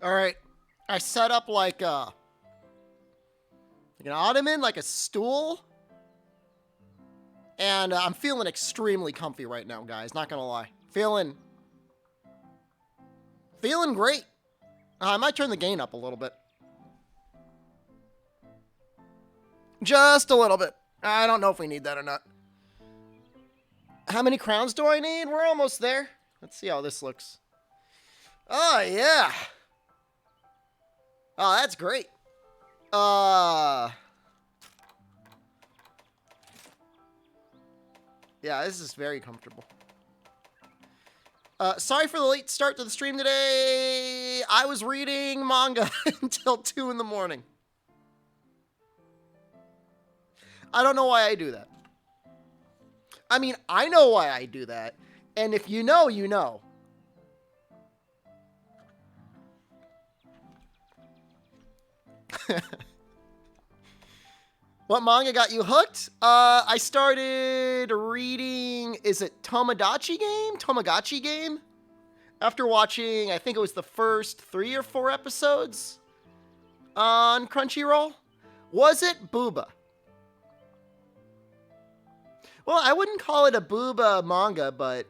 All right. I set up like an ottoman, like a stool. And I'm feeling extremely comfy right now, guys. Not going to lie. Feeling great. I might turn the gain up a little bit. Just a little bit. I don't know if we need that or not. How many crowns do I need? We're almost there. Let's see how this looks. Oh, yeah. Oh, that's great. Yeah, this is very comfortable. Sorry for the late start to the stream today. I was reading manga until 2 in the morning. I don't know why I do that. I mean, I know why I do that. And if you know, you know. What manga got you hooked? I started reading, is it Tamagotchi Game? After watching, I think it was the first 3 or 4 episodes on Crunchyroll. Was it Booba? Well, I wouldn't call it a Booba manga, but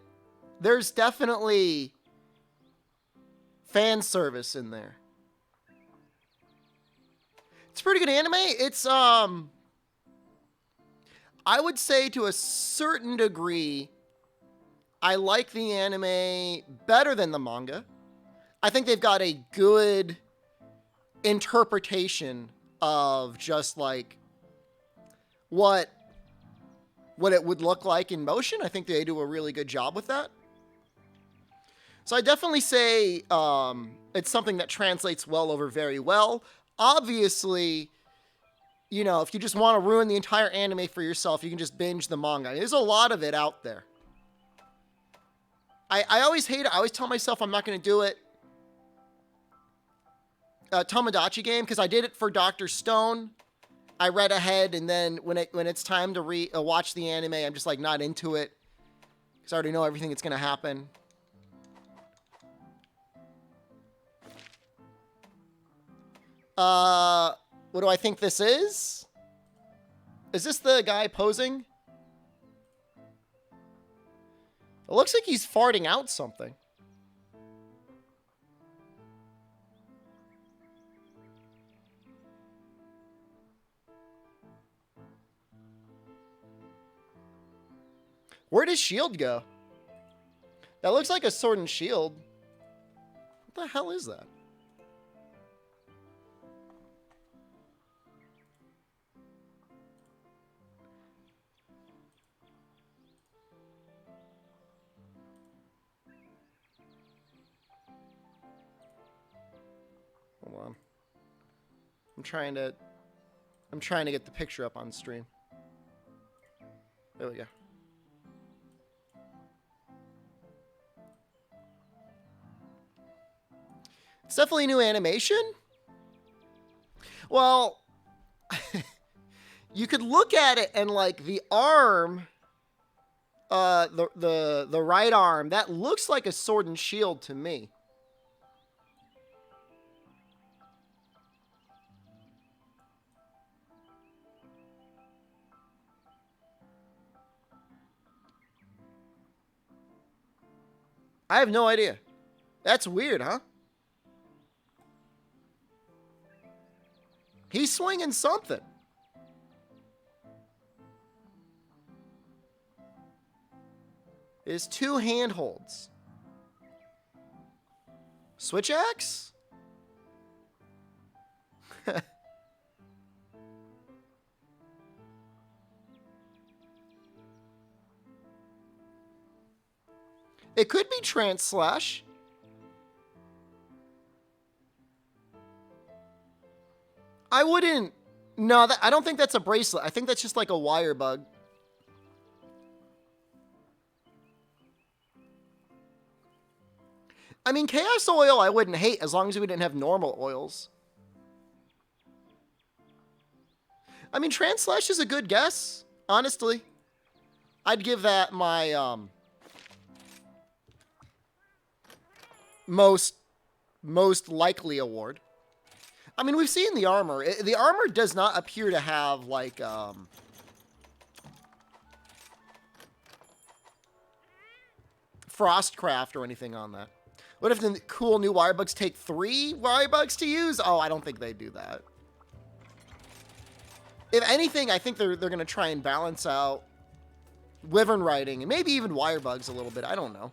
there's definitely fan service in there. It's pretty good anime. It's, I would say to a certain degree, I like the anime better than the manga. I think they've got a good interpretation of just like what it would look like in motion. I think they do a really good job with that. So I definitely say it's something that translates well over very well. Obviously, you know, if you just want to ruin the entire anime for yourself, you can just binge the manga. There's a lot of it out there. I always hate it. I always tell myself I'm not going to do it. Tomodachi Game, because I did it for Dr. Stone. I read ahead, and then when it's time to watch the anime, I'm just like not into it because I already know everything that's going to happen. What do I think this is? Is this the guy posing? It looks like he's farting out something. Where does shield go? That looks like a sword and shield. What the hell is that? Hold on. I'm trying to get the picture up on stream. There we go. It's definitely new animation. Well, you could look at it and like the arm, the right arm, that looks like a sword and shield to me. I have no idea. That's weird, huh? He's swinging something. It's 2 handholds. Switch axe? It could be trans slash. I wouldn't. No, I don't think that's a bracelet. I think that's just like a wire bug. I mean, chaos oil I wouldn't hate as long as we didn't have normal oils. I mean, trans slash is a good guess, honestly. I'd give that my most most likely award. I mean, we've seen the armor. The armor does not appear to have, like, Frostcraft or anything on that. What if the cool new wire bugs take 3 wire bugs to use? Oh, I don't think they do that. If anything, I think they're going to try and balance out wyvern riding and maybe even wire bugs a little bit. I don't know.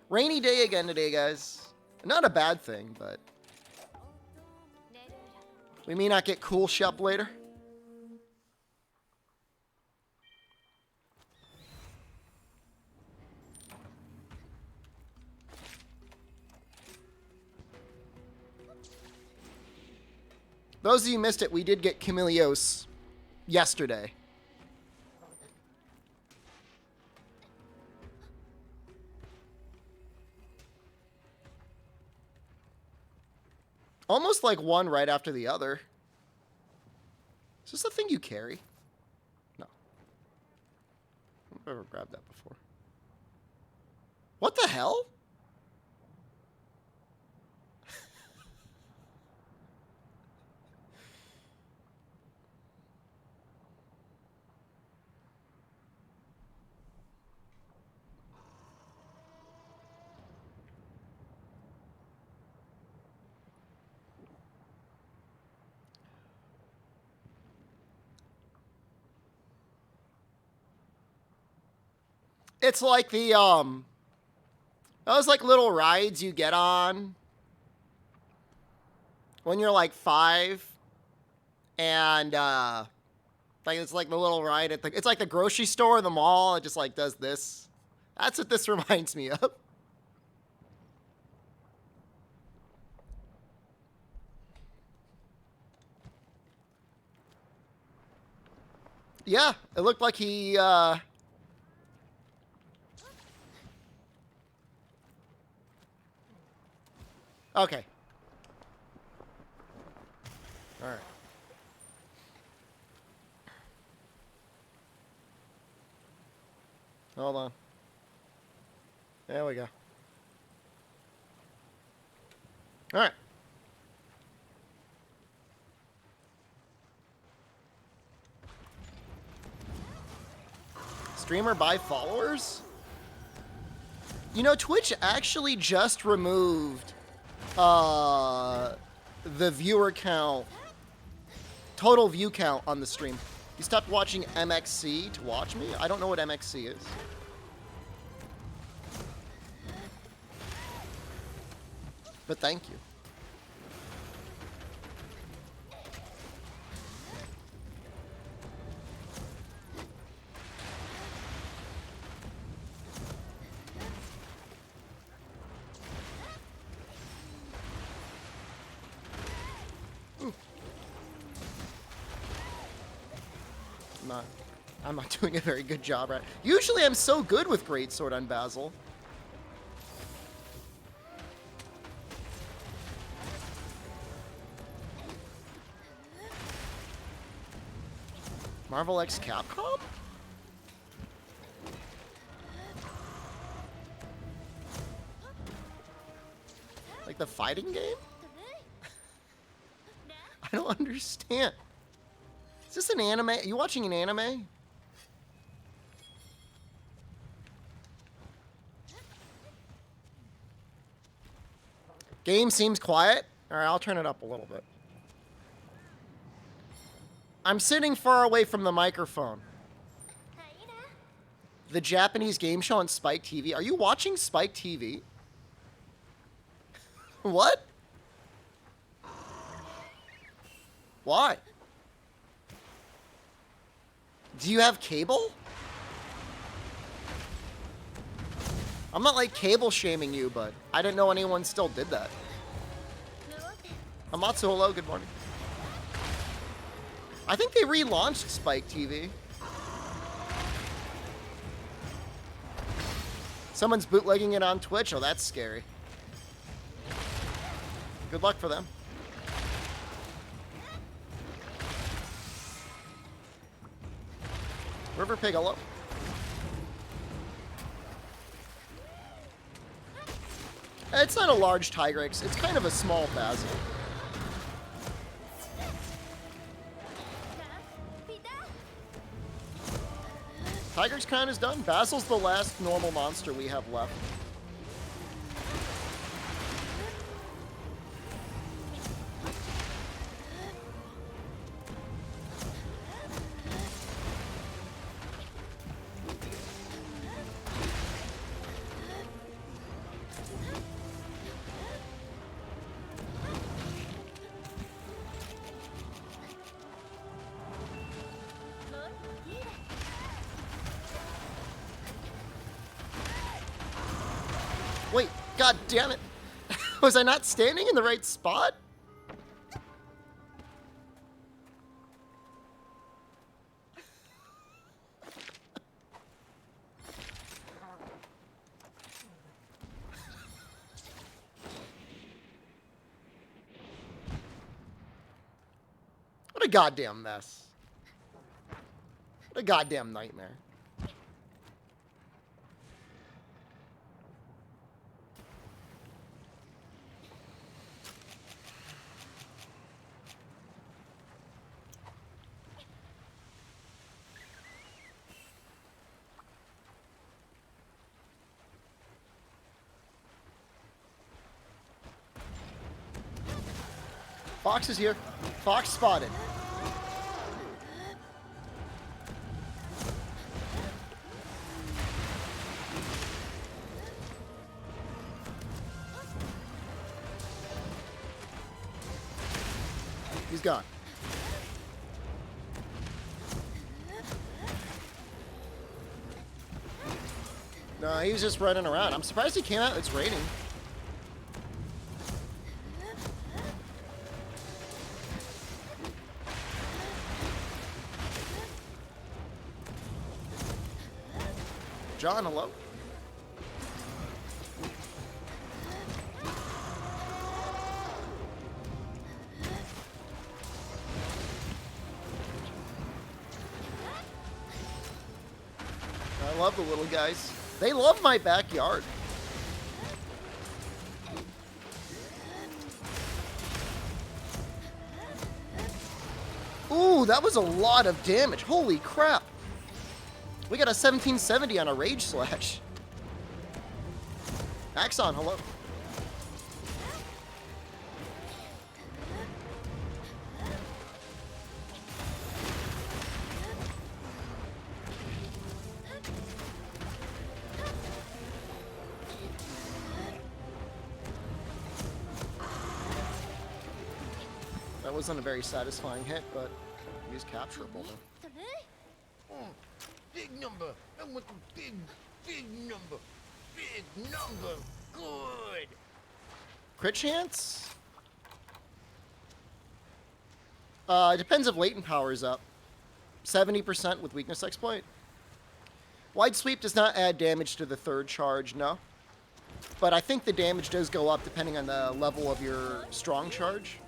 Rainy day again today, guys. Not a bad thing, but we may not get cool shop later. Those of you who missed it, we did get Camilleos yesterday. Almost like one right after the other. Is this the thing you carry? No. I've never grabbed that before. What the hell? It's like the, those like little rides you get on when you're like 5 and, like it's like the little ride at the, it's like the grocery store in the mall. It just like does this. That's what this reminds me of. Yeah, it looked like he, okay. All right. Hold on. There we go. All right. Streamer buy followers? You know, Twitch actually just removed the viewer count, total view count on the stream. You stopped watching MXC to watch me? I don't know what MXC is. But thank you. I'm not doing a very good job, right? Usually I'm so good with Greatsword on Basil. Marvel X Capcom? Like the fighting game? I don't understand. Is this an anime? Are you watching an anime? Game seems quiet. All right, I'll turn it up a little bit. I'm sitting far away from the microphone. The Japanese game show on Spike TV. Are you watching Spike TV? What? Why? Do you have cable? I'm not like cable shaming you, but I didn't know anyone still did that. Amatsu, hello, good morning. I think they relaunched Spike TV. Someone's bootlegging it on Twitch. Oh, that's scary. Good luck for them. River Pig, hello. It's not a large Tigrex. It's kind of a small Basil. Tigrex Crown is done. Basil's the last normal monster we have left. Wait, god damn it. Was I not standing in the right spot? What a goddamn mess. What a goddamn nightmare. Fox is here. Fox spotted. He's gone. No, he was just running around. I'm surprised he came out. It's raining. John, hello. I love the little guys. They love my backyard. Ooh, that was a lot of damage. Holy crap. We got a 1770 on a Rage Slash. Axon, hello. That wasn't a very satisfying hit, but use capturable. Big number. I want the big number. Big number. Good. Crit chance? Depends if latent power is up. 70% with weakness exploit. Wide sweep does not add damage to the third charge, no. But I think the damage does go up depending on the level of your strong charge.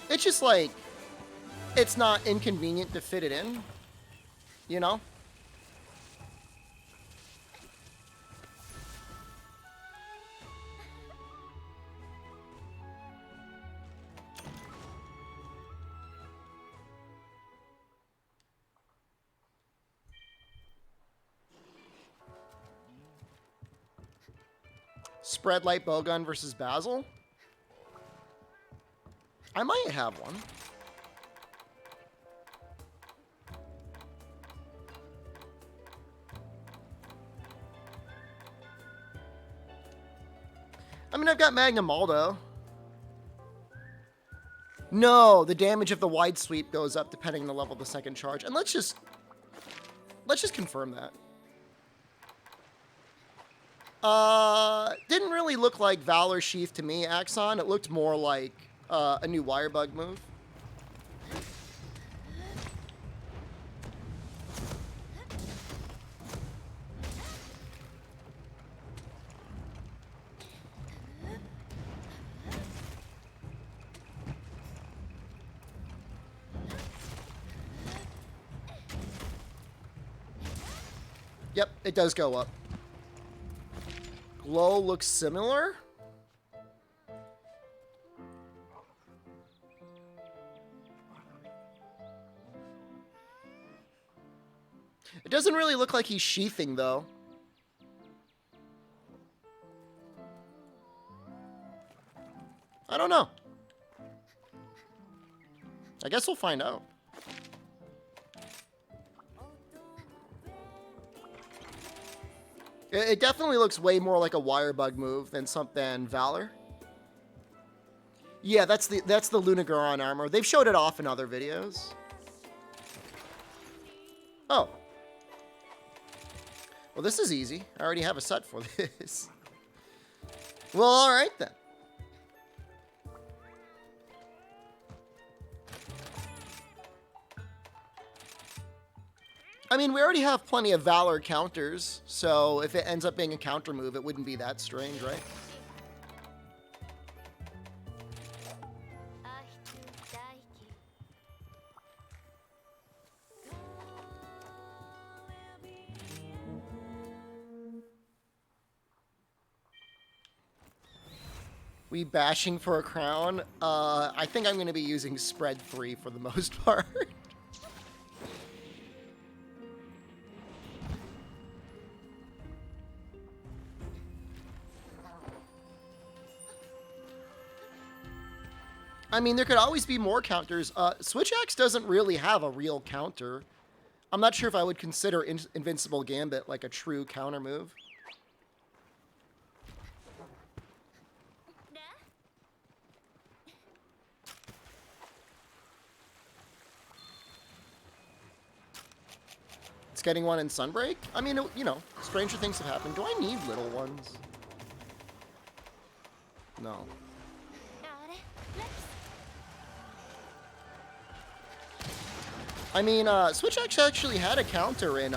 It's just like, it's not inconvenient to fit it in, you know? Spread light bowgun versus Basil? I might have one. I mean, I've got Magnum Aldo. No, the damage of the wide sweep goes up depending on the level of the second charge. And let's just confirm that. Didn't really look like Valor Sheath to me, Axon. It looked more like a new Wirebug move. Yep, it does go up. Glow looks similar. It doesn't really look like he's sheathing, though. I don't know. I guess we'll find out. It definitely looks way more like a wire bug move than Valor. Yeah, that's the Lunagoron armor. They've showed it off in other videos. Oh. Well, this is easy. I already have a set for this. Well, all right then. I mean, we already have plenty of Valor counters, so if it ends up being a counter move, it wouldn't be that strange, right? We bashing for a crown? I think I'm going to be using spread 3 for the most part. I mean, there could always be more counters. Switch Axe doesn't really have a real counter. I'm not sure if I would consider Invincible Gambit like a true counter move. It's getting one in Sunbreak? I mean, you know, stranger things have happened. Do I need little ones? No. I mean, Switch Axe actually had a counter in,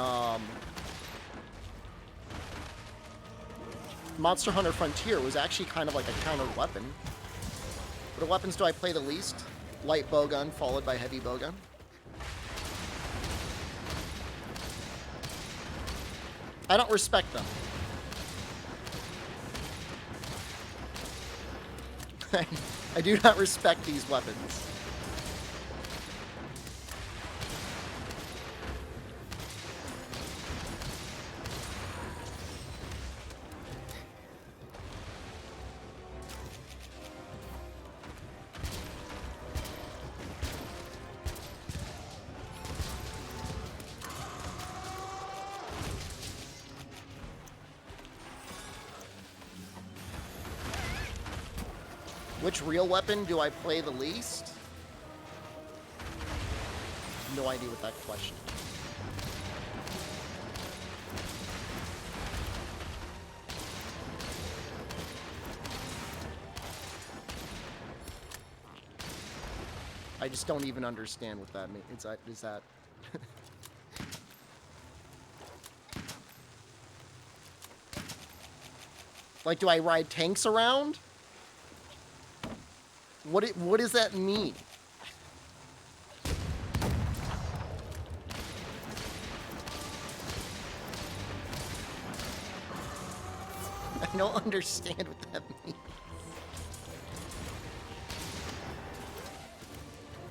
Monster Hunter Frontier. It was actually kind of like a counter weapon. What weapons do I play the least? Light bowgun followed by heavy bowgun. I don't respect them. I do not respect these weapons. Which real weapon do I play the least? No idea what that question is. I just don't even understand what that means. Is that... Like, do I ride tanks around? What does that mean? I don't understand what that means.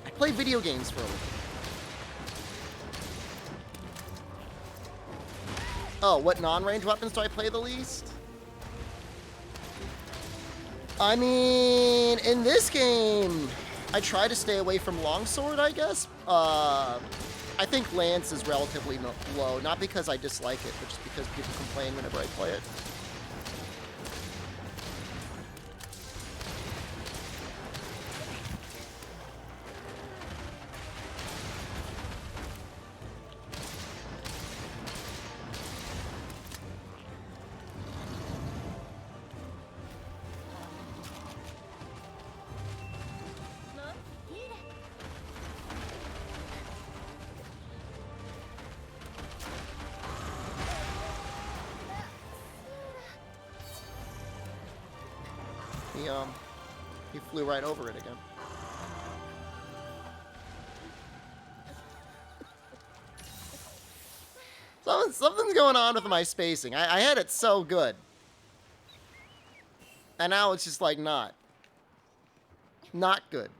I play video games for a living. Oh, what non-range weapons do I play the least? I mean, in this game, I try to stay away from longsword, I guess. I think lance is relatively low, not because I dislike it, but just because people complain whenever I play it. He flew right over it again. So Something's going on with my spacing. I had it so good. And now it's just like not good.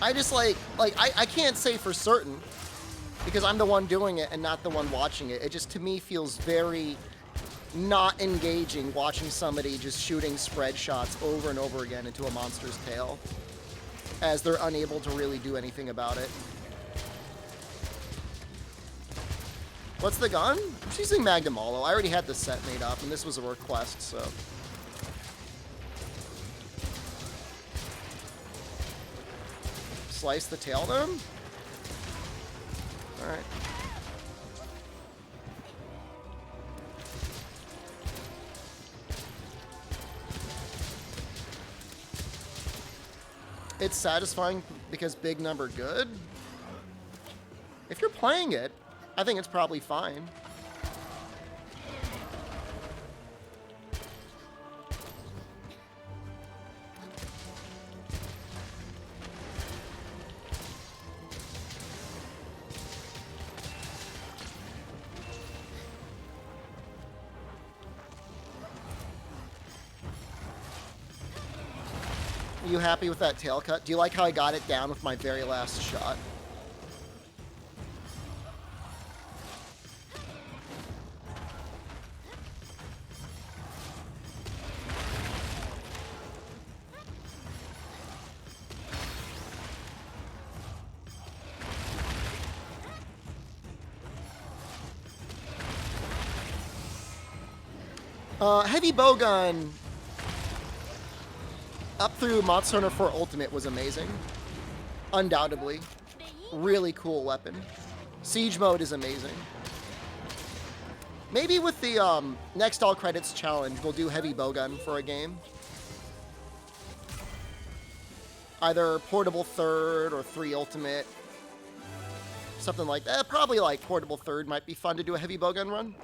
I just I can't say for certain because I'm the one doing it and not the one watching it. It just to me feels very not engaging watching somebody just shooting spread shots over and over again into a monster's tail as they're unable to really do anything about it. What's the gun? I'm just using Magnum Hollow. I already had the set made up, and this was a request, so. Slice the tail then? Alright. It's satisfying because big number good. If you're playing it, I think it's probably fine. Are you happy with that tail cut? Do you like how I got it down with my very last shot? Heavy bowgun up through Monster Hunter 4 Ultimate was amazing. Undoubtedly. Really cool weapon. Siege mode is amazing. Maybe with the next All Credits challenge, we'll do heavy bowgun for a game. Either Portable Third or 3 Ultimate. Something like that. Probably like Portable Third might be fun to do a heavy bowgun run.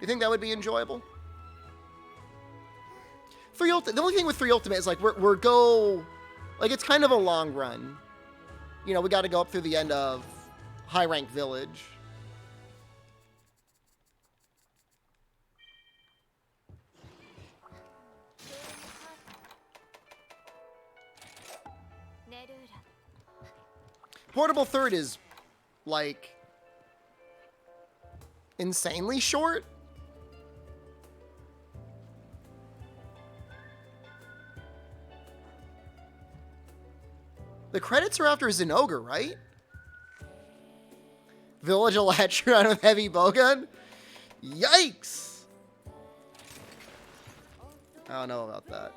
You think that would be enjoyable? The only thing with 3 Ultimate is like it's kind of a long run. You know, we got to go up through the end of High Rank Village. Portable Third is like insanely short. The credits are after Zinogre, right? Village Elatron with heavy bowgun? Yikes! I don't know about that.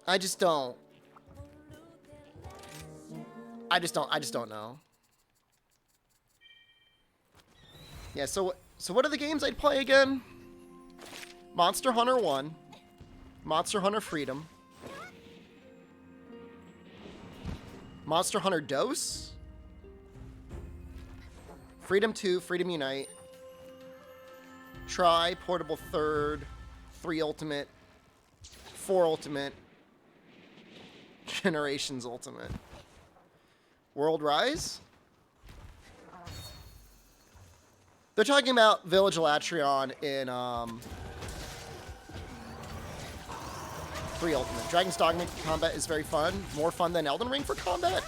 I just don't know. Yeah, so what are the games I'd play again? Monster Hunter 1, Monster Hunter Freedom, Monster Hunter Dose, Freedom 2, Freedom Unite, Try, Portable Third, 3 Ultimate, 4 Ultimate, Generations Ultimate, World Rise? They're talking about Village Elatron in 3 Ultimate. Dragon's Dogma combat is very fun. More fun than Elden Ring for combat.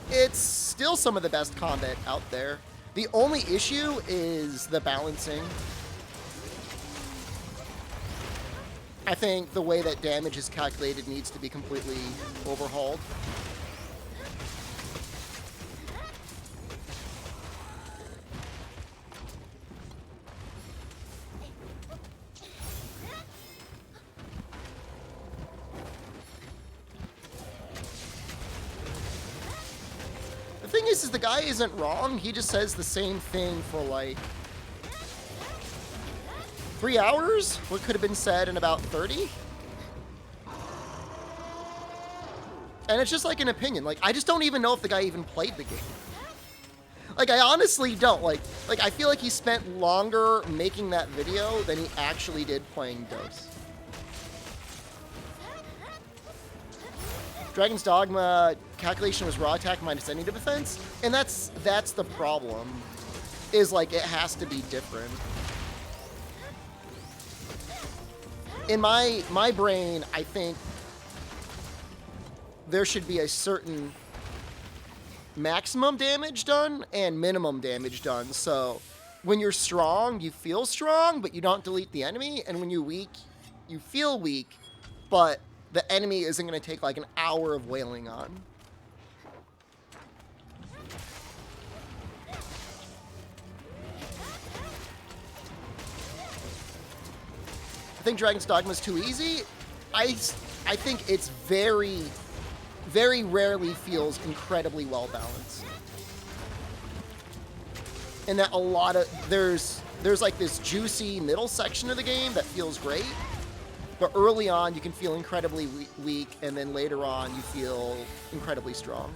It's still some of the best combat out there. The only issue is the balancing. I think the way that damage is calculated needs to be completely overhauled. The thing is the guy isn't wrong. He just says the same thing for like 3 hours? What could have been said in about 30? And it's just like an opinion. Like, I just don't even know if the guy even played the game. Like, I honestly don't. Like I feel like he spent longer making that video than he actually did playing DOS. Dragon's Dogma calculation was raw attack minus any defense, and that's the problem. Is like it has to be different. In my brain, I think there should be a certain maximum damage done and minimum damage done. So when you're strong, you feel strong, but you don't delete the enemy, and when you're weak, you feel weak, but the enemy isn't going to take like an hour of wailing on. I think Dragon's Dogma is too easy. I think it's very, very rarely feels incredibly well balanced. And that a lot of there's like this juicy middle section of the game that feels great. But early on, you can feel incredibly weak, and then later on, you feel incredibly strong.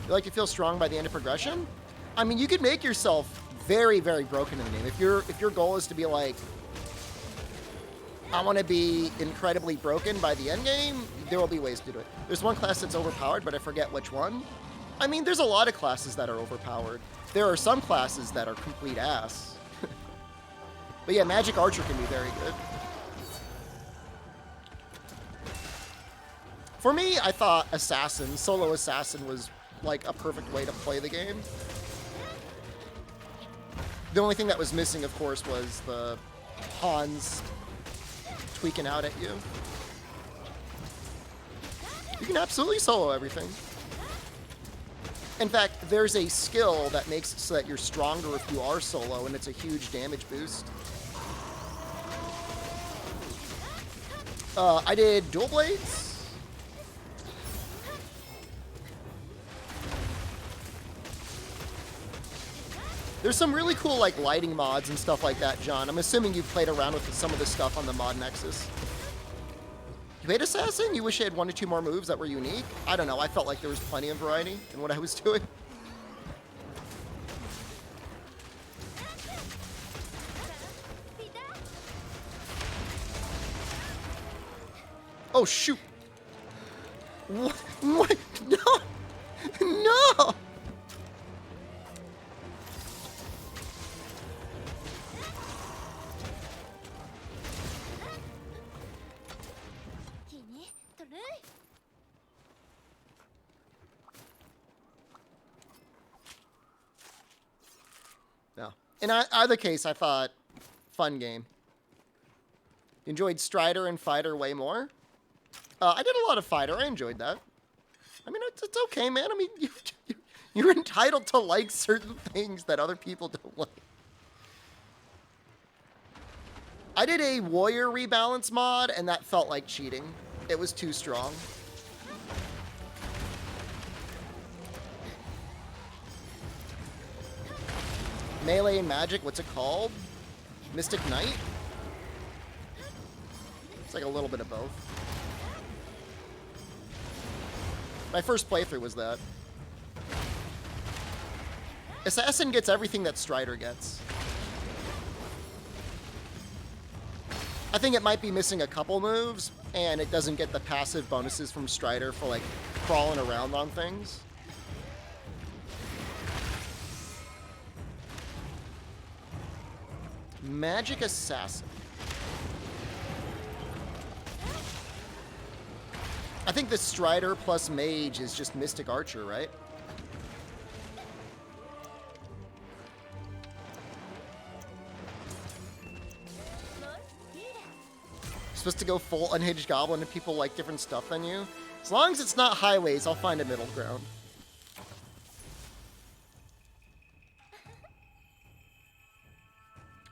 You like to feel strong by the end of progression? I mean, you could make yourself very, very broken in the game. If your goal is to be like, I want to be incredibly broken by the end game, there will be ways to do it. There's one class that's overpowered, but I forget which one. I mean, there's a lot of classes that are overpowered. There are some classes that are complete ass. But yeah, Magic Archer can be very good. For me, I thought Assassin, Solo Assassin was like a perfect way to play the game. The only thing that was missing, of course, was the Hans tweaking out at you. You can absolutely solo everything. In fact, there's a skill that makes it so that you're stronger if you are solo, and it's a huge damage boost. I did dual blades. There's some really cool like lighting mods and stuff like that, John. I'm assuming you played around with some of this stuff on the mod Nexus. You hate Assassin? You wish I had 1 or 2 more moves that were unique? I don't know. I felt like there was plenty of variety in what I was doing. Oh, shoot. What? What? No! No! No. In either case, I thought, fun game. Enjoyed Strider and Fighter way more. I did a lot of Fighter. I enjoyed that. I mean, it's okay, man. I mean, you're entitled to like certain things that other people don't like. I did a Warrior rebalance mod, and that felt like cheating. It was too strong. Melee and Magic, what's it called? Mystic Knight? It's like a little bit of both. My first playthrough was that. Assassin gets everything that Strider gets. I think it might be missing a couple moves, and it doesn't get the passive bonuses from Strider for like crawling around on things. Magic Assassin. I think the Strider plus Mage is just Mystic Archer, right? Supposed to go full unhinged goblin and people like different stuff than you. As long as it's not highways, I'll find a middle ground.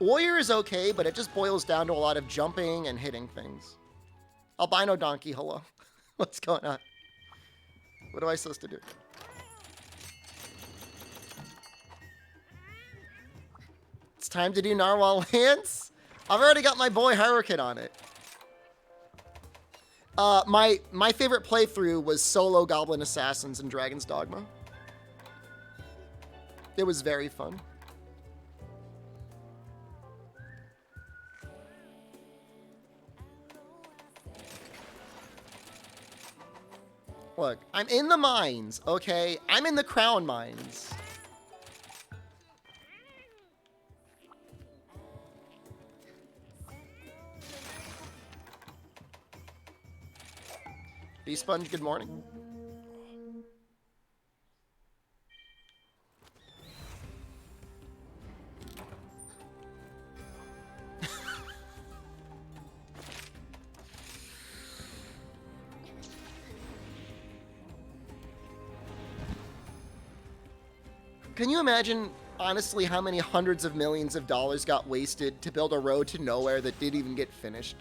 Warrior is okay, but it just boils down to a lot of jumping and hitting things. Albino donkey, hello. What's going on? What am I supposed to do? It's time to do Narwhal Lance? I've already got my boy Hurricane on it. My favorite playthrough was solo Goblin Assassins in Dragon's Dogma. It was very fun. Look, I'm in the mines, okay? I'm in the crown mines. B-Sponge, good morning. Can you imagine, honestly, how many hundreds of millions of dollars got wasted to build a road to nowhere that didn't even get finished?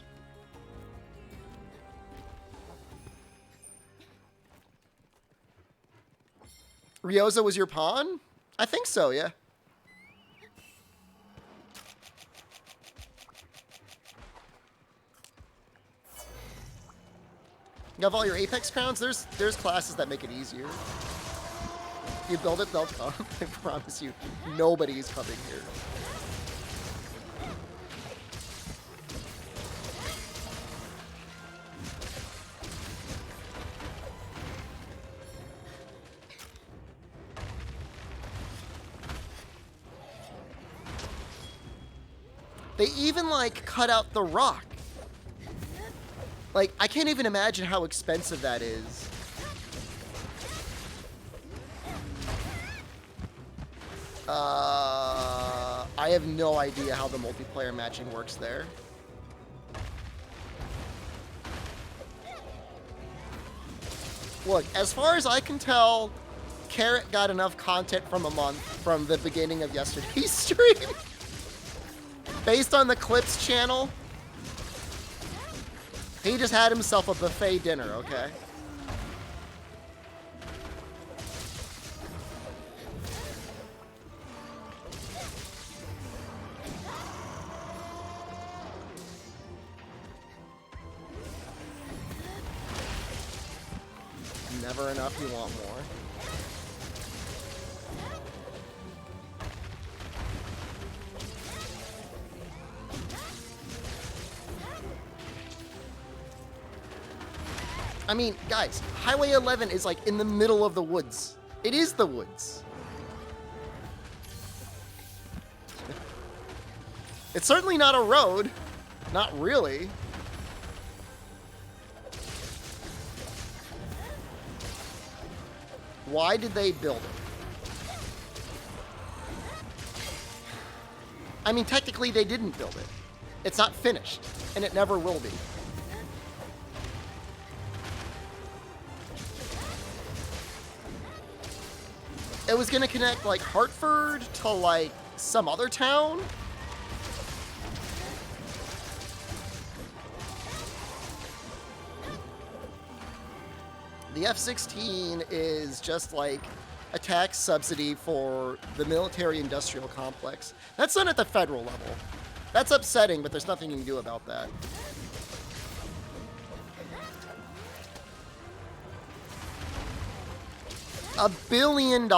Ryoza was your pawn? I think so, yeah. You have all your Apex crowns? There's classes that make it easier. You build it, they'll come. I promise you, nobody's coming here. They even, like, cut out the rock. Like, I can't even imagine how expensive that is. I have no idea how the multiplayer matching works there. Look, as far as I can tell, Carrot got enough content from a month from the beginning of yesterday's stream. Based on the Clips channel, he just had himself a buffet dinner, okay? Never enough, you want more. I mean, guys, Highway 11 is like in the middle of the woods. It is the woods. It's certainly not a road. Not really. Why did they build it? I mean, technically they didn't build it. It's not finished, and it never will be. It was gonna connect, like, Hartford to, like, some other town. The F-16 is just like a tax subsidy for the military-industrial complex. That's done at the federal level. That's upsetting, but there's nothing you can do about that. $1 billion.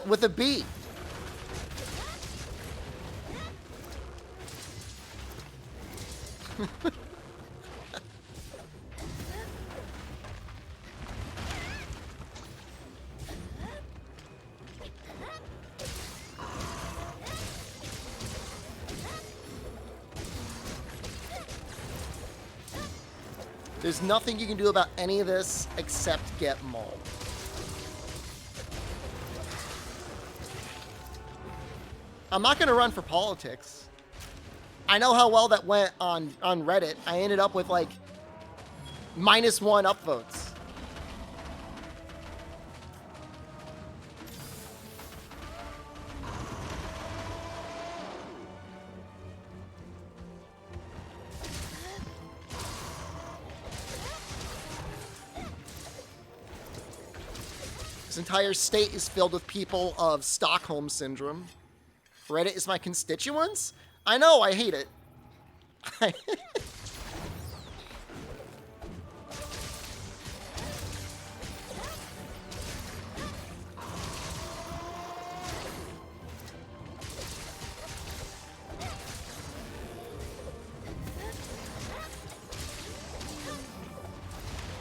With a B. There's nothing you can do about any of this except get mauled. I'm not going to run for politics. I know how well that went on Reddit. I ended up with, like, -1 upvotes. This entire state is filled with people of Stockholm Syndrome. Reddit is my constituents? I know, I hate it.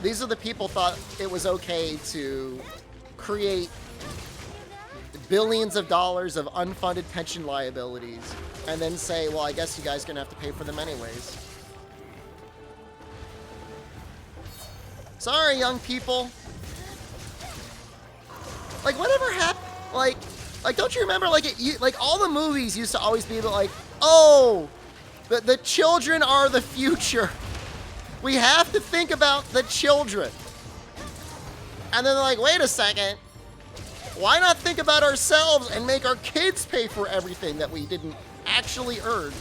These are the people thought it was okay to create billions of dollars of unfunded pension liabilities and then say, well, I guess you guys are going to have to pay for them anyways. Sorry, young people. Like, whatever happened? Like, don't you remember, like, all the movies used to always be like, oh, the children are the future. We have to think about the children. And then they're like, wait a second. Why not think about ourselves and make our kids pay for everything that we didn't actually earn?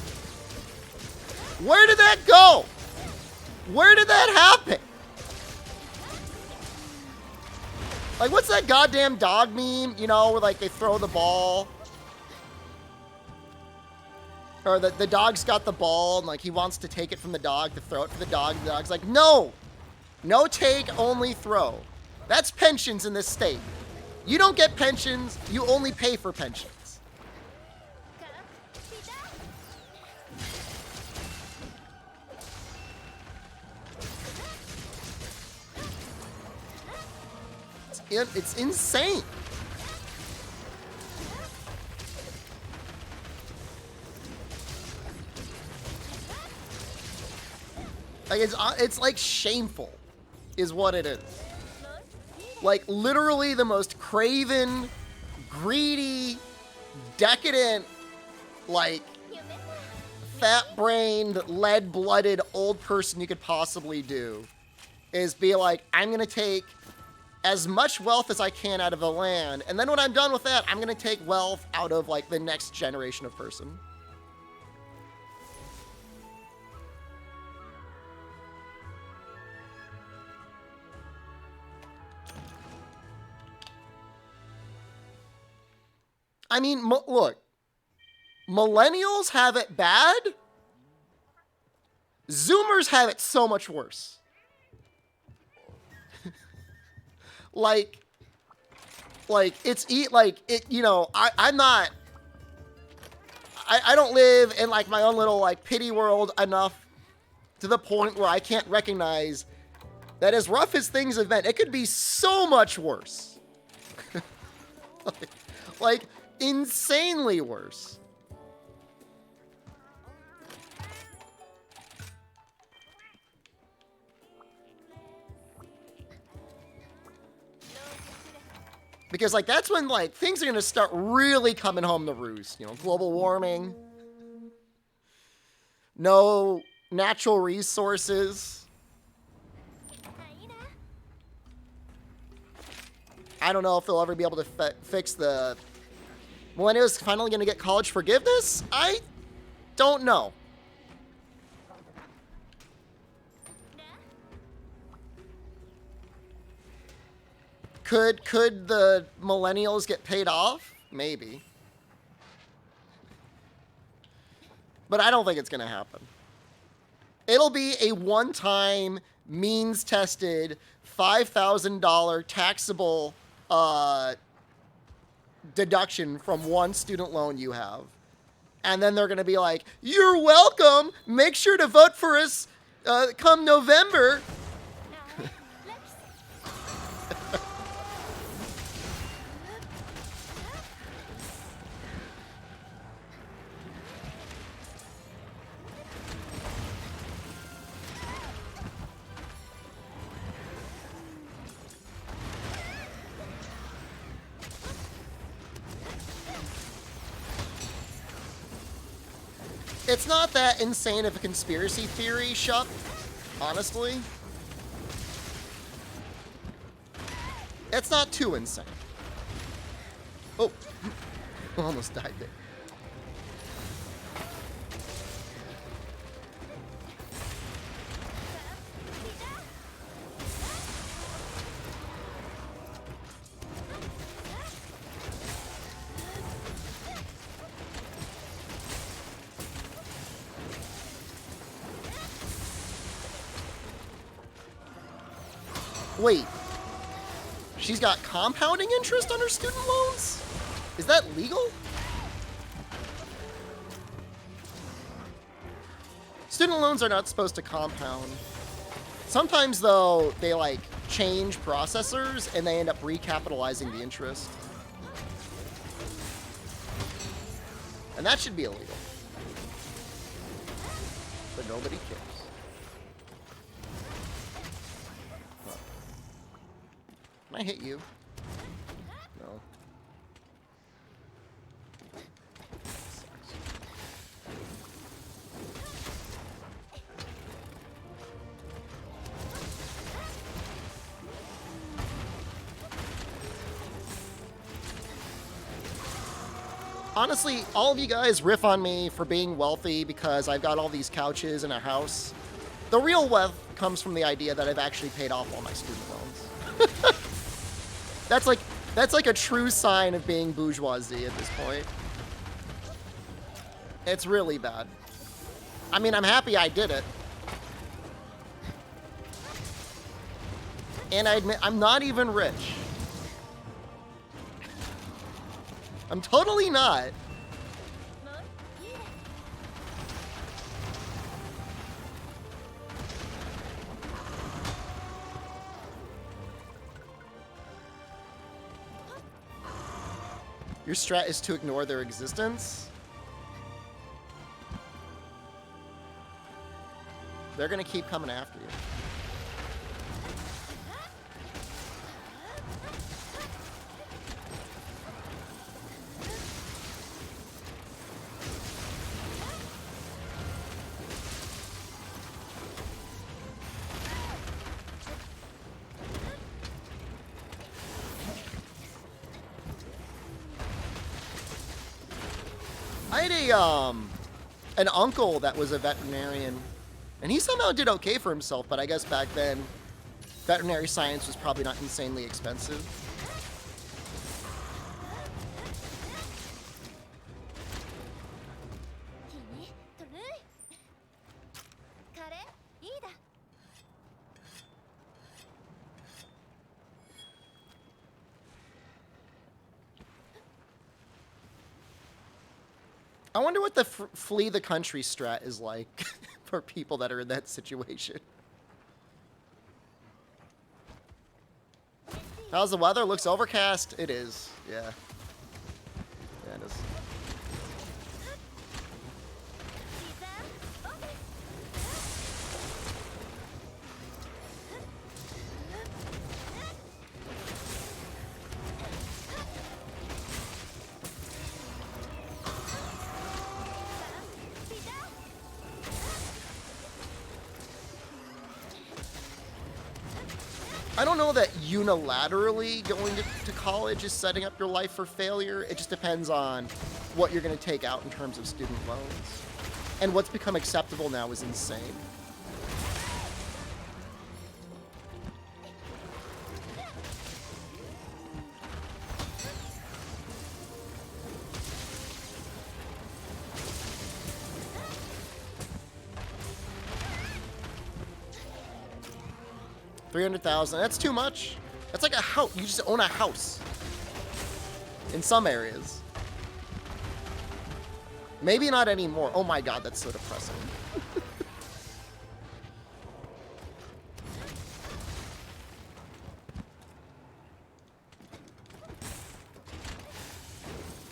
Where did that go? Where did that happen? Like, what's that goddamn dog meme, you know, where, like, they throw the ball? Or the dog's got the ball, and, like, he wants to take it from the dog to throw it for the dog. The dog's like, no! No take, only throw. That's pensions in this state. You don't get pensions, you only pay for pensions. It's insane. Like, it's like shameful, is what it is. Like, literally the most craven, greedy, decadent, like, fat-brained, lead-blooded old person you could possibly do is be like, I'm gonna take as much wealth as I can out of the land, and then when I'm done with that, I'm gonna take wealth out of, like, the next generation of person. I mean, look, millennials have it bad. Zoomers have it so much worse. like, it's, you know, I'm not, I don't live in, like, my own little, like, pity world enough to the point where I can't recognize that as rough as things have been, it could be so much worse. like insanely worse. Because, like, that's when, like, things are going to start really coming home to roost. You know, global warming, no natural resources. I don't know if they'll ever be able to fix the... Millennials finally going to get college forgiveness? I don't know. Could the millennials get paid off? Maybe. But I don't think it's going to happen. It'll be a one-time, means-tested, $5,000 taxable deduction from one student loan you have. And then they're going to be like, you're welcome. Make sure to vote for us come November. It's not that insane of a conspiracy theory, Shup, honestly. It's not too insane. Oh, almost died there. Wait. She's got compounding interest on her student loans? Is that legal? Student loans are not supposed to compound. Sometimes, though, they, like, change processors and they end up recapitalizing the interest. And that should be illegal. But nobody cares. Huh. Can I hit you? No. Honestly, all of you guys riff on me for being wealthy because I've got all these couches and a house. The real wealth comes from the idea that I've actually paid off all my student loans. That's like a true sign of being bourgeoisie at this point. It's really bad. I mean, I'm happy I did it. And I admit, I'm not even rich. I'm totally not. Your strat is to ignore their existence. They're gonna keep coming after you. I had an uncle that was a veterinarian, and he somehow did okay for himself, but I guess back then, veterinary science was probably not insanely expensive. I wonder what the flee the country strat is like for people that are in that situation. How's the weather? Looks overcast. It is. Yeah. Yeah, it is. I don't know that unilaterally going to college is setting up your life for failure. It just depends on what you're going to take out in terms of student loans. And what's become acceptable now is insane. $300,000. That's too much. That's like a house. You just own a house. In some areas. Maybe not anymore. Oh my god, that's so depressing.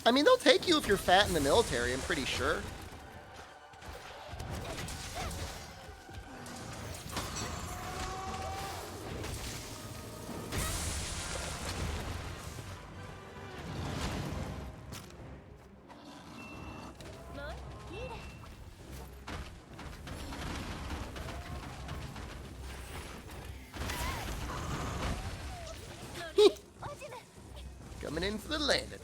I mean, they'll take you if you're fat in the military, I'm pretty sure. Coming in for the landing.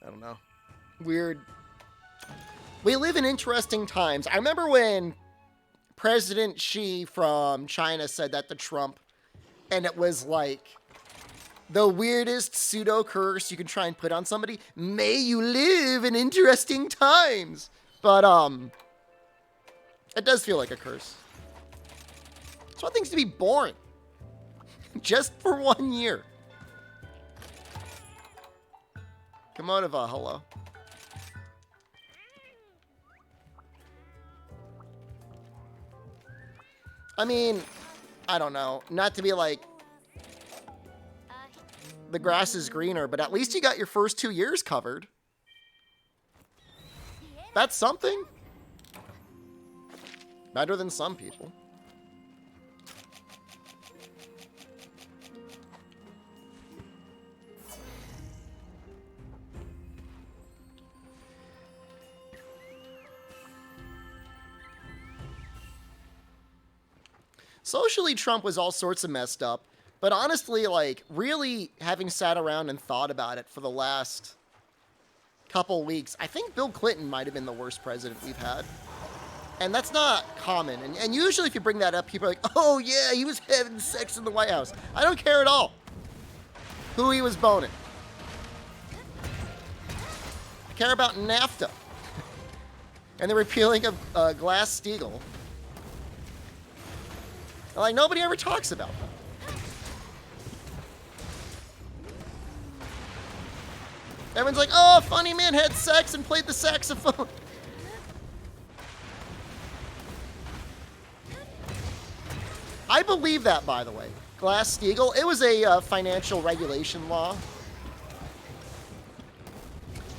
I don't know. Weird. We live in interesting times. I remember when President Xi from China said that to Trump, and it was like the weirdest pseudo curse you can try and put on somebody. May you live in interesting times. But, it does feel like a curse. Just want things to be boring. Just for 1 year. Komodova, hello. I mean, I don't know. Not to be like, the grass is greener, but at least you got your first 2 years covered. That's something. Better than some people. Socially, Trump was all sorts of messed up. But honestly, like, really having sat around and thought about it for the last couple weeks, I think Bill Clinton might have been the worst president we've had. And that's not common. And usually if you bring that up, people are like, oh yeah, he was having sex in the White House. I don't care at all who he was boning. I care about NAFTA and the repealing of Glass-Steagall. Like, nobody ever talks about that. Everyone's like, oh, a funny man had sex and played the saxophone. I believe that, by the way. Glass-Steagall, it was a financial regulation law.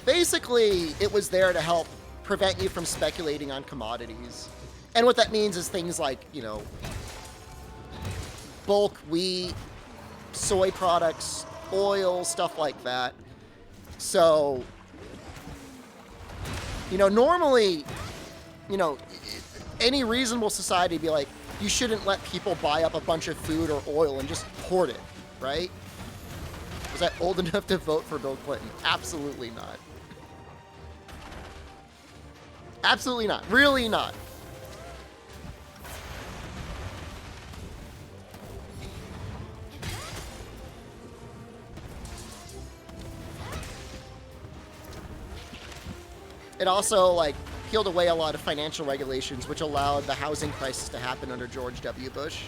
Basically, it was there to help prevent you from speculating on commodities. And what that means is things like, you know, bulk wheat, soy products, oil, stuff like that. So, you know, normally, you know, any reasonable society would be like, you shouldn't let people buy up a bunch of food or oil and just hoard it, right? Was I old enough to vote for Bill Clinton? Absolutely not. Absolutely not. Really not. It also, like, peeled away a lot of financial regulations, which allowed the housing crisis to happen under George W. Bush.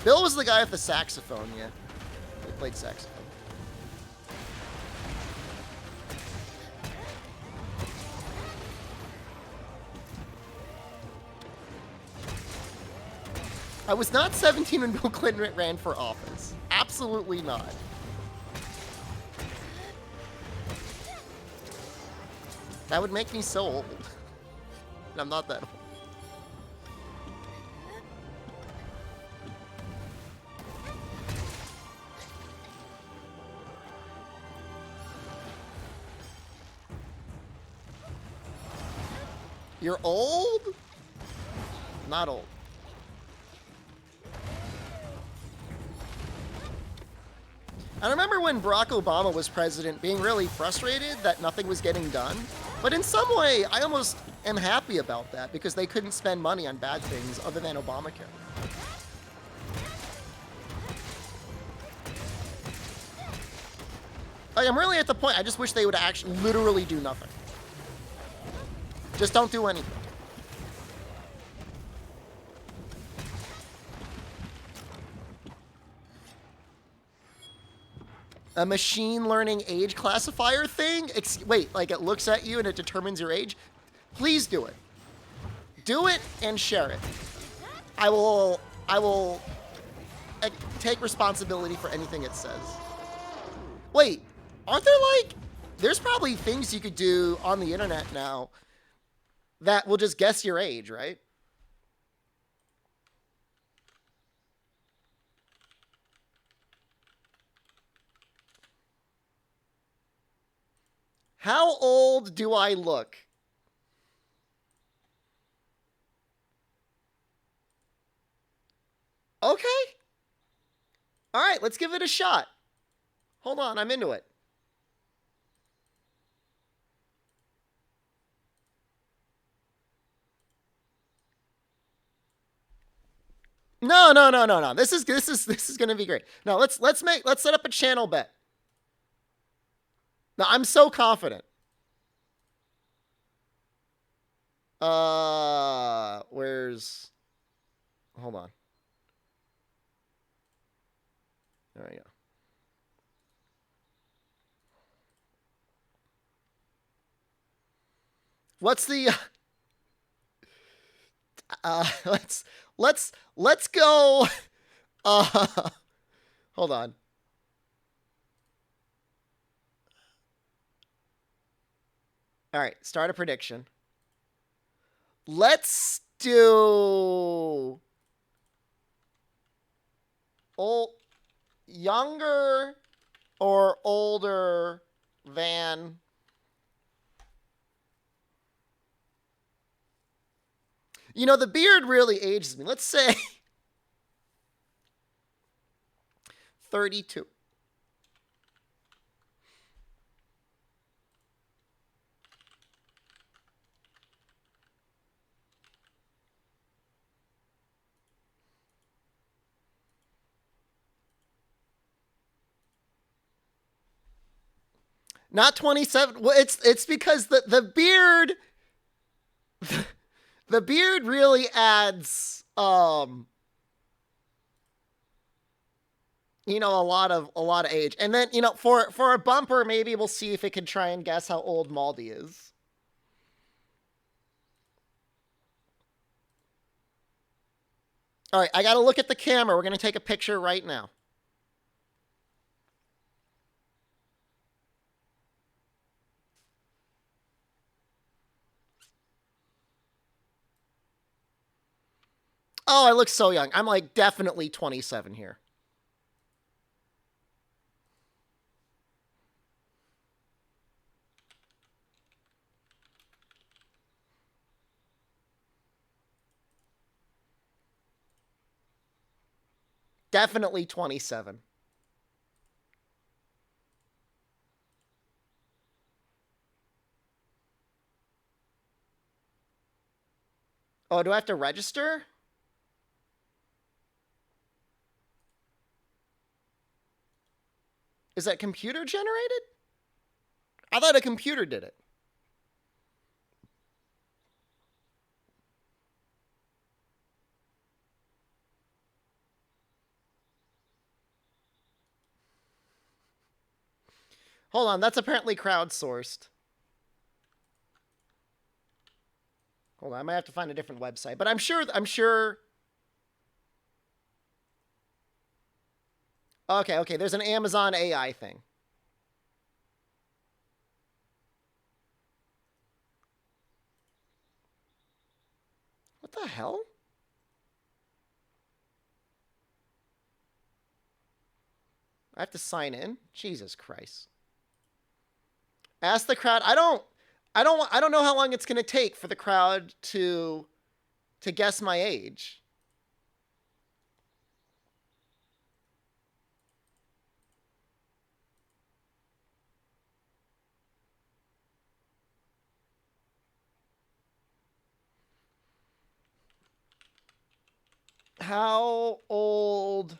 Bill was the guy with the saxophone, yeah. He played saxophone. I was not 17 when Bill Clinton ran for office. Absolutely not. That would make me so old. And I'm not that old. You're old? Not old. I remember when Barack Obama was president being really frustrated that nothing was getting done. But in some way, I almost am happy about that because they couldn't spend money on bad things other than Obamacare. Like, I'm really at the point, I just wish they would actually literally do nothing. Just don't do anything. A machine learning age classifier thing? Wait, like it looks at you and it determines your age? Please do it. Do it and share it. I will take responsibility for anything it says. Wait, aren't there like, there's probably things you could do on the internet now that will just guess your age, right? How old do I look? Okay. All right, let's give it a shot. Hold on, I'm into it. No, no, no, no, no. This is gonna be great. No, let's set up a channel bet. No, I'm so confident. Where's? Hold on. There we go. What's the? Let's go. Hold on. All right, start a prediction. Let's do younger or older than. You know, the beard really ages me. Let's say 32. Not 27. Well, it's because the beard the beard really adds you know, a lot of age. And then, you know, for a bumper, maybe we'll see if it can try and guess how old Maldi is. All right, I got to look at the camera. We're going to take a picture right now. Oh, I look so young. I'm like definitely 27 here. Definitely 27. Oh, do I have to register? Is that computer generated? I thought a computer did it. Hold on, that's apparently crowdsourced. Hold on, I might have to find a different website, but I'm sure. Okay, there's an Amazon AI thing. What the hell? I have to sign in? Jesus Christ. Ask the crowd. I don't know how long it's going to take for the crowd to guess my age. How old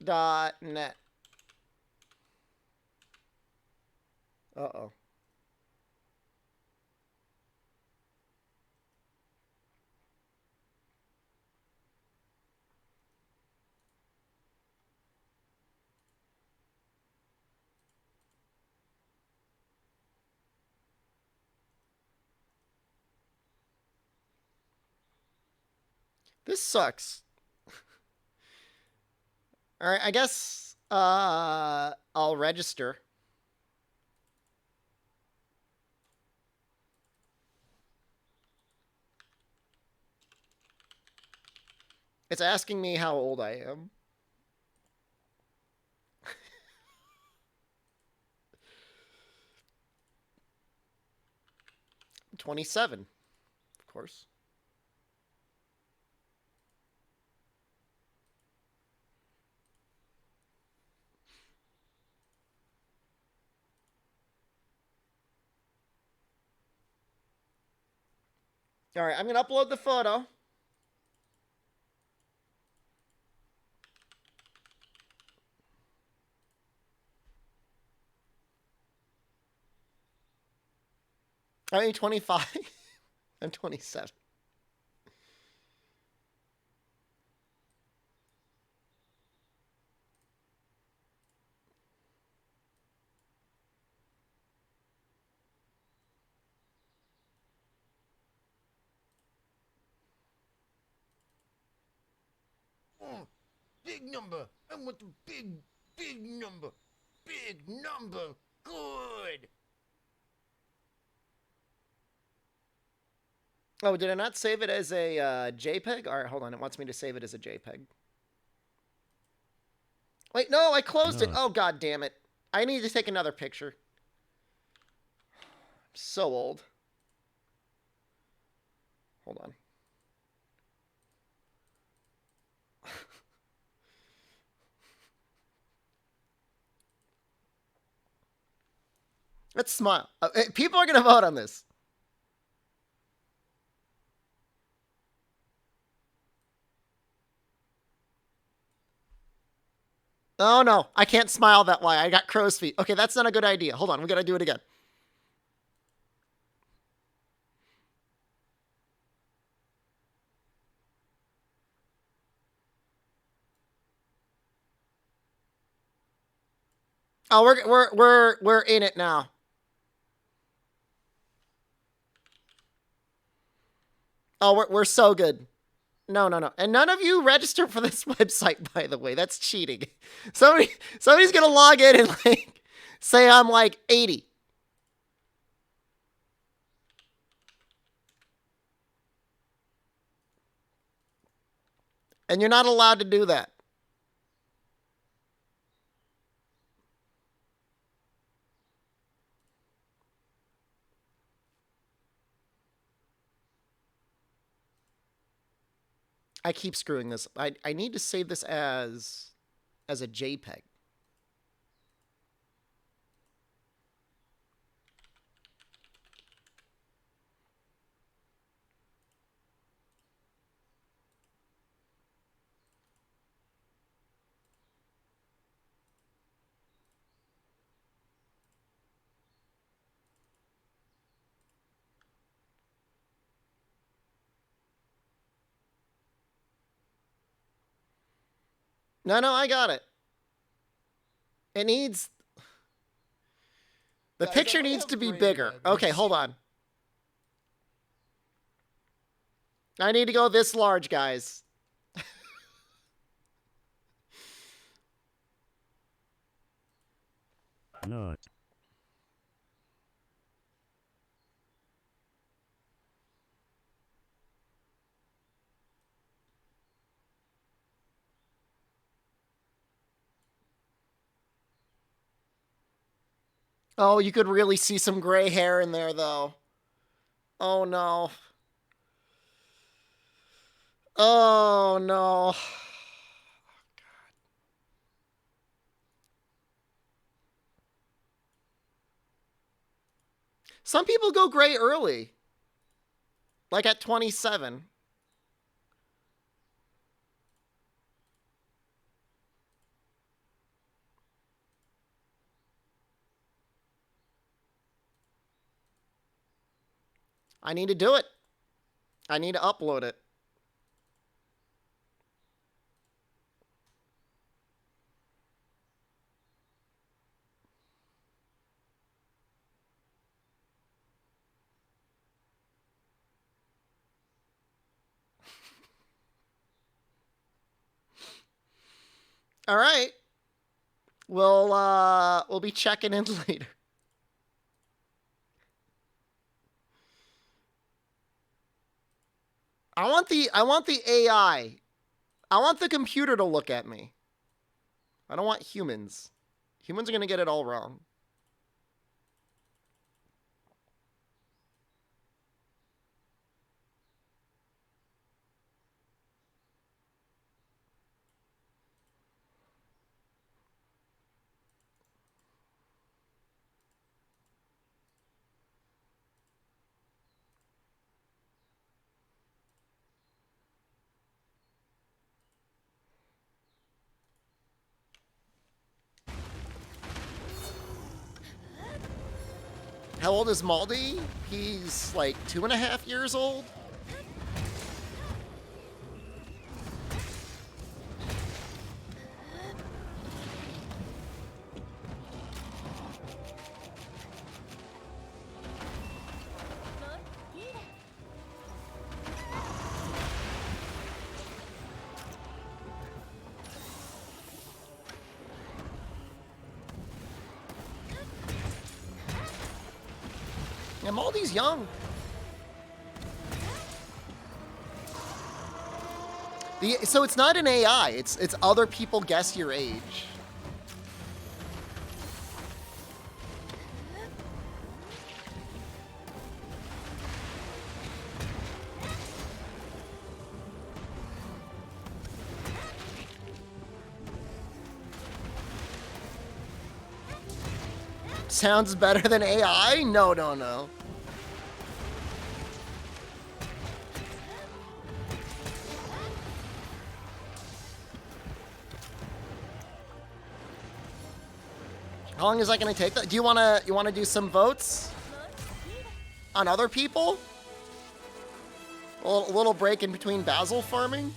.net? Uh-oh. This sucks. All right, I guess I'll register. It's asking me how old I am. 27, of course. All right, I'm going to upload the photo. Are you 25? I'm 27. Oh, big number. I want the big number. Big number. Good. Oh, did I not save it as a JPEG? All right, hold on. It wants me to save it as a JPEG. Wait, no, I closed it. Oh, god damn it. I need to take another picture. I'm so old. Hold on. Let's smile. People are going to vote on this. Oh, no. I can't smile that way. I got crow's feet. Okay, that's not a good idea. Hold on. We got to do it again. Oh, we're in it now. Oh, we're so good. No. And none of you register for this website, by the way. That's cheating. Somebody's going to log in and like say I'm like 80. And you're not allowed to do that. I keep screwing this. I need to save this as a JPEG. No, I got it. It needs... The picture needs to be bigger. Okay, hold on. I need to go this large, guys. Not. Oh, you could really see some gray hair in there, though. Oh, no. Oh, no. Some people go gray early. Like at 27. I need to do it. I need to upload it. All right. We'll be checking in later. I want the AI. I want the computer to look at me. I don't want humans. Humans are going to get it all wrong. How old is Maldi? He's like 2.5 years old. Yeah, Maldi's young. So it's not an AI. It's other people guess your age. Sounds better than AI? No, no, no. How long is that gonna take? Do you wanna do some votes on other people? A little break in between basil farming.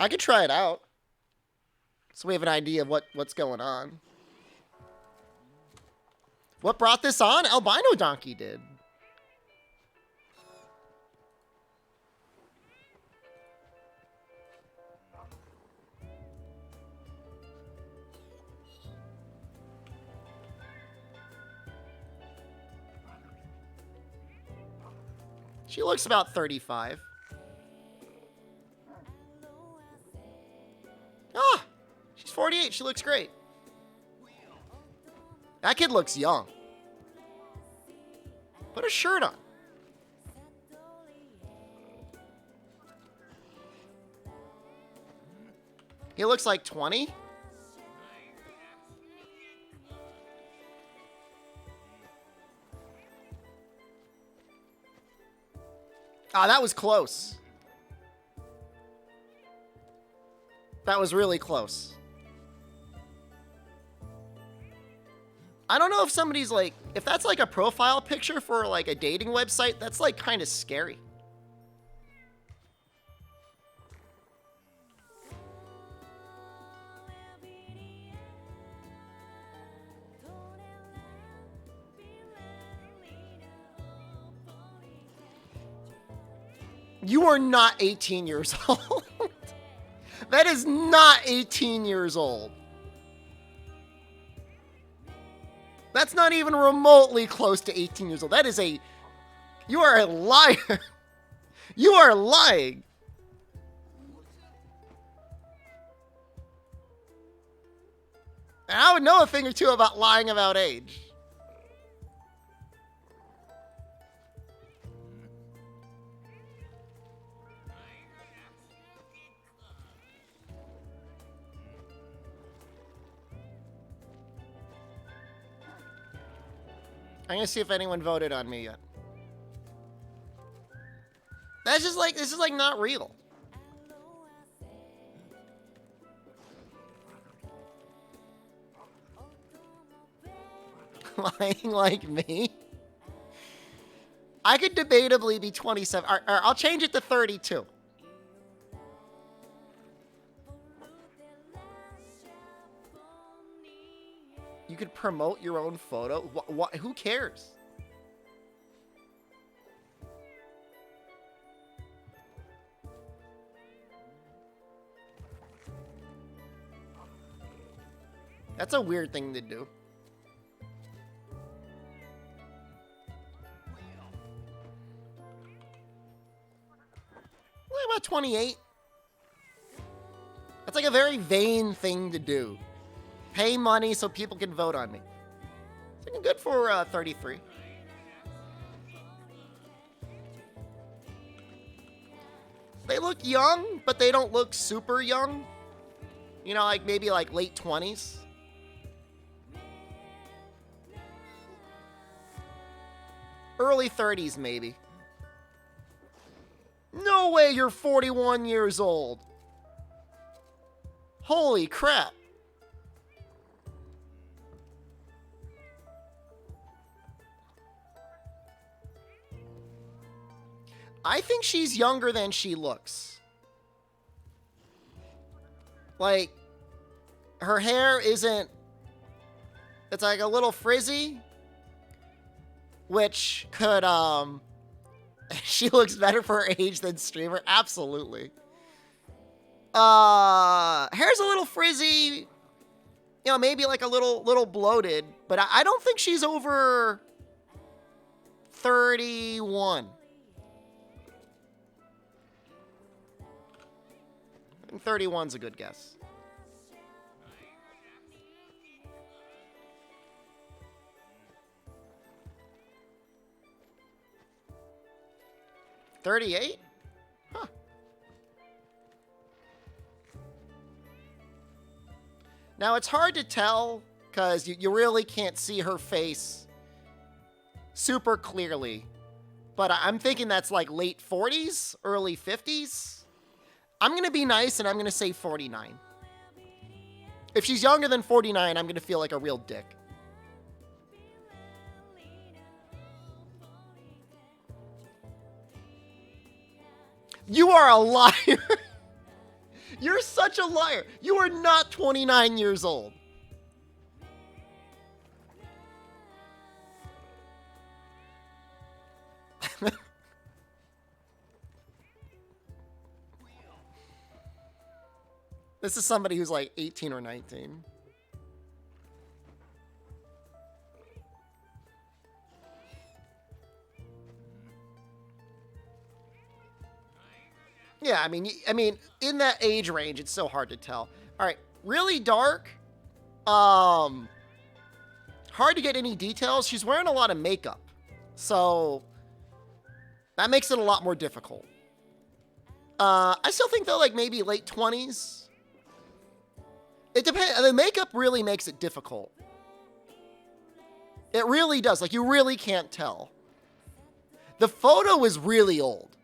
I could try it out, so we have an idea of what's going on. What brought this on? Albino Donkey did. She looks about 35. Ah, she's 48. She looks great. That kid looks young. Put a shirt on. He looks like 20. Ah, that was close. That was really close. I don't know if somebody's like, if that's like a profile picture for like a dating website, that's like kind of scary. You are not 18 years old. That is not 18 years old. That's not even remotely close to 18 years old. That is a... You are a liar. You are lying. And I would know a thing or two about lying about age. I'm gonna see if anyone voted on me yet. That's just like, this is like not real. Lying like me? I could debatably be 27. I'll change it to 32. You could promote your own photo? Who cares? That's a weird thing to do. What about 28? That's like a very vain thing to do. Pay money so people can vote on me. It's looking good for 33. They look young, but they don't look super young. You know, like maybe like late 20s. Early 30s, maybe. No way you're 41 years old. Holy crap. I think she's younger than she looks. Like, her hair isn't... It's like a little frizzy, which could, she looks better for her age than streamer. Absolutely. Hair's a little frizzy, you know, maybe like a little bloated, but I don't think she's over 31. I think 31's a good guess. $38? Huh. Now, it's hard to tell because you really can't see her face super clearly. But I'm thinking that's like late 40s, early 50s. I'm going to be nice and I'm going to say 49. If she's younger than 49, I'm going to feel like a real dick. You are a liar. You're such a liar. You are not 29 years old. This is somebody who's like 18 or 19. Yeah, I mean, in that age range, it's so hard to tell. All right, really dark. Hard to get any details. She's wearing a lot of makeup, so that makes it a lot more difficult. I still think though, like maybe late 20s. It depends. The makeup really makes it difficult. It really does. Like, you really can't tell. The photo is really old.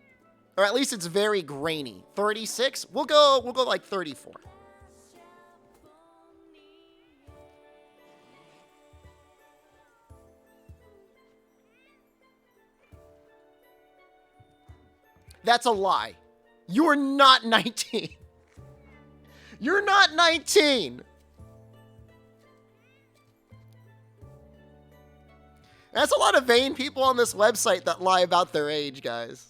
Or at least it's very grainy. 36? We'll go like 34. That's a lie. You are not 19. You're not 19. That's a lot of vain people on this website that lie about their age, guys.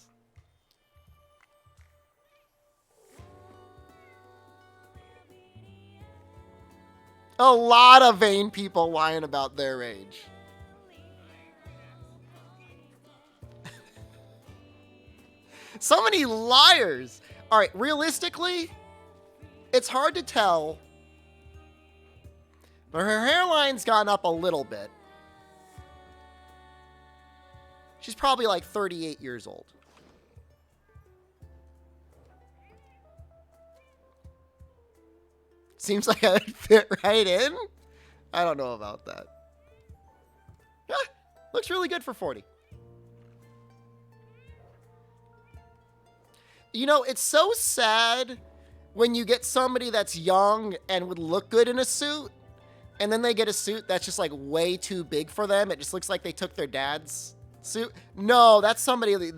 A lot of vain people lying about their age. So many liars. All right, realistically, it's hard to tell, but her hairline's gone up a little bit. She's probably like 38 years old. Seems like I would fit right in. I don't know about that. Yeah, looks really good for 40. You know, it's so sad when you get somebody that's young and would look good in a suit, and then they get a suit that's just like way too big for them. It just looks like they took their dad's suit. No, that's somebody,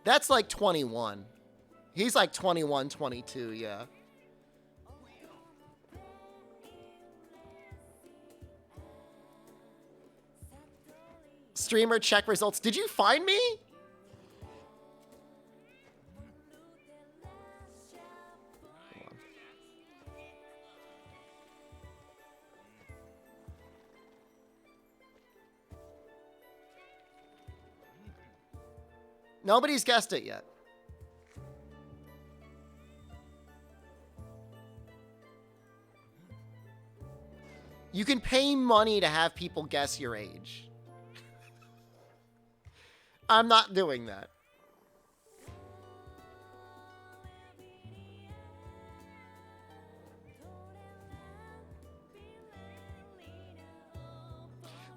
that's like 21. He's like 21, 22, yeah. Streamer check results. Did you find me? Nobody's guessed it yet. You can pay money to have people guess your age. I'm not doing that.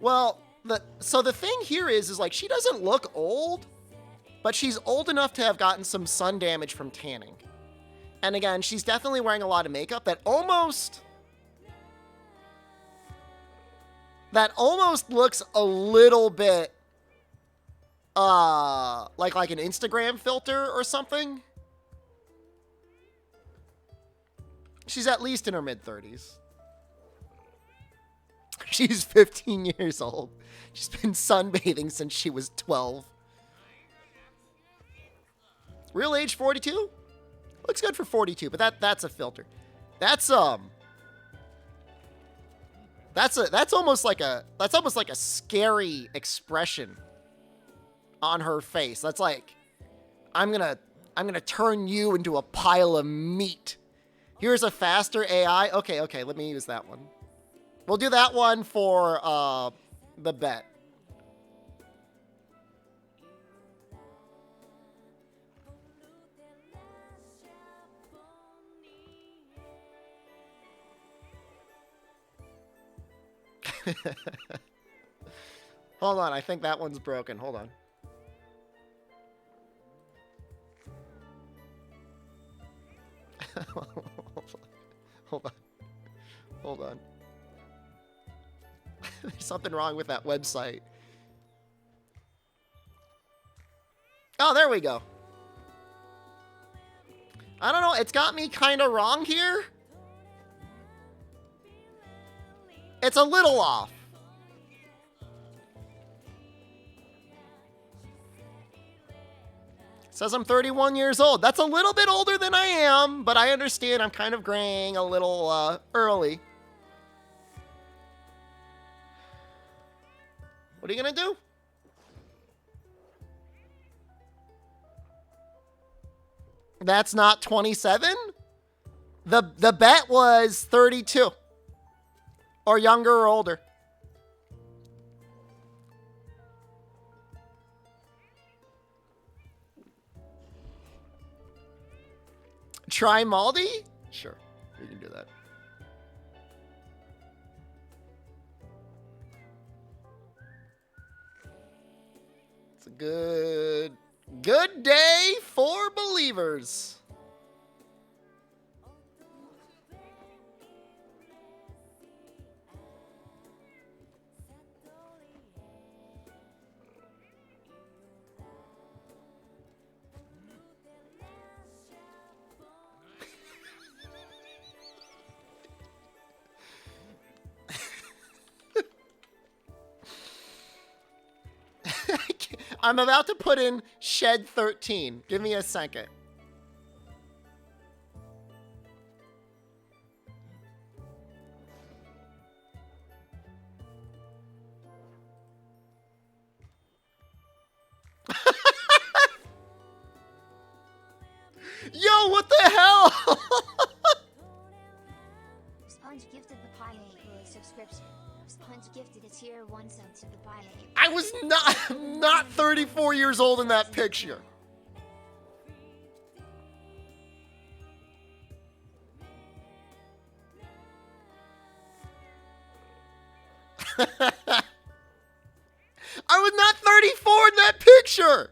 Well, so the thing here is like she doesn't look old, but she's old enough to have gotten some sun damage from tanning. And again, she's definitely wearing a lot of makeup that almost looks a little bit like an Instagram filter or something. She's at least in her mid-30s. She's 15 years old. She's been sunbathing since she was 12. Real age 42? Looks good for 42, but that's a filter. That's almost like a scary expression on her face. That's like, I'm gonna turn you into a pile of meat. Here's a faster AI. Okay, let me use that one. We'll do that one for the bet. Hold on, I think that one's broken. Hold on. Hold on. There's something wrong with that website. Oh, there we go. I don't know, it's got me kind of wrong here. It's a little off. It says I'm 31 years old. That's a little bit older than I am, but I understand I'm kind of graying a little early. What are you gonna do? That's not 27? The bet was 32. Or younger or older. Try Maldi? Sure, we can do that. It's a good day for believers. I'm about to put in Shed 13. Give me a second. Yo, what the hell? Sponge gifted the pie with a subscription. Sponge gifted a tier 1 sub to the pie. I was not 34 years old in that picture. I was not 34 in that picture.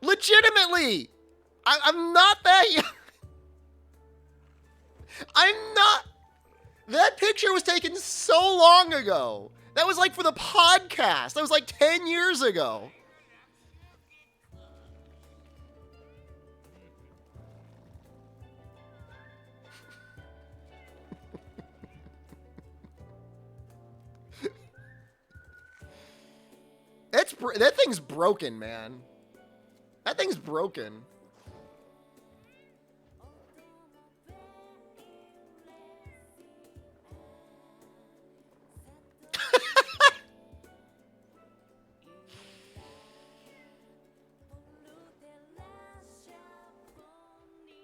Legitimately. I'm not that young. I'm not. That picture was taken so long ago. That was like for the podcast. That was like 10 years ago. That thing's broken, man. That thing's broken.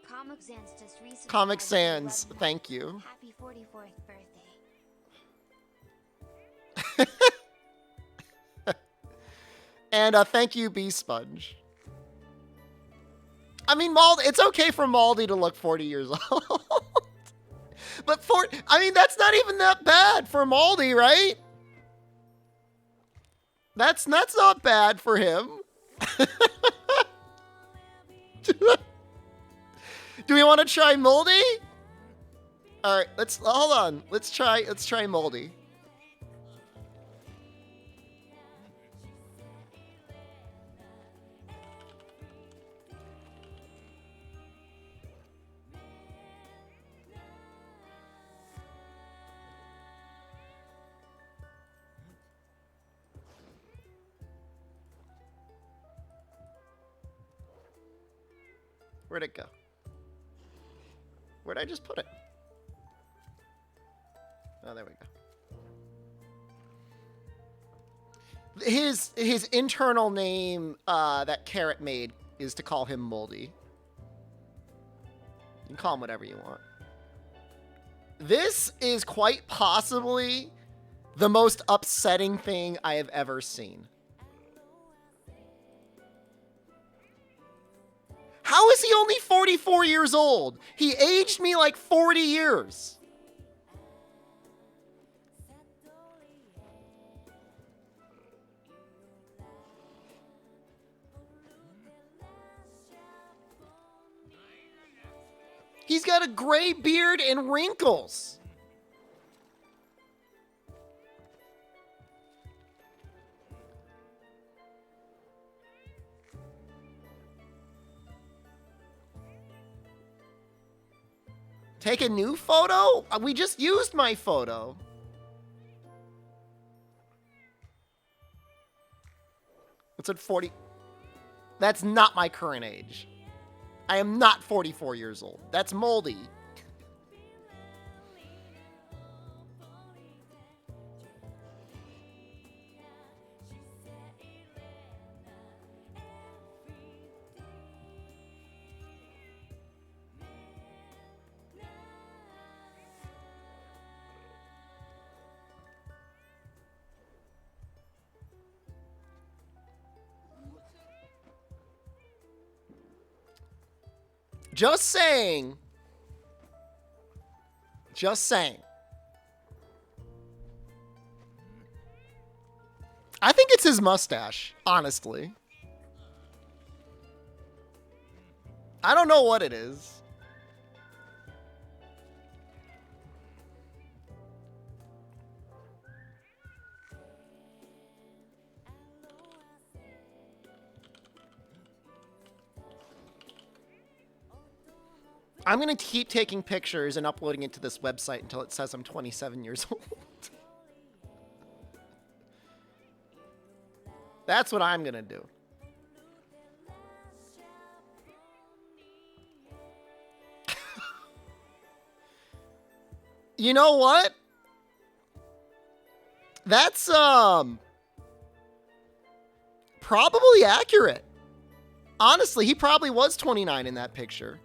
Comic Sans just recently. Comic Sans, thank you. Happy 44th birthday. And thank you, B Sponge. I mean, it's okay for Maldi to look 40 years old. But that's not even that bad for Maldi, right? That's not bad for him. Do we want to try Moldy? All right, hold on. Let's try Moldy. Where'd it go? Where'd I just put it? Oh, there we go. His internal name that Carrot made is to call him Moldy. You can call him whatever you want. This is quite possibly the most upsetting thing I have ever seen. How is he only 44 years old? He aged me like 40 years. He's got a gray beard and wrinkles. Take a new photo? We just used my photo. It's at 40. That's not my current age. I am not 44 years old. That's Moldy. Just saying. Just saying. I think it's his mustache, honestly. I don't know what it is. I'm going to keep taking pictures and uploading it to this website until it says I'm 27 years old. That's what I'm going to do. You know what? That's probably accurate. Honestly, he probably was 29 in that picture.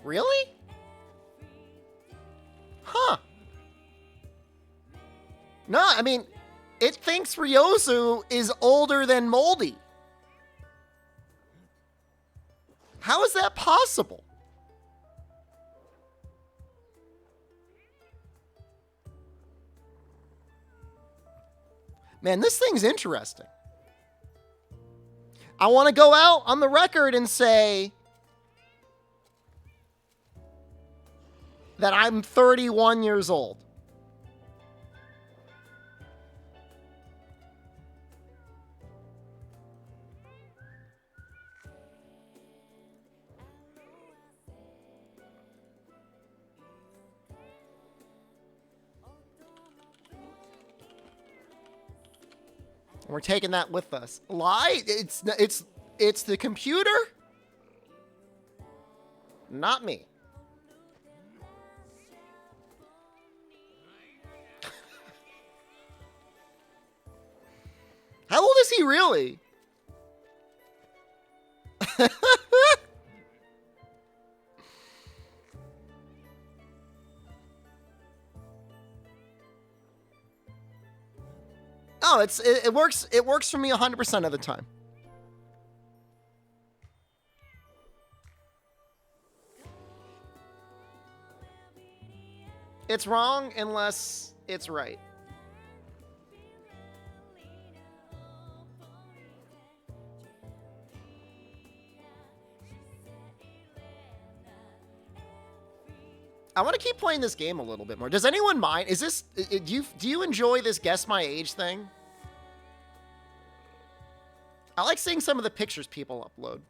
Really? Huh. No, I mean, it thinks Ryozu is older than Moldy. How is that possible? Man, this thing's interesting. I want to go out on the record and say that I'm 31 years old. We're taking that with us. Lie? It's the computer? Not me. How old is he really? No, it works. It works for me 100% of the time. It's wrong unless it's right. I want to keep playing this game a little bit more. Does anyone mind? Is this do you enjoy this guess my age thing? I like seeing some of the pictures people upload.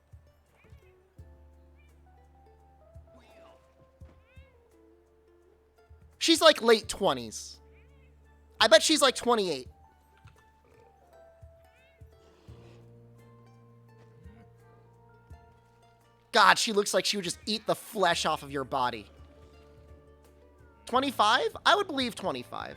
She's like late 20s. I bet she's like 28. God, she looks like she would just eat the flesh off of your body. 25? I would believe 25.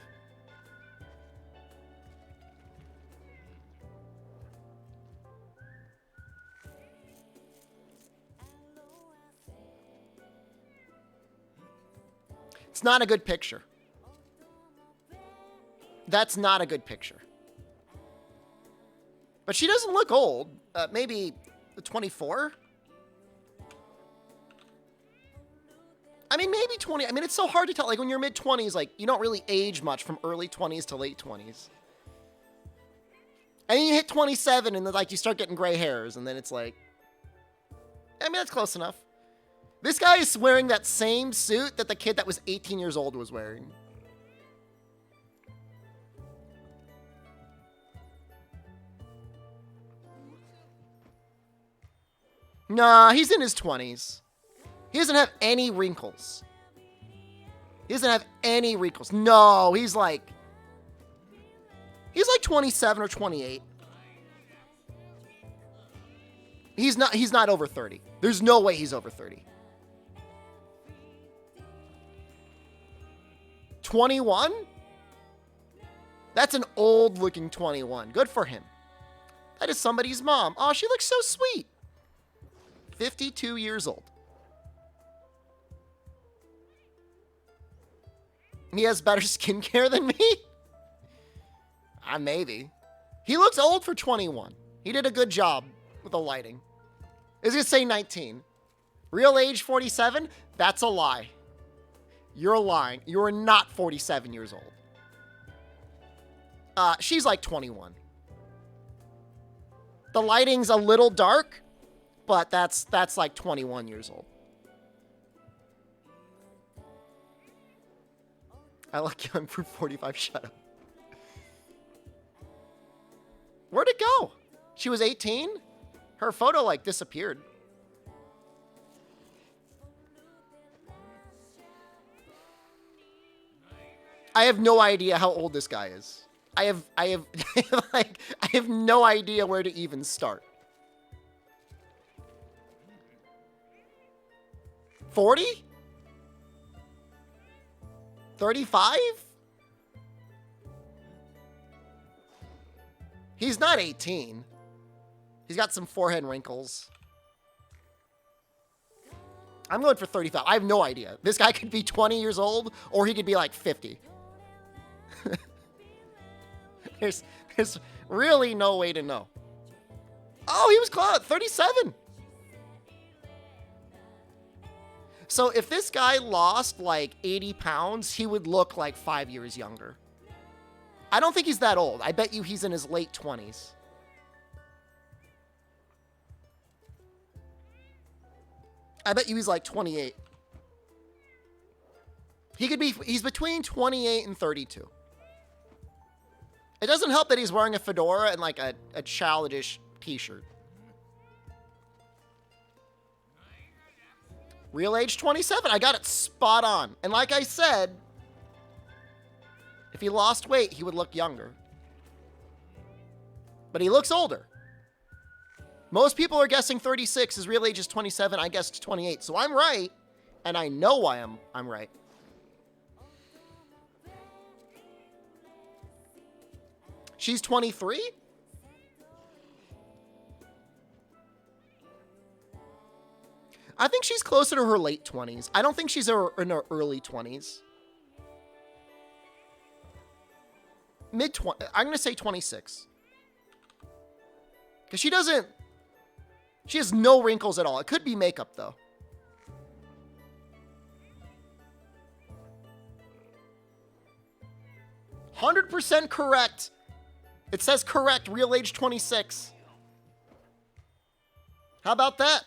It's not a good picture. That's not a good picture. But she doesn't look old. Maybe 24? I mean, maybe 20. I mean, it's so hard to tell. Like, when you're mid-20s, like, you don't really age much from early 20s to late 20s. And then you hit 27, and then, like, you start getting gray hairs, and then it's like... I mean, that's close enough. This guy is wearing that same suit that the kid that was 18 years old was wearing. Nah, he's in his 20s. He doesn't have any wrinkles. He doesn't have any wrinkles. No, he's like 27 or 28. He's not over 30. There's no way he's over 30. 21? That's an old looking 21. Good for him. That is somebody's mom. Oh, she looks so sweet. 52 years old. He has better skincare than me? Maybe. He looks old for 21. He did a good job with the lighting. I was going to say 19. Real age 47? That's a lie. You're lying. You're not 47 years old. She's like 21. The lighting's a little dark, but that's like 21 years old. I look young for 45. Shut up. Where'd it go? She was 18? Her photo, like, disappeared. I have no idea how old this guy is. I have like, I have no idea where to even start. 40? 35? He's not 18. He's got some forehead wrinkles. I'm going for 35. I have no idea. This guy could be 20 years old, or he could be like 50. There's really no way to know. Oh, he was close. 37. So if this guy lost like 80 pounds, he would look like 5 years younger. I don't think he's that old. I bet you he's in his late 20s. I bet you he's like 28. He's between 28 and 32. It doesn't help that he's wearing a fedora and like a childish t-shirt. Real age 27. I got it spot on. And like I said, if he lost weight, he would look younger. But he looks older. Most people are guessing 36. His real age is 27. I guessed 28. So I'm right. And I know why I'm right. She's 23? I think she's closer to her late 20s. I don't think she's in her early 20s. mid-20s. I'm going to say 26. Because she has no wrinkles at all. It could be makeup, though. "100% correct." It says correct, real age 26. How about that?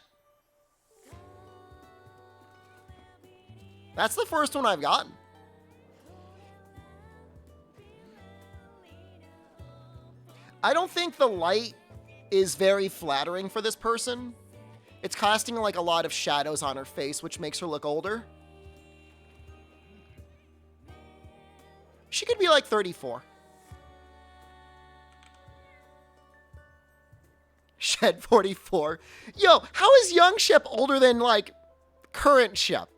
That's the first one I've gotten. I don't think the light is very flattering for this person. It's casting like a lot of shadows on her face, which makes her look older. She could be like 34. Shed 44. Yo, how is young Shep older than like current Shep?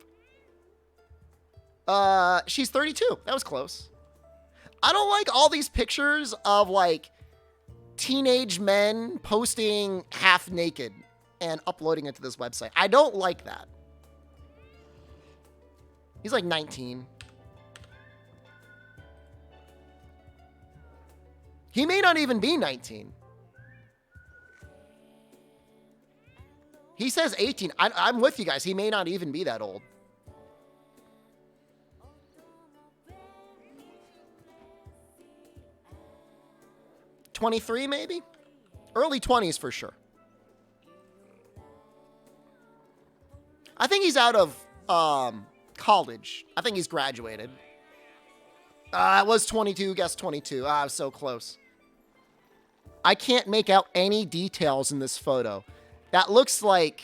She's 32. That was close. I don't like all these pictures of like teenage men posting half naked and uploading it to this website. I don't like that. He's like 19. He may not even be 19. He says 18. I'm with you guys. He may not even be that old. "23 maybe? Early 20s for sure. I think he's out of college. I think he's graduated. It was 22. Guess 22. I was so close. I can't make out any details in this photo. That looks like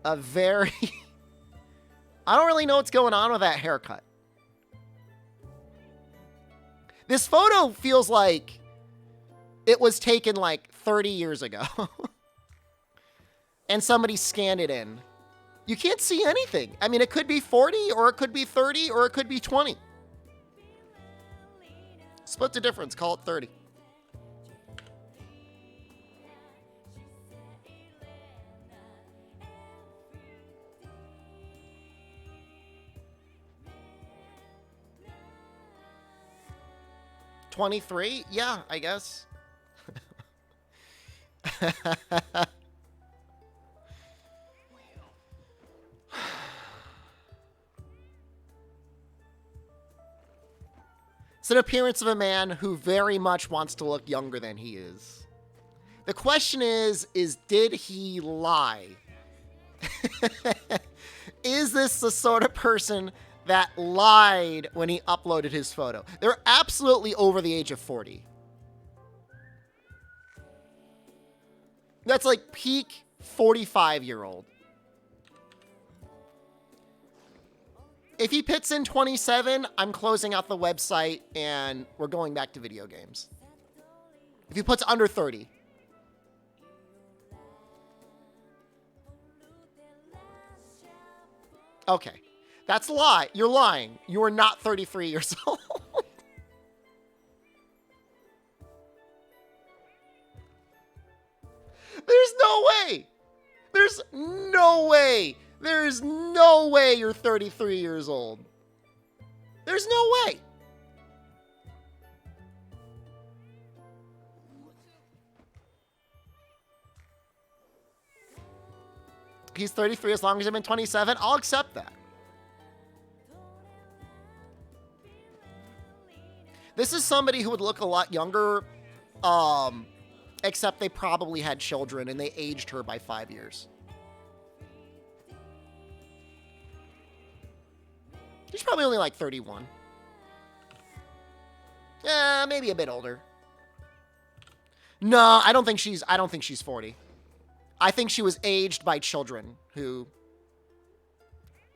a very... I don't really know what's going on with that haircut. This photo feels like it was taken like 30 years ago. And somebody scanned it in. You can't see anything. I mean, it could be 40, or it could be 30, or it could be 20. Split the difference. Call it 30. "23? Yeah, I guess. It's an appearance of a man who very much wants to look younger than he is. The question is did he lie? Is this the sort of person that lied when he uploaded his photo? They're absolutely over the age of 40. That's like peak 45-year-old. If he puts in 27, I'm closing out the website and we're going back to video games. If he puts under 30. Okay. That's a lie. You're lying. You are not 33 years old. There's no way. There's no way. There's no way you're 33 years old. There's no way. He's 33 as long as I'm in 27. I'll accept that. This is somebody who would look a lot younger, except they probably had children and they aged her by 5 years. She's probably only like 31. Maybe a bit older. No, I don't think she's 40. I think she was aged by children who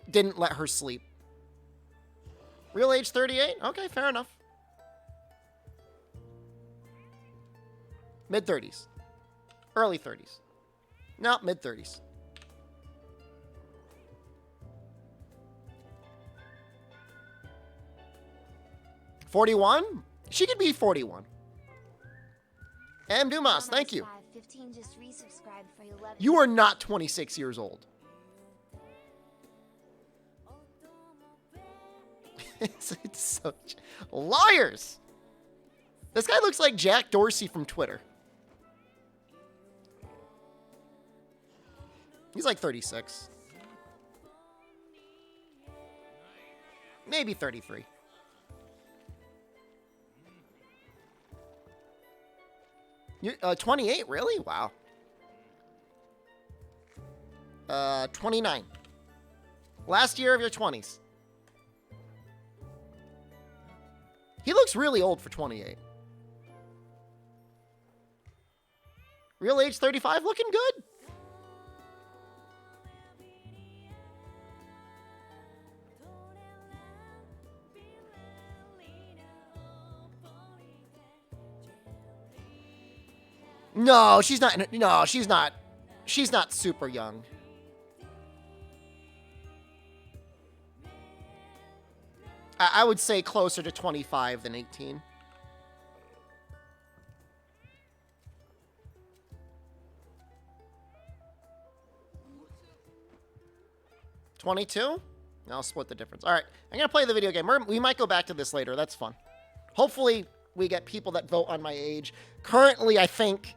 didn't let her sleep. Real age 38? Okay, fair enough. Mid-30s. Early 30s. No, mid-30s. $41? She could be 41. M. Dumas, thank you. 15 just resubscribed for 11. You are not 26 years old. It's such liars. This guy looks like Jack Dorsey from Twitter. He's like 36. Maybe 33. You're 28, really? Wow. 29. Last year of your 20s. He looks really old for 28. Real age 35, looking good. No, she's not. No, she's not. She's not super young. I would say closer to 25 than 18. $22? I'll split the difference. All right, I'm going to play the video game. We might go back to this later. That's fun. Hopefully, we get people that vote on my age. Currently, I think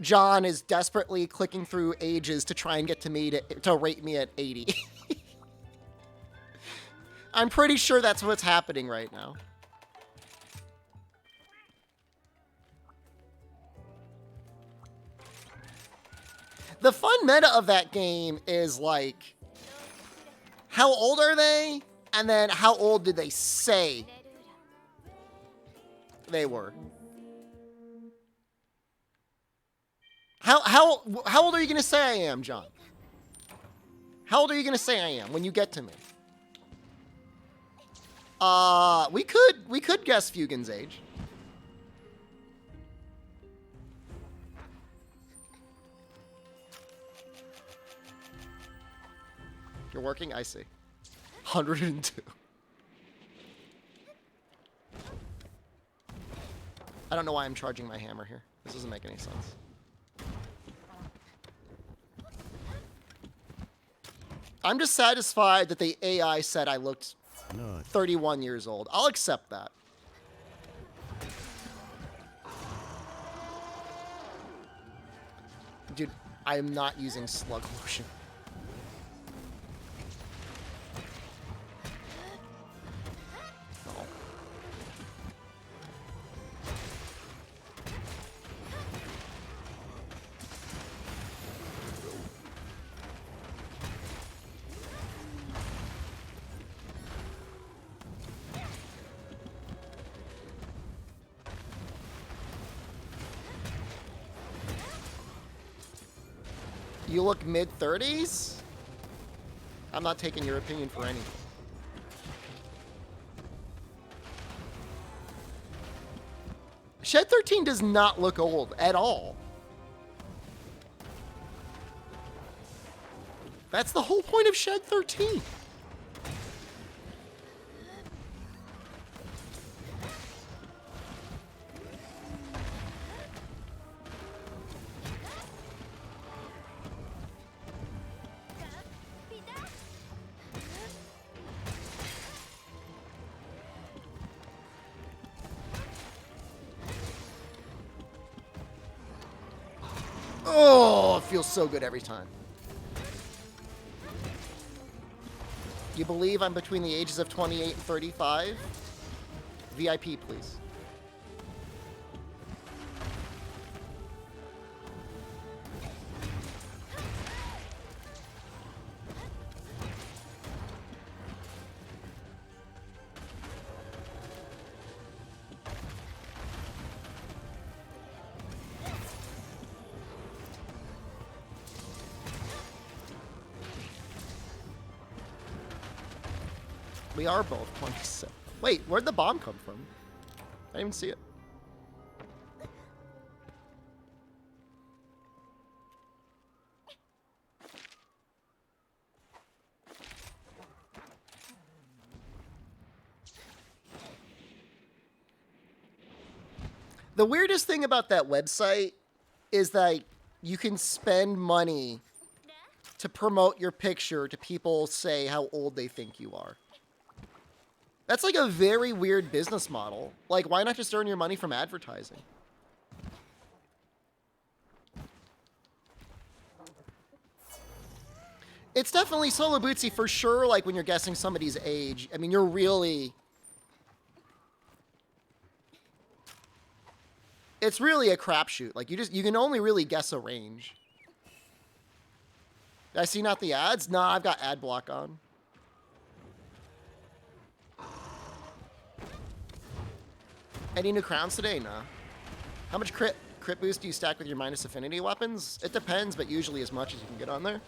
John is desperately clicking through ages to try and get to me to rate me at 80. I'm pretty sure that's what's happening right now. The fun meta of that game is like, how old are they? And then how old did they say they were? How old are you gonna say I am, John? How old are you gonna say I am when you get to me? We could guess Fugin's age. You're working? I see. 102. I don't know why I'm charging my hammer here. This doesn't make any sense. I'm just satisfied that the AI said I looked 31 years old. I'll accept that. Dude, I am not using slug lotion. No. You look mid-30s? I'm not taking your opinion for anything. Shed 13 does not look old at all. That's the whole point of Shed 13. Oh, it feels so good every time. You believe I'm between the ages of 28 and 35? VIP, please. We are both 27. Wait, where'd the bomb come from? I didn't even see it. The weirdest thing about that website is that you can spend money to promote your picture to people say how old they think you are. That's like a very weird business model. Like, why not just earn your money from advertising? It's definitely solo bootsy for sure, like when you're guessing somebody's age. I mean, you're really... It's really a crapshoot. Like, you can only really guess a range. Did I see not the ads? Nah, I've got ad block on. Any new crowns today? Nah. How much crit boost do you stack with your minus affinity weapons? It depends, but usually as much as you can get on there.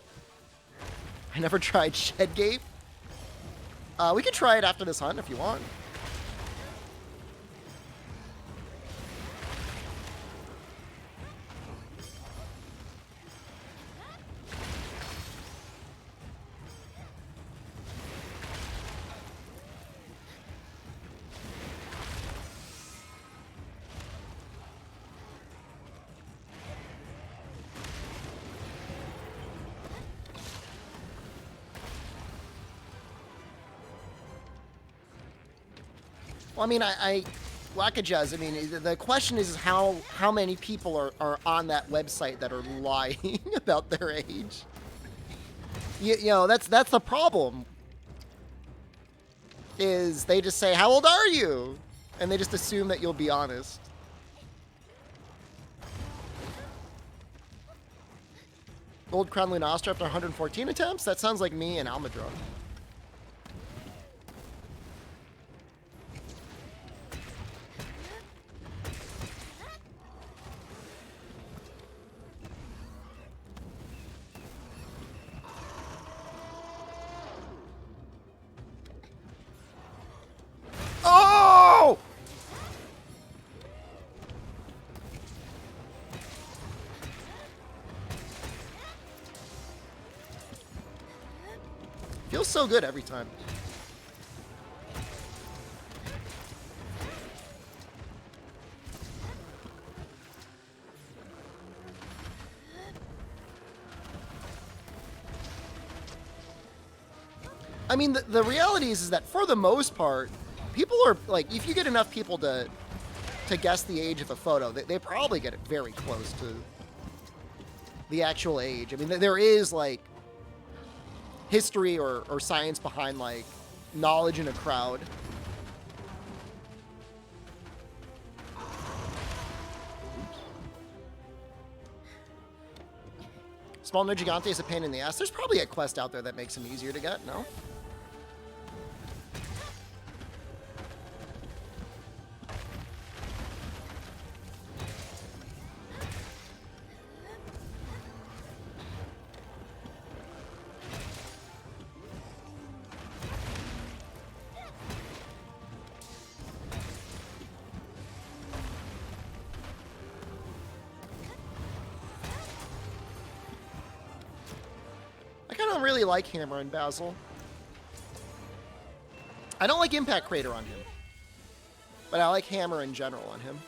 I never tried Shed Gape. We could try it after this hunt if you want. Well, I mean, Wackajaz, I mean, the question is how many people are on that website that are lying about their age? You know, that's the problem. Is they just say, how old are you? And they just assume that you'll be honest. Gold Crown Lunastra after 114 attempts? That sounds like me and Almadron. Oh! Feels so good every time. I mean, the reality is that for the most part, people are, like, if you get enough people to guess the age of a photo, they probably get it very close to the actual age. I mean, there is, like, history or science behind, like, knowledge in a crowd. Small No Gigante is a pain in the ass. There's probably a quest out there that makes them easier to get, no? I don't really like Hammer and Basil. I don't like Impact Crater on him. But I like Hammer in general on him.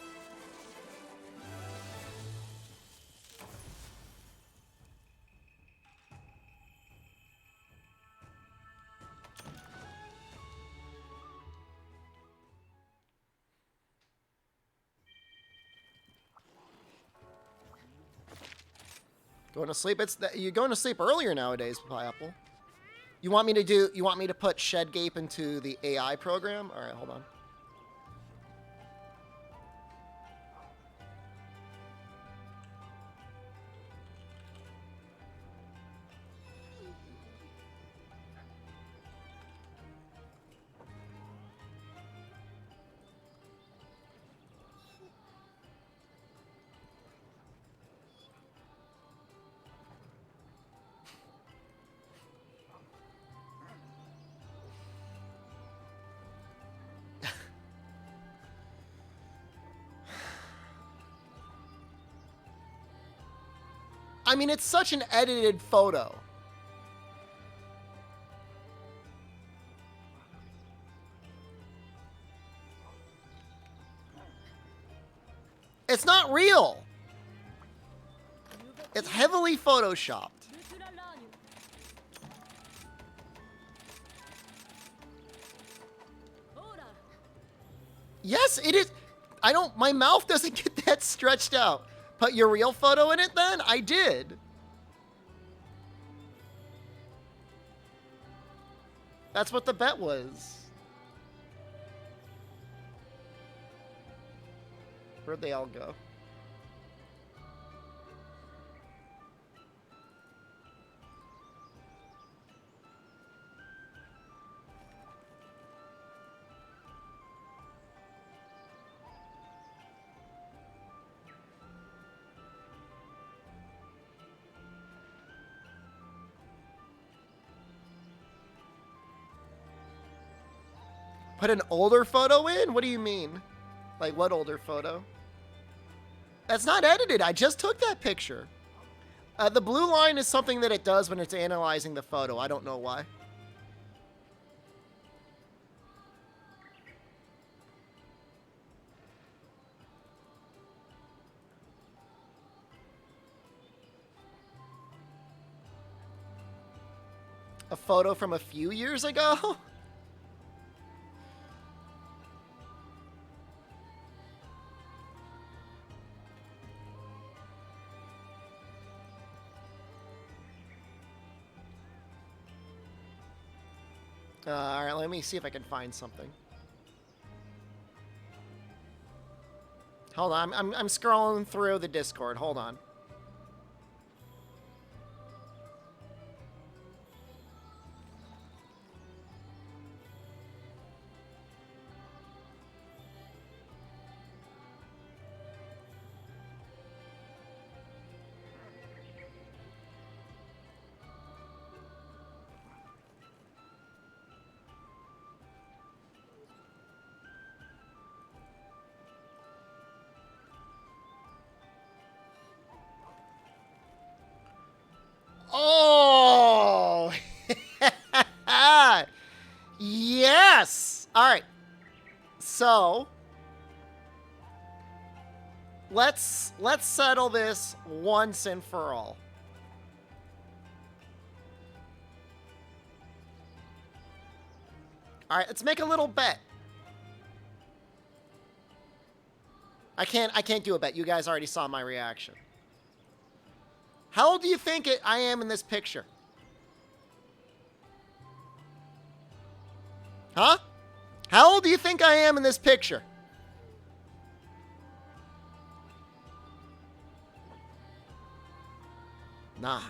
Going to sleep? You're going to sleep earlier nowadays, Pineapple. You want me to put Shed Gape into the AI program? All right, hold on. I mean, it's such an edited photo. It's not real. It's heavily photoshopped. Yes, it is. I don't, my mouth doesn't get that stretched out. Put your real photo in it then? I did. That's what the bet was. Where'd they all go? Put an older photo in? What do you mean? Like, what older photo? That's not edited. I just took that picture. The blue line is something that it does when it's analyzing the photo. I don't know why. A photo from a few years ago? All right, let me see if I can find something. Hold on, I'm scrolling through the Discord. Hold on. Oh! Yes! All right. So, let's settle this once and for all. All right, let's make a little bet. I can't do a bet. You guys already saw my reaction. How old do you think I am in this picture? Huh? How old do you think I am in this picture? Nah.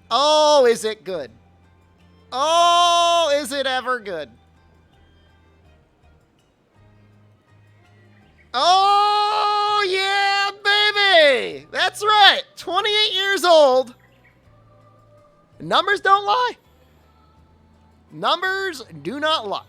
Oh, is it good? Oh, is it ever good? Oh, yeah, baby! That's right. 28 years old. Numbers don't lie. Numbers do not lie.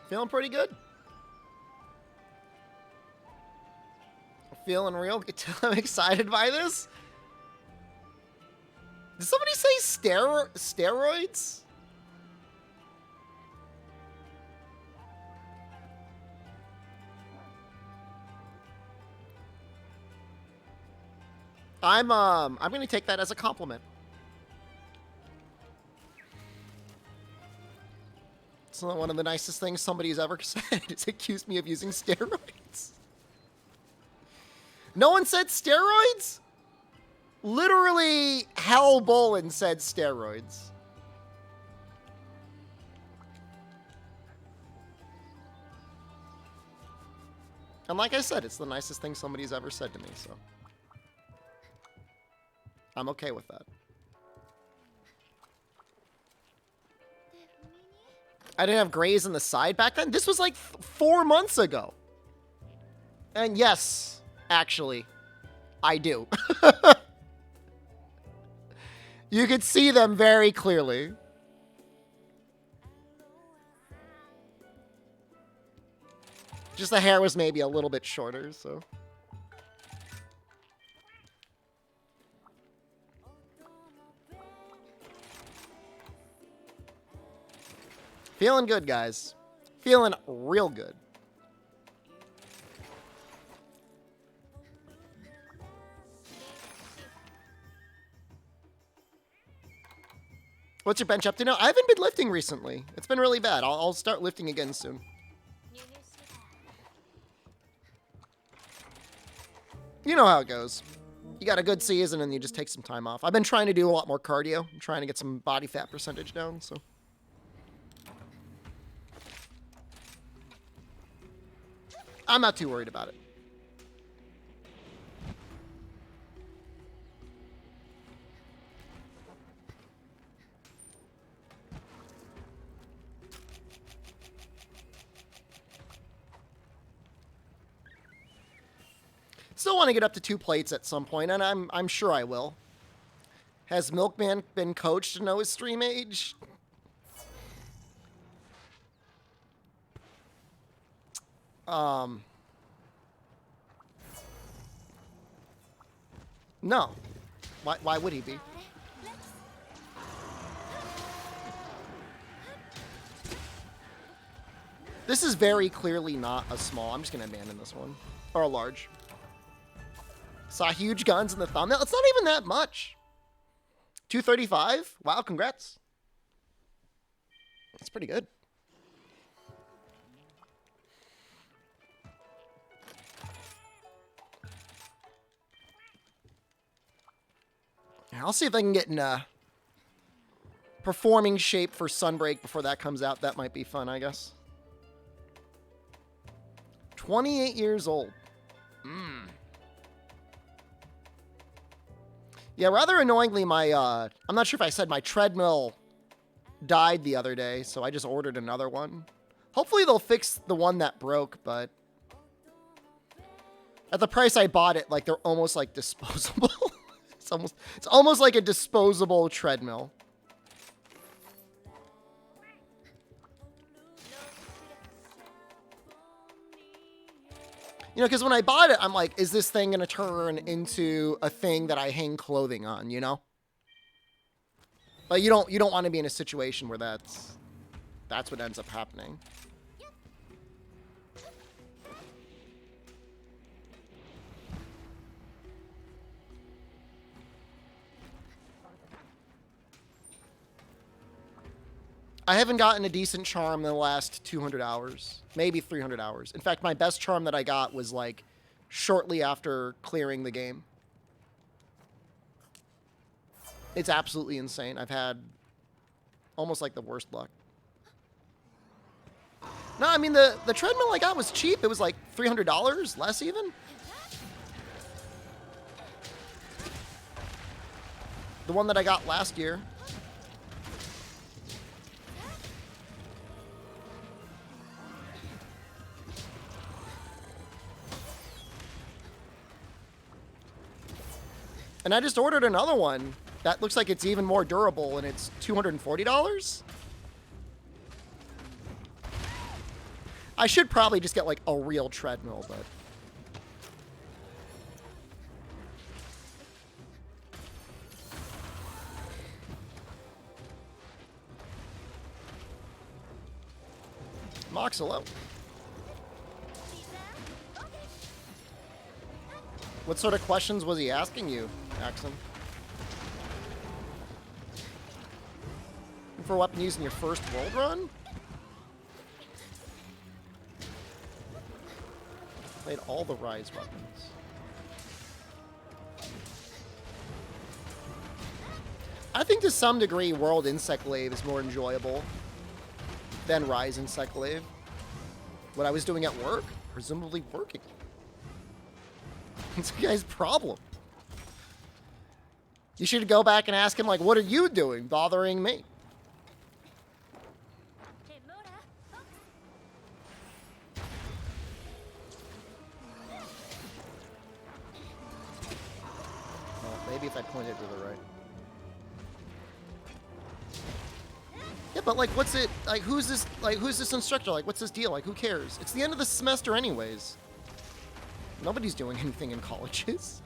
Feeling pretty good. Feeling real. I'm excited by this. Did somebody say steroids? I'm gonna take that as a compliment. It's not one of the nicest things somebody's ever said. It's accused me of using steroids. No one said steroids? Literally, Hal Bolin said steroids. And like I said, it's the nicest thing somebody's ever said to me, so I'm okay with that. I didn't have grays in the side back then. This was like 4 months ago. And yes, actually, I do. You could see them very clearly. Just the hair was maybe a little bit shorter, so. Feeling good, guys. Feeling real good. What's your bench up to now? I haven't been lifting recently. It's been really bad. I'll start lifting again soon. You know how it goes. You got a good season and you just take some time off. I've been trying to do a lot more cardio. I'm trying to get some body fat percentage down, so. I'm not too worried about it. Still want to get up to 2 plates at some point, and I'm sure I will. Has Milkman been coached to know his stream age? No. Why would he be? This is very clearly not a small. I'm just going to abandon this one. Or a large. Saw huge guns in the thumbnail. It's not even that much. 235? Wow, congrats. That's pretty good. I'll see if I can get in performing shape for Sunbreak before that comes out. That might be fun, I guess. 28 years old. Yeah, rather annoyingly, my, I'm not sure if I said my treadmill died the other day, so I just ordered another one. Hopefully they'll fix the one that broke, but at the price I bought it, like, they're almost, like, disposable. It's almost like a disposable treadmill. You know, because when I bought it, I'm like, is this thing going to turn into a thing that I hang clothing on, you know? But you don't want to be in a situation where that's what ends up happening. I haven't gotten a decent charm in the last 200 hours, maybe 300 hours. In fact, my best charm that I got was like shortly after clearing the game. It's absolutely insane. I've had almost like the worst luck. No, I mean, the treadmill I got was cheap. It was like $300, less even. The one that I got last year. And I just ordered another one that looks like it's even more durable, and it's $240. I should probably just get like a real treadmill, but Mox, hello. What sort of questions was he asking you, Axon? For a weapon used in your first world run? Played all the Rise weapons. I think to some degree World Insect Glaive is more enjoyable than Rise Insect Glaive. What I was doing at work? Presumably working. It's the guy's problem. You should go back and ask him, like, what are you doing bothering me? Well, maybe if I point it to the right. Yeah, but like, what's it, like, who's this instructor? Like, what's this deal? Like, who cares? It's the end of the semester anyways. Nobody's doing anything in colleges.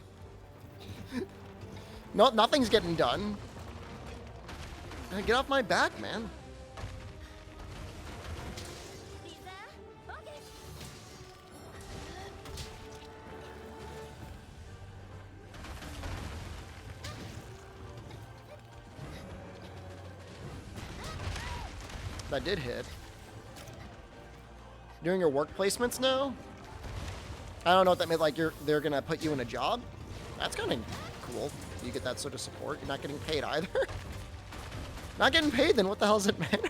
No, nothing's getting done. Get off my back, man. That did hit. Doing your work placements now? I don't know what that meant. Like they're gonna put you in a job? That's kind of cool. You get that sort of support. You're not getting paid either. Not getting paid, then what the hell does it matter?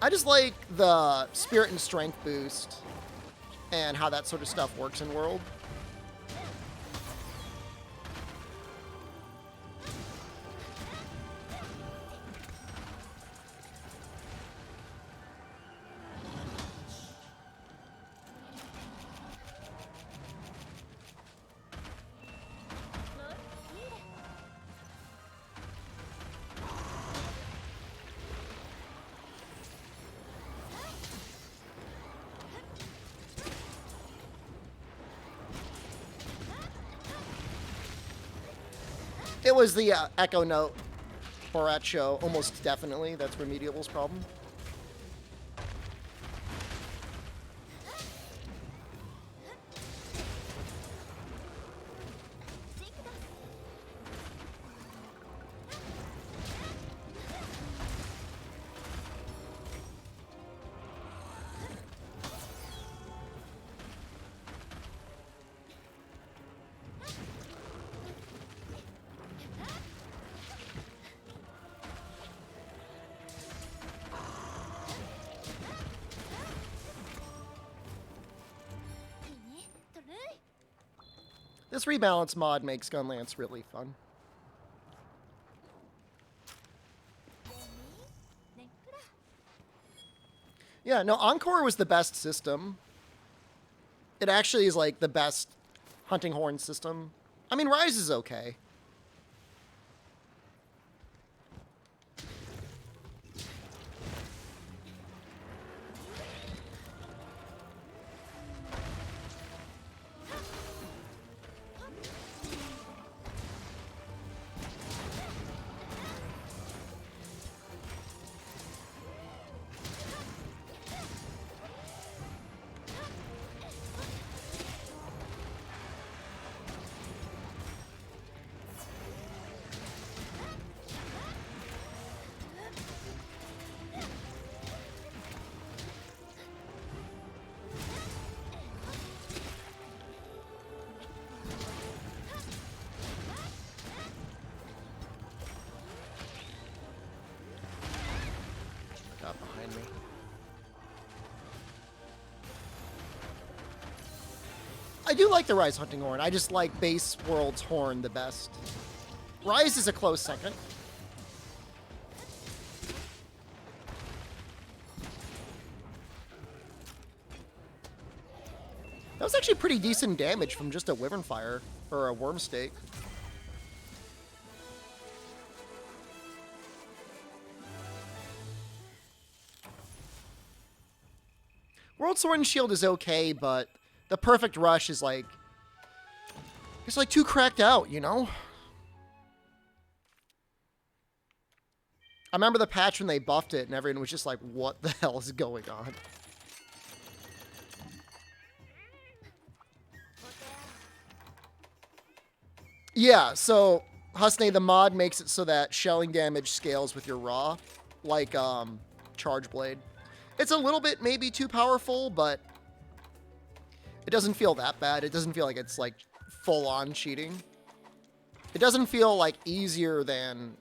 I just like the spirit and strength boost and how that sort of stuff works in World. It was the Echo Note Borat show, almost definitely. That's Remediable's problem. This rebalance mod makes Gunlance really fun. Yeah, no, Encore was the best system. It actually is like the best hunting horn system. I mean, Rise is okay. Behind me. I do like the Rise hunting horn. I just like base World's horn the best. Rise is a close second. That was actually pretty decent damage from just a Wyvern Fire or a Worm Stake. World Sword and Shield is okay, but the Perfect Rush is like... It's like too cracked out, you know? I remember the patch when they buffed it and everyone was just like, what the hell is going on? Yeah, so Husney, the mod makes it so that shelling damage scales with your raw, like Charge Blade. It's a little bit maybe too powerful, but it doesn't feel that bad. It doesn't feel like it's like full-on cheating. It doesn't feel like easier than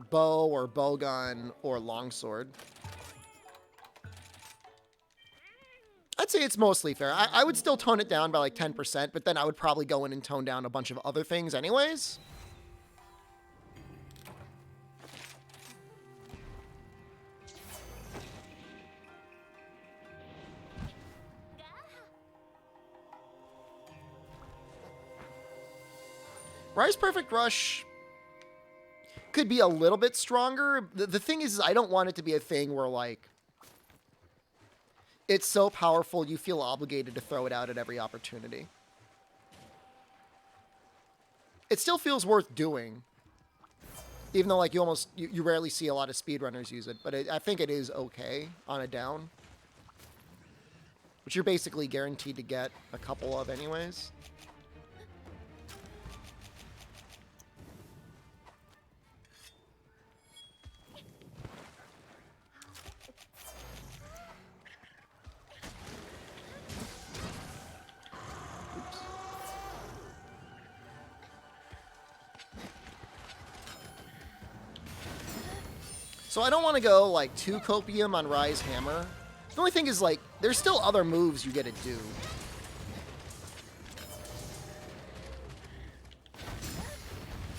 bow or bowgun or longsword. I'd say it's mostly fair. I would still tone it down by like 10%, but then I would probably go in and tone down a bunch of other things anyways. Rise Perfect Rush could be a little bit stronger. The thing is I don't want it to be a thing where, like, it's so powerful you feel obligated to throw it out at every opportunity. It still feels worth doing. Even though, like, you rarely see a lot of speedrunners use it. But I think it is okay on a down. Which you're basically guaranteed to get a couple of anyways. So I don't want to go like too copium on Rise Hammer. The only thing is like, there's still other moves you get to do.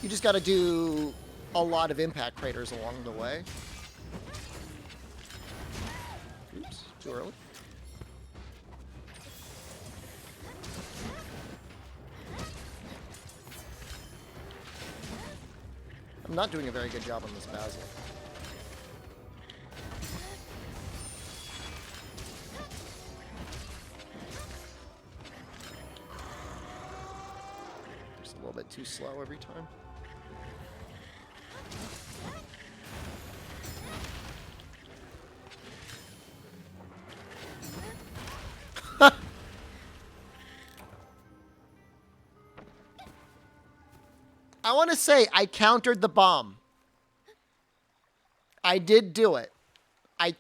You just got to do a lot of impact craters along the way. Oops, too early. I'm not doing a very good job on this Basil. Just a little bit too slow every time. I want to say I countered the bomb. I did do it.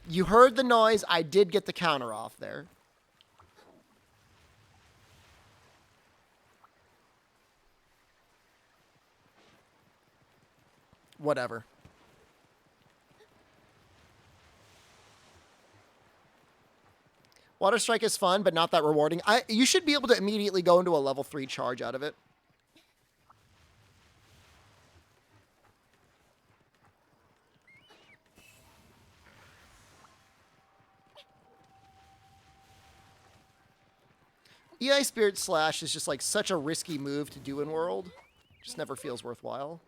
You heard the noise. I did get the counter off there. Whatever. Water Strike is fun, but not that rewarding. You should be able to immediately go into a level 3 charge out of it. EI Spirit Slash is just like such a risky move to do in World. Just never feels worthwhile.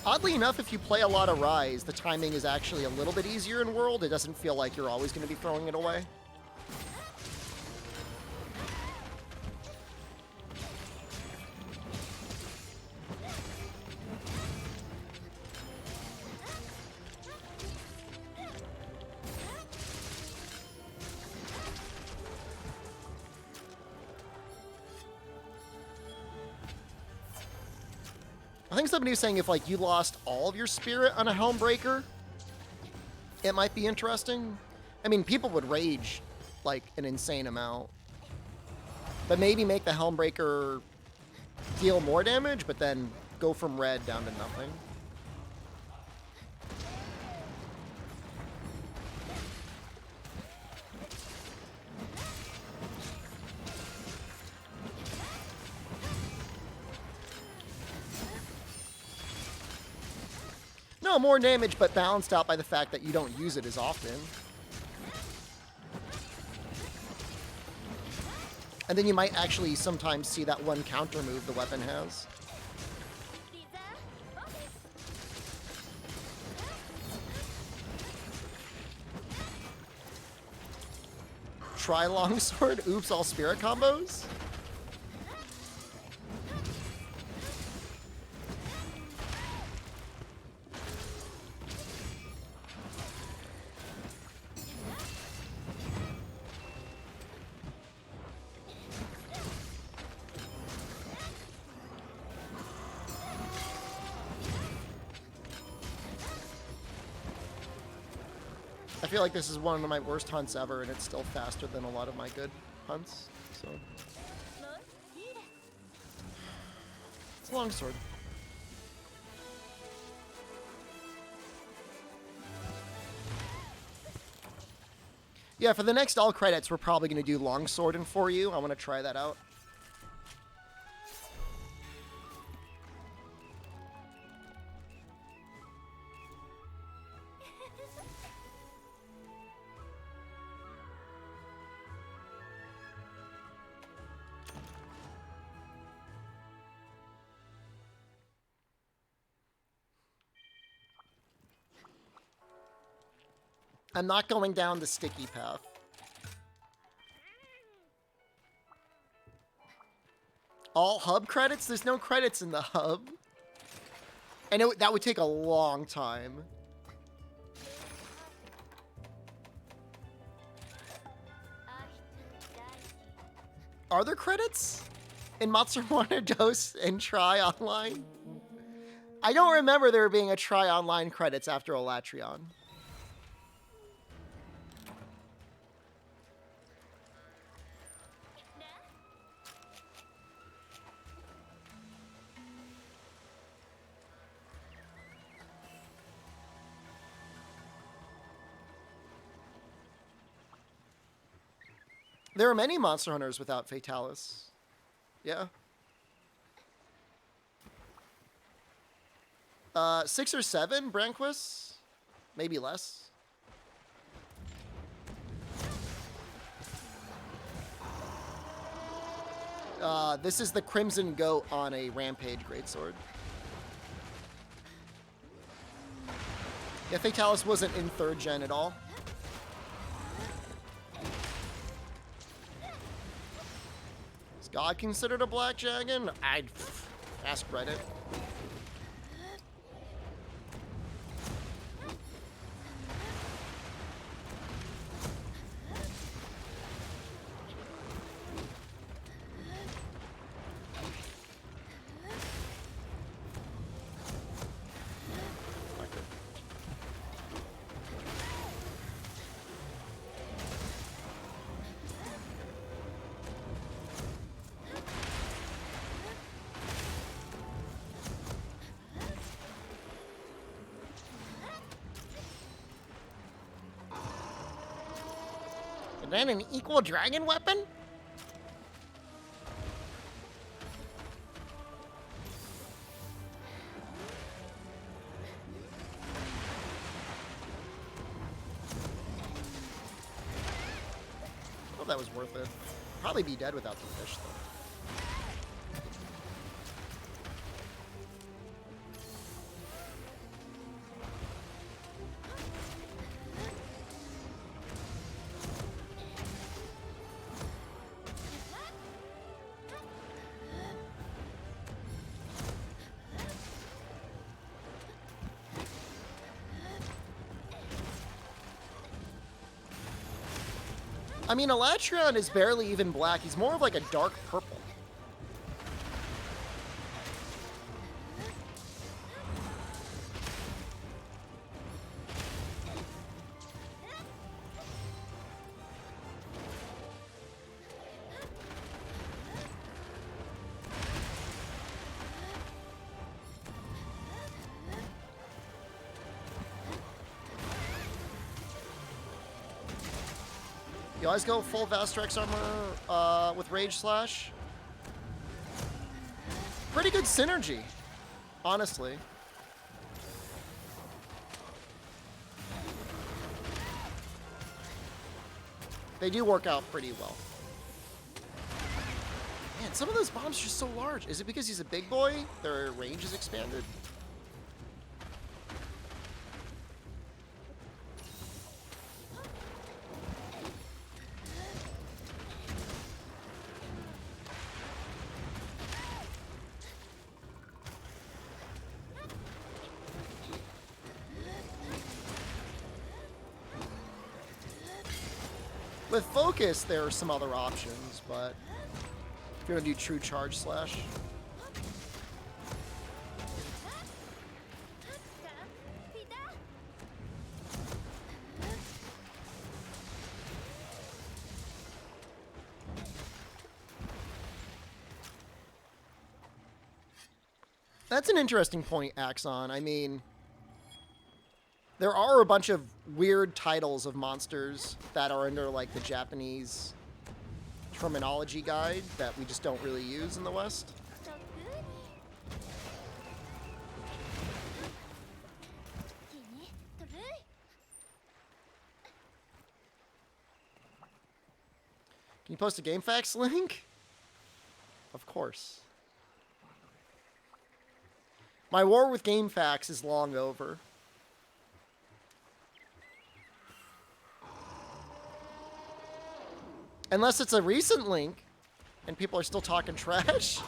Oddly enough, if you play a lot of Rise, the timing is actually a little bit easier in World. It doesn't feel like you're always going to be throwing it away. I think somebody was saying if like you lost all of your spirit on a Helmbreaker, it might be interesting. I mean, people would rage like an insane amount. But maybe make the Helmbreaker deal more damage, but then go from red down to nothing. No, more damage, but balanced out by the fact that you don't use it as often. And then you might actually sometimes see that one counter move the weapon has. Try longsword, oops, all spirit combos? I feel like this is one of my worst hunts ever, and it's still faster than a lot of my good hunts, so. It's a longsword. Yeah, for the next all credits, we're probably going to do longsword in for you. I want to try that out. I'm not going down the sticky path. All hub credits? There's no credits in the hub. And that would take a long time. Are there credits in Matsumoto Dose and Try Online? I don't remember there being a Try Online credits after Elatrion. There are many Monster Hunters without Fatalis. Yeah. 6 or 7 Branquis? Maybe less. This is the Crimson Goat on a Rampage Greatsword. Yeah, Fatalis wasn't in 3rd gen at all. Is God considered a Black Dragon? I'd ask Reddit. And then an equal dragon weapon? Well, that was worth it. Probably be dead without the fish, though. I mean, Elatrion is barely even black. He's more of like a dark purple. You always go full Vastrex armor with Rage Slash. Pretty good synergy, honestly. They do work out pretty well. Man, some of those bombs are just so large. Is it because he's a big boy? Their range is expanded? With Focus, there are some other options, but if you're gonna do True Charge Slash. That's an interesting point, Axon. I mean, there are a bunch of weird titles of monsters that are under, like, the Japanese terminology guide that we just don't really use in the West. Can you post a GameFAQs link? Of course. My war with GameFAQs is long over. Unless it's a recent link, and people are still talking trash.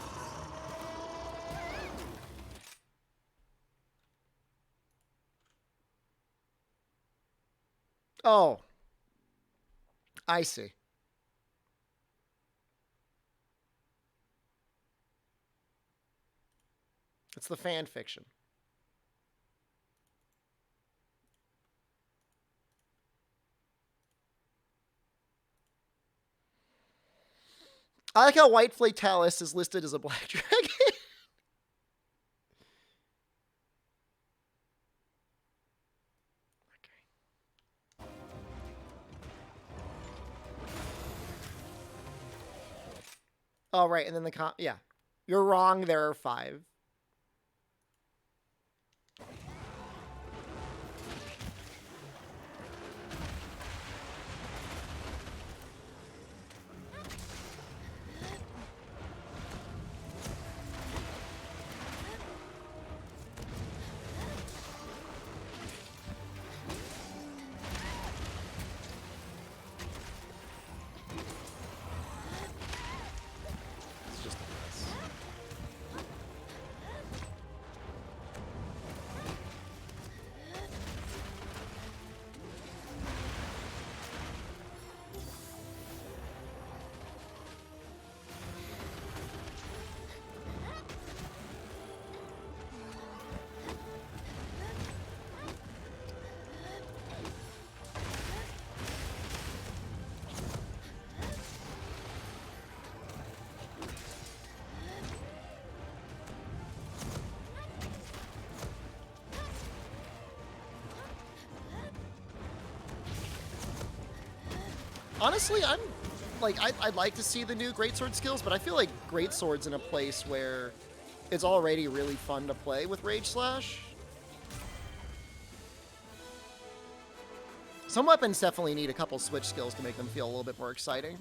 Oh, I see. It's the fan fiction. I like how White Flatalus is listed as a black dragon. Oh, right, and then yeah. You're wrong, there are 5. It's just a mess. Honestly, I'm like I'd like to see the new greatsword skills, but I feel like greatsword's in a place where it's already really fun to play with Rage Slash. Some weapons definitely need a couple switch skills to make them feel a little bit more exciting.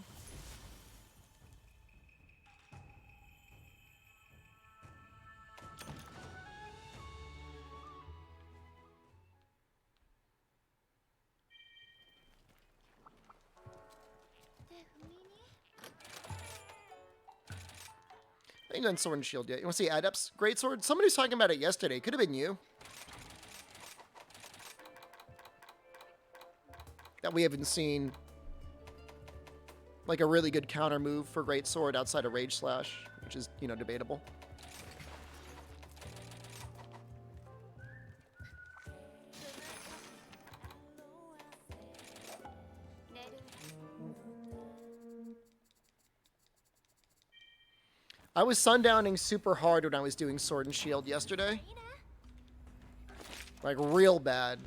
I ain't done Sword and Shield yet. You want to see Adept's Greatsword? Somebody was talking about it yesterday. Could have been you. That we haven't seen like a really good counter move for Greatsword outside of Rage Slash, which is, you know, debatable. I was sundowning super hard when I was doing Sword and Shield yesterday. Like, real bad.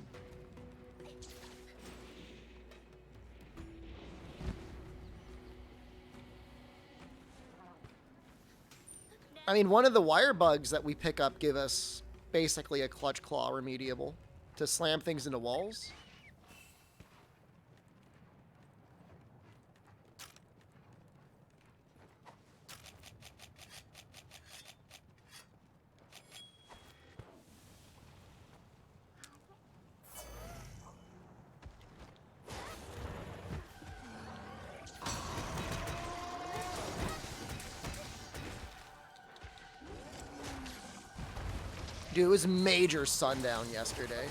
I mean, one of the wire bugs that we pick up give us basically a Clutch Claw remediable to slam things into walls. Dude, it was major sundown yesterday.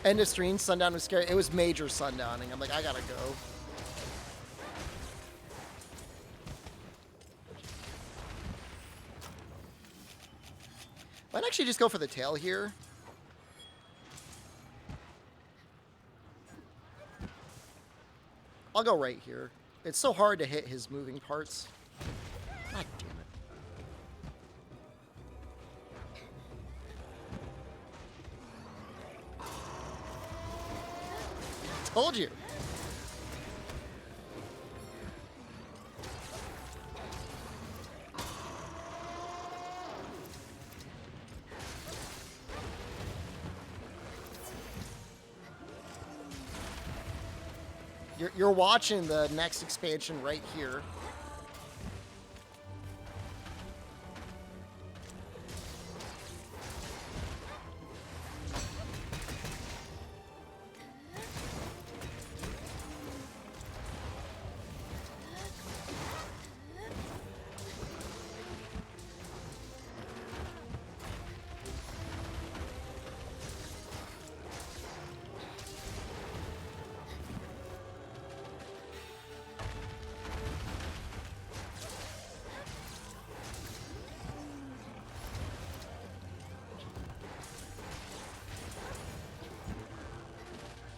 End of stream, sundown was scary. It was major sundowning. I'm like, I gotta go. Might actually just go for the tail here. I'll go right here. It's so hard to hit his moving parts. God damn it. Told you. You're watching the next expansion right here.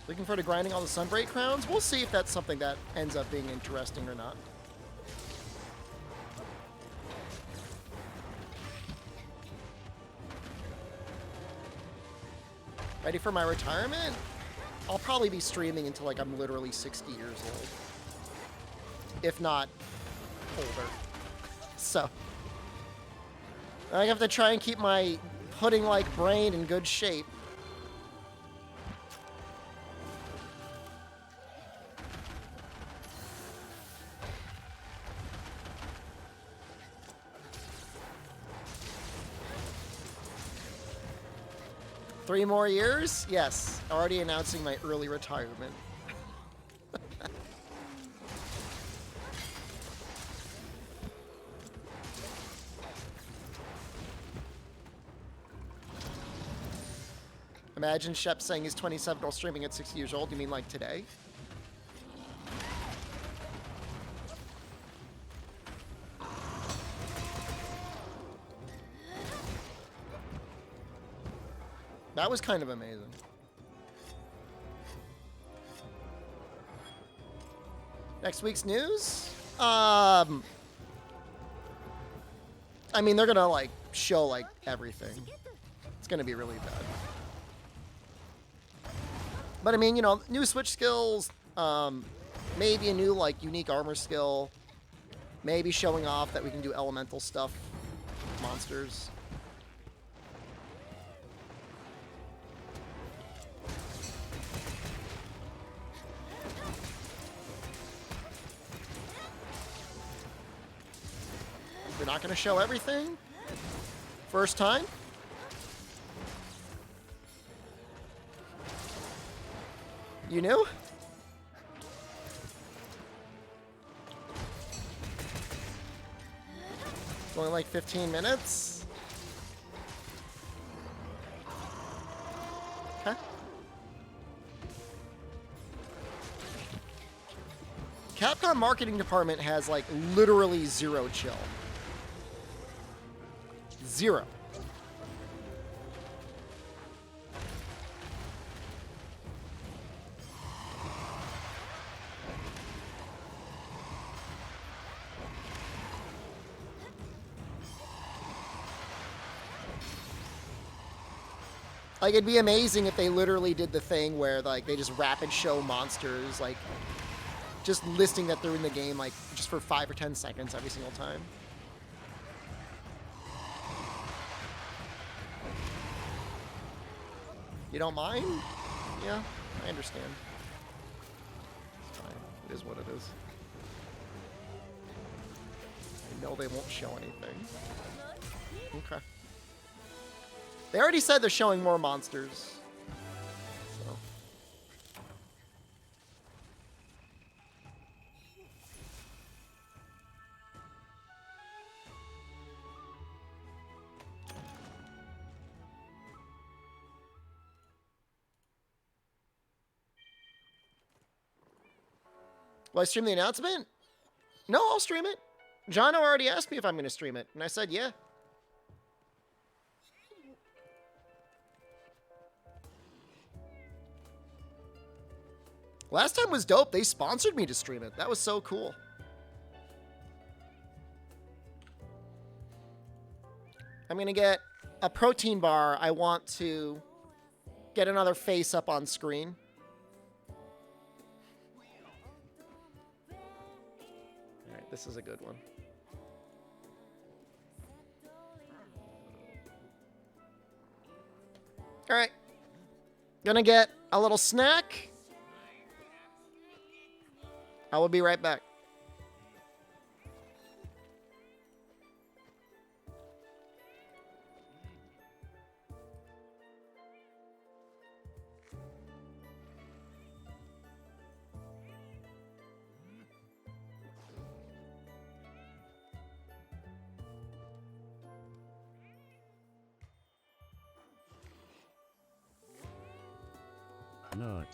Looking forward to grinding all the Sunbreak crowns. We'll see if that's something that ends up being interesting or not. Ready for my retirement? I'll probably be streaming until like I'm literally 60 years old. If not older. So I have to try and keep my pudding-like brain in good shape. Three more years? Yes. Already announcing my early retirement. Imagine Shep saying he's 27 while streaming at 60 years old. You mean like today? That was kind of amazing. Next week's news? I mean, they're gonna like show like everything. It's gonna be really bad. But I mean, you know, new switch skills, maybe a new like unique armor skill, maybe showing off that we can do elemental stuff, monsters. We're not going to show everything? First time? You knew? It's only like 15 minutes. Okay. Capcom marketing department has like literally zero chill. Zero. Like, it'd be amazing if they literally did the thing where, like, they just rapid show monsters, like, just listing that they're in the game, like, just for 5 or 10 seconds every single time. You don't mind? Yeah, I understand. It's fine. It is what it is. I know they won't show anything. Okay. They already said they're showing more monsters. So. Will I stream the announcement? No, I'll stream it. Jono already asked me if I'm going to stream it, and I said yeah. Last time was dope. They sponsored me to stream it. That was so cool. I'm going to get a protein bar. I want to get another face up on screen. All right, this is a good one. All right. Gonna get a little snack. I will be right back. Not.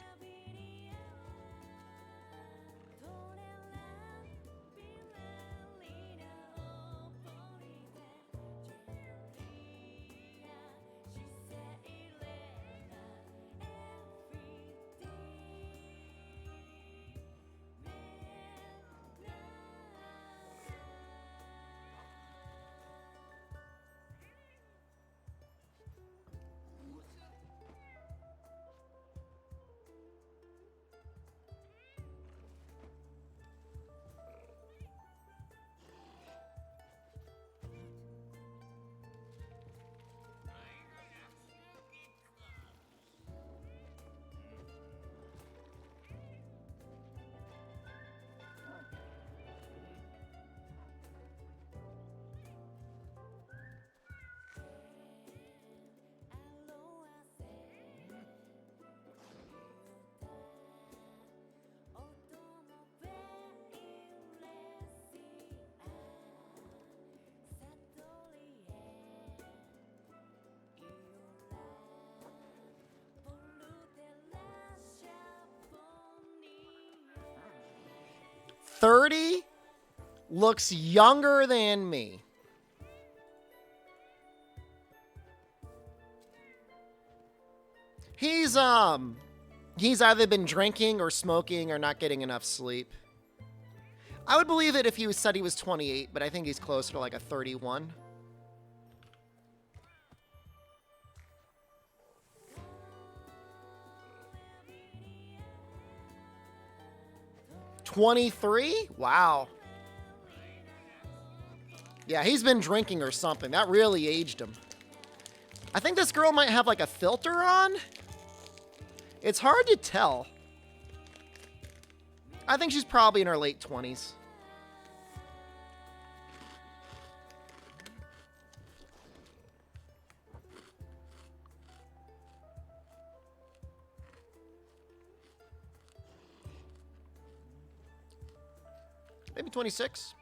$30 looks younger than me. He's either been drinking or smoking or not getting enough sleep. I would believe it if he said he was 28, but I think he's closer to like a 31. $23? Wow. Yeah, he's been drinking or something. That really aged him. I think this girl might have like a filter on. It's hard to tell. I think she's probably in her late 20s. Maybe 26.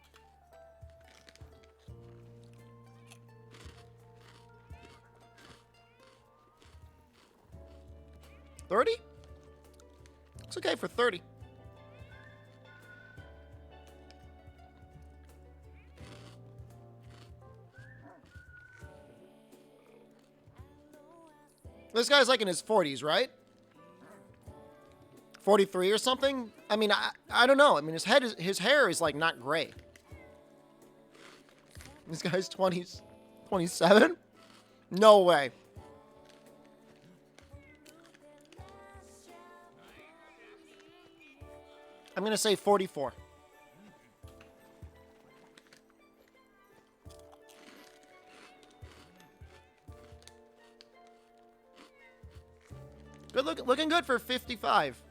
$30? It's okay for 30. This guy's like in his 40s, right? 43 or something? I mean, I don't know. I mean, his hair is like not gray. This guy's 20s, 27? No way. I'm going to say 44. Looking good for 55.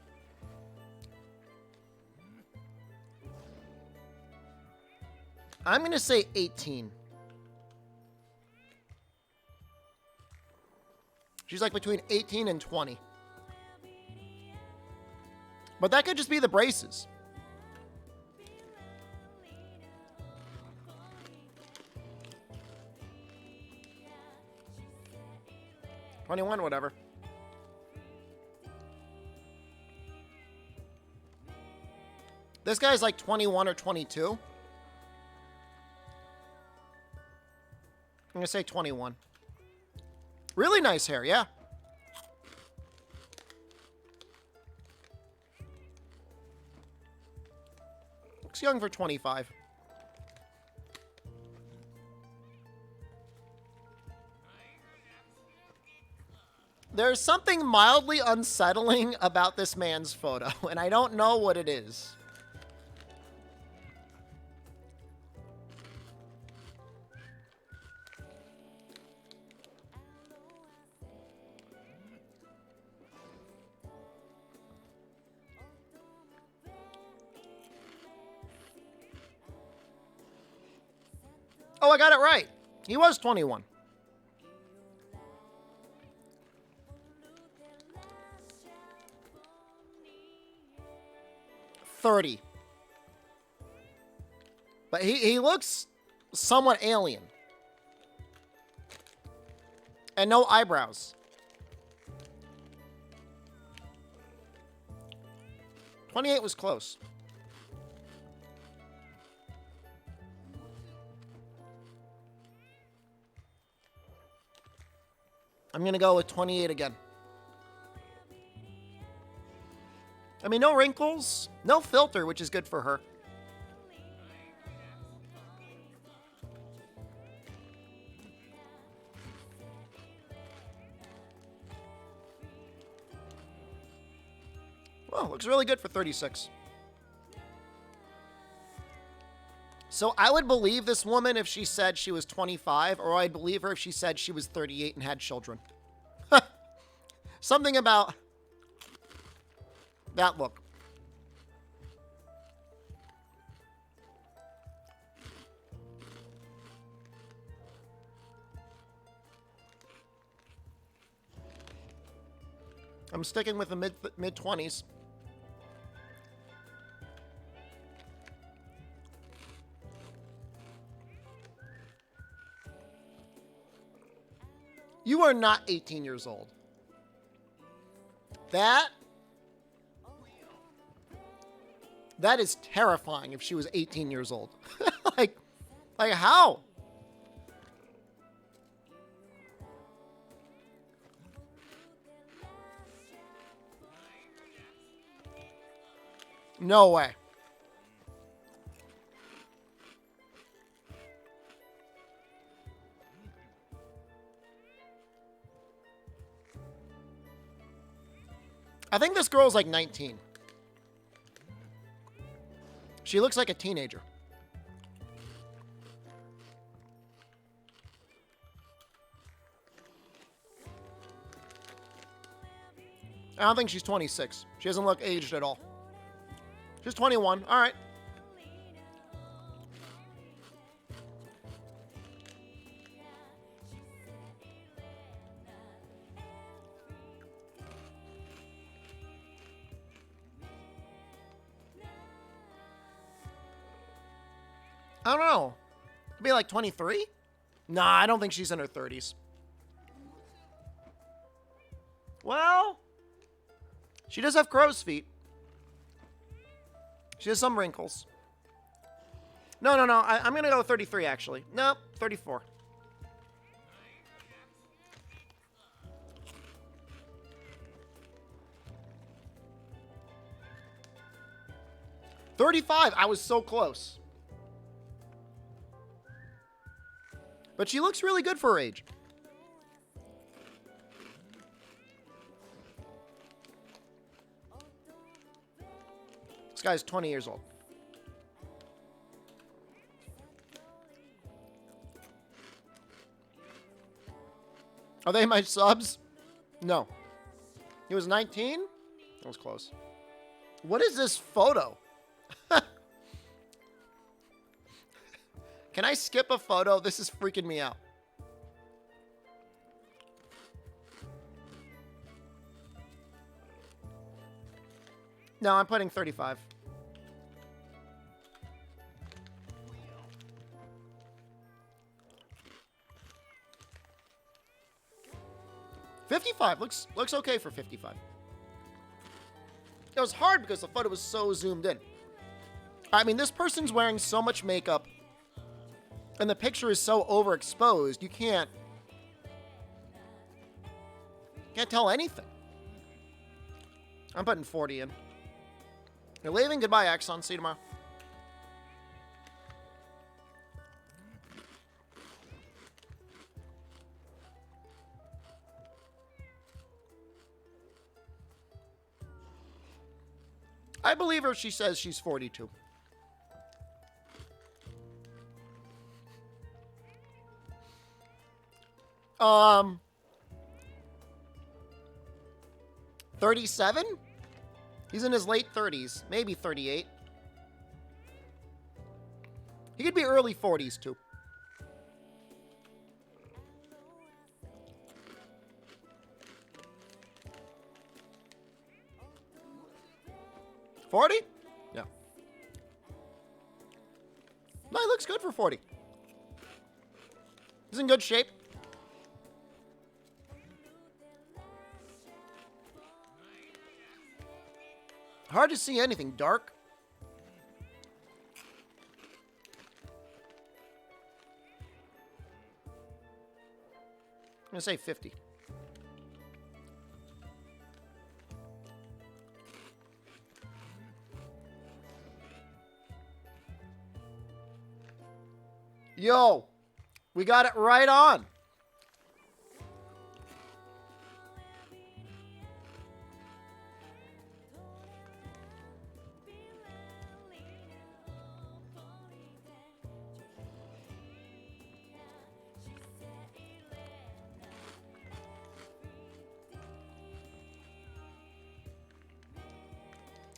I'm going to say 18. She's like between 18 and 20. But that could just be the braces. $21, whatever. This guy's like 21 or 22. I'm going to say 21. Really nice hair, yeah. Looks young for 25. There's something mildly unsettling about this man's photo, and I don't know what it is. Oh, I got it right. He was 21. $30. But he looks somewhat alien. And no eyebrows. 28 was close. I'm going to go with 28 again. I mean, no wrinkles, no filter, which is good for her. Well, looks really good for 36. So I would believe this woman if she said she was 25, or I'd believe her if she said she was 38 and had children. Something about that look. I'm sticking with the mid-20s. You are not 18 years old. That is terrifying if she was 18 years old. like how? No way. I think this girl's like 19. She looks like a teenager. I don't think she's 26. She doesn't look aged at all. She's 21. All right. I don't know. Could be like 23? Nah, I don't think she's in her 30s. Well, she does have crow's feet. She has some wrinkles. No. I'm going to go with 33, actually. Nope, 34. $35. I was so close. But she looks really good for her age. This guy's 20 years old. Are they my subs? No. He was 19? That was close. What is this photo? Can I skip a photo? This is freaking me out. No, I'm putting 35. $55 looks okay for 55. It was hard because the photo was so zoomed in. I mean, this person's wearing so much makeup, and the picture is so overexposed, you can't tell anything. I'm putting 40 in. You're leaving? Goodbye, Axon. See you tomorrow. I believe her if she says she's 42. Um, 37? He's in his late 30s, maybe 38. He could be early 40s too. 40? Yeah. No, he looks good for 40. He's in good shape. Hard to see anything dark. I'm going to say 50. Yo, we got it right on.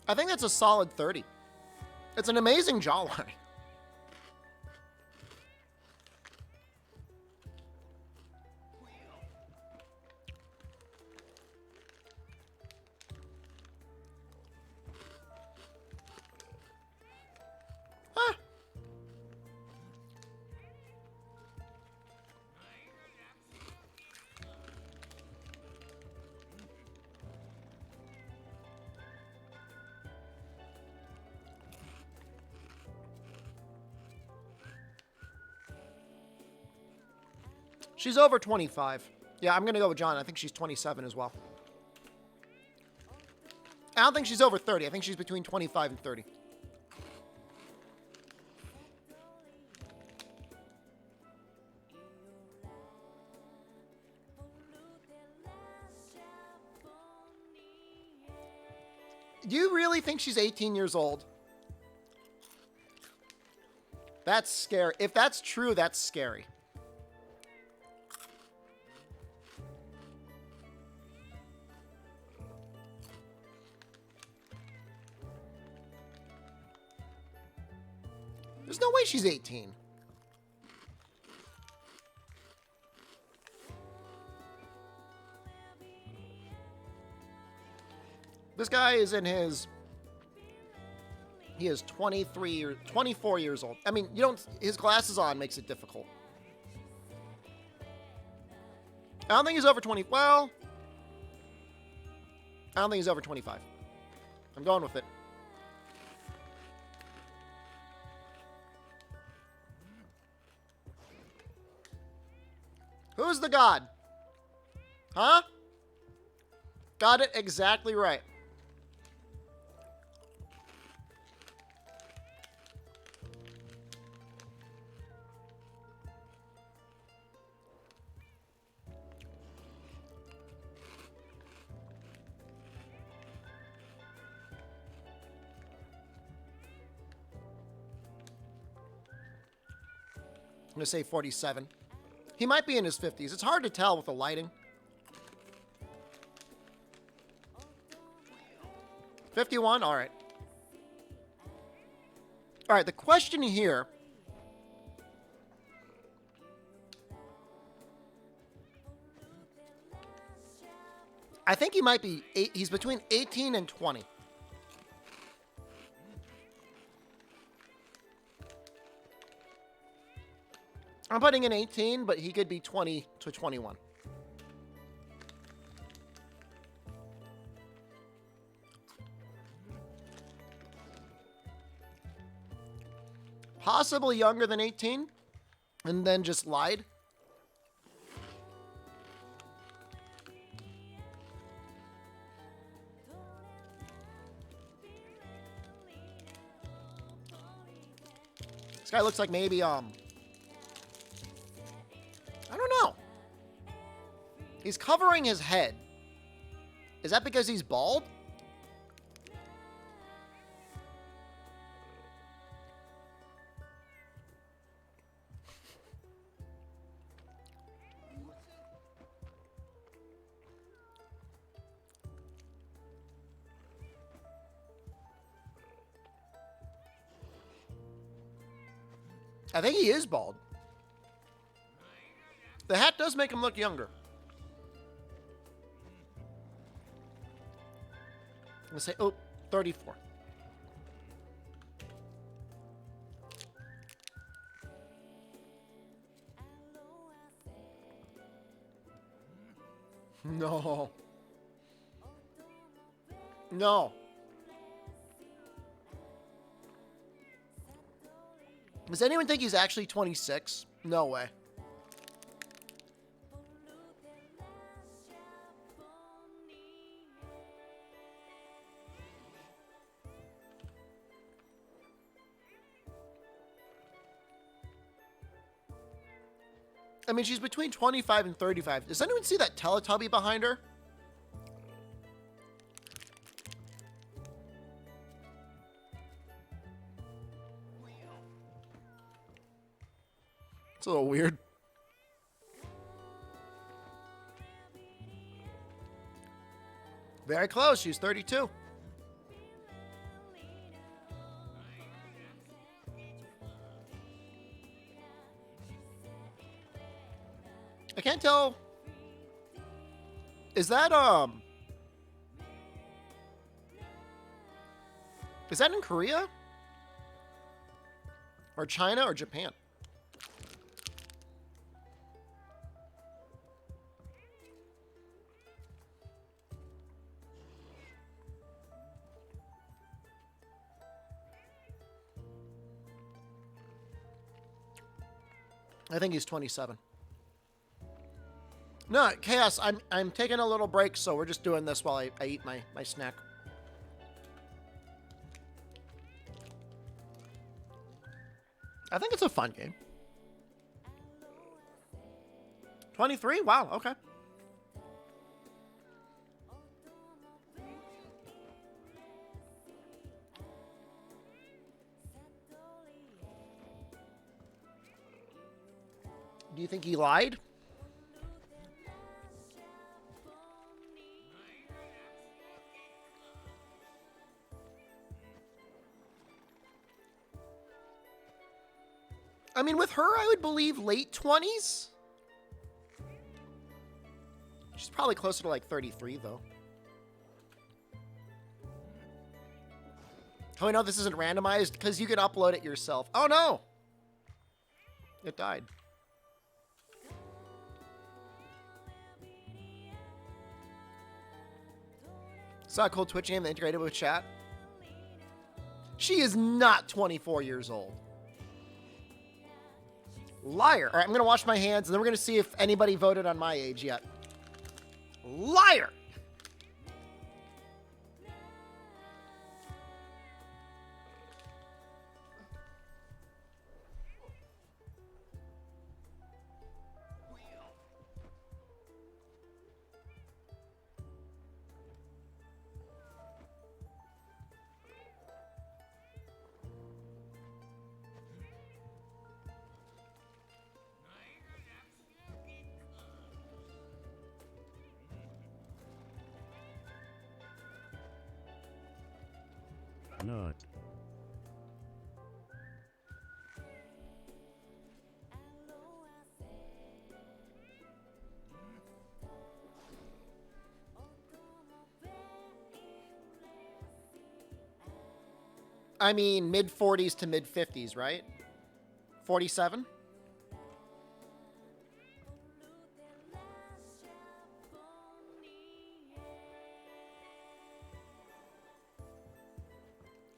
I think that's a solid 30. It's an amazing jawline. Huh. She's over 25. Yeah, I'm going to go with John. I think she's 27 as well. I don't think she's over 30. I think she's between 25 and 30. Do you really think she's 18 years old? That's scary. If that's true, that's scary. There's no way she's 18. This guy is in his... He is 24 years old. I mean, you don't... His glasses on makes it difficult. I don't think he's over 20... Well... I don't think he's over 25. I'm going with it. Who's the god? Huh? Got it exactly right. I'm going to say 47. He might be in his 50s. It's hard to tell with the lighting. 51? All right. All right, the question here... I think he might be... He's between 18 and 20. I'm putting in 18, but he could be 20 to 21. Possibly younger than 18, and then just lied. This guy looks like maybe, I don't know. He's covering his head. Is that because he's bald? I think he is bald. The hat does make him look younger. I'm going to say, 34. No. No. Does anyone think he's actually 26? No way. I mean, she's between 25 and 35. Does anyone see that Teletubby behind her? It's a little weird. Very close. She's 32. I can't tell. Is that in Korea? Or China or Japan? I think he's 27. No, Chaos, I'm taking a little break, so we're just doing this while I eat my snack. I think it's a fun game. 23? Wow, okay. Do you think he lied? I mean, with her, I would believe late 20s. She's probably closer to like 33, though. Oh, I know this isn't randomized because you can upload it yourself. Oh, no. It died. Saw a cool Twitch game that integrated with chat. She is not 24 years old. Liar. All right, I'm going to wash my hands, and then we're going to see if anybody voted on my age yet. Liar. Not. I mean, mid-40s to mid-50s, right? 47?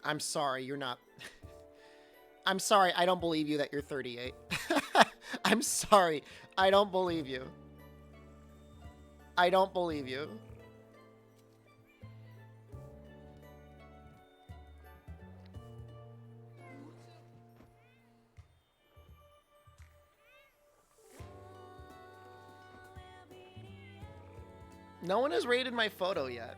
I'm sorry, you're not. I'm sorry, I don't believe you that you're 38. I'm sorry, I don't believe you. I don't believe you. No one has rated my photo yet.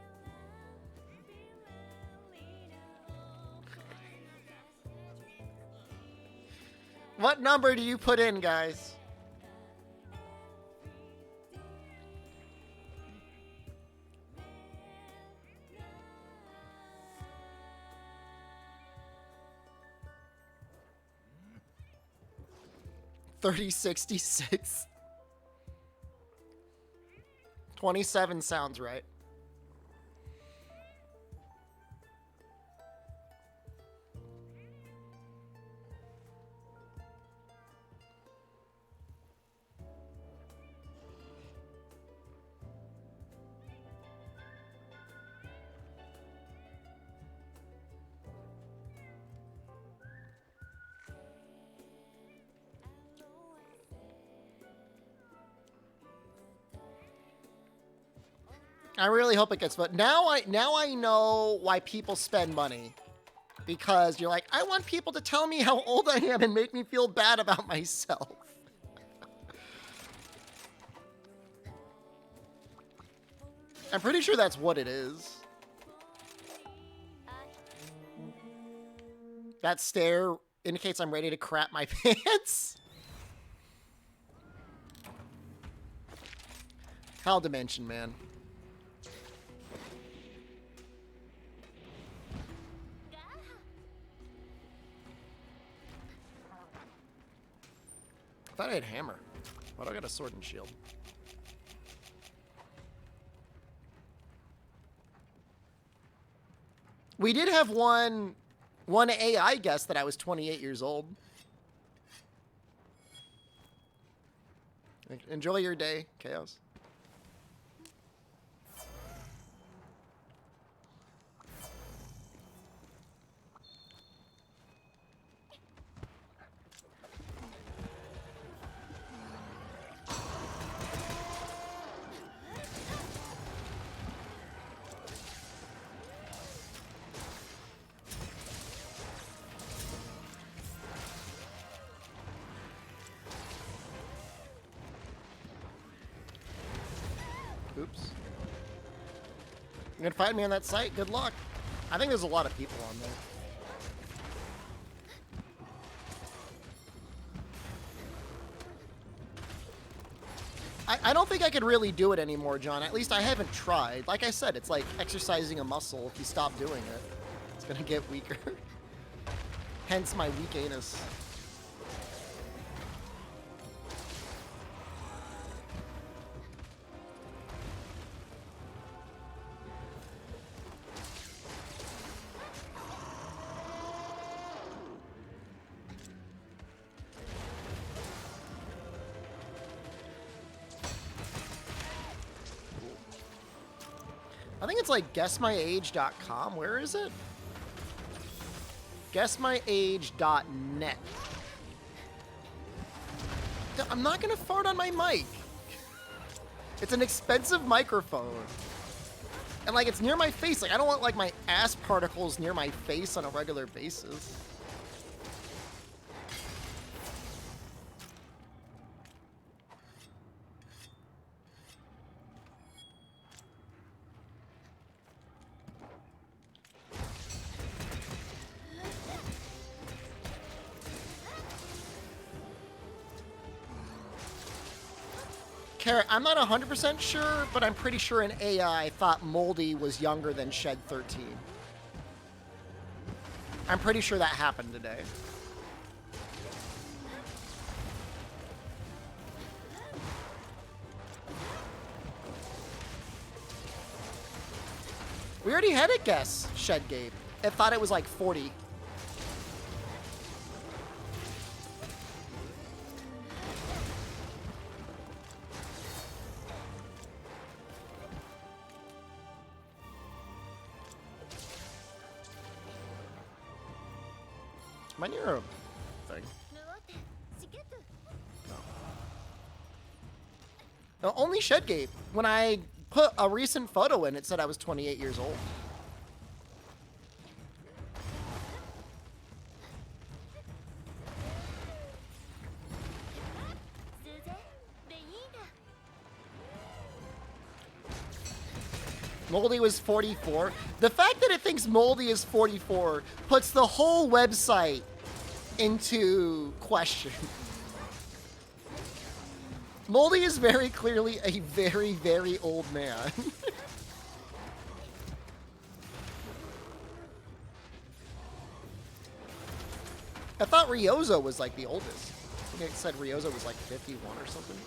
What number do you put in, guys? $30.66. 27 sounds right. I really hope it gets voted. Now I know why people spend money. Because you're like, I want people to tell me how old I am and make me feel bad about myself. I'm pretty sure that's what it is. That stare indicates I'm ready to crap my pants. Hell Dimension, man. I thought I had hammer. Why do I got a sword and shield? We did have one AI guess that I was 28 years old. Enjoy your day, Chaos. Oops. You're gonna find me on that site? Good luck. I think there's a lot of people on there. I don't think I could really do it anymore, John. At least I haven't tried. Like I said, it's like exercising a muscle. If you stop doing it, it's gonna get weaker. Hence my weak anus. I think it's like guessmyage.com. Where is it? Guessmyage.net. I'm not gonna fart on my mic. It's an expensive microphone. And like it's near my face. Like I don't want like my ass particles near my face on a regular basis. Carrot, I'm not 100% sure, but I'm pretty sure an AI thought Moldy was younger than Shed 13. I'm pretty sure that happened today. We already had a guess, Shed Gabe. It thought it was like 40. Am I near a thing? No, only Shedgate. When I put a recent photo in, it said I was 28 years old. Moldy was 44. The fact that it thinks Moldy is 44 puts the whole website into question. Moldy is very clearly a very, very old man. I thought Ryozo was like the oldest. I think it said Ryozo was like 51 or something.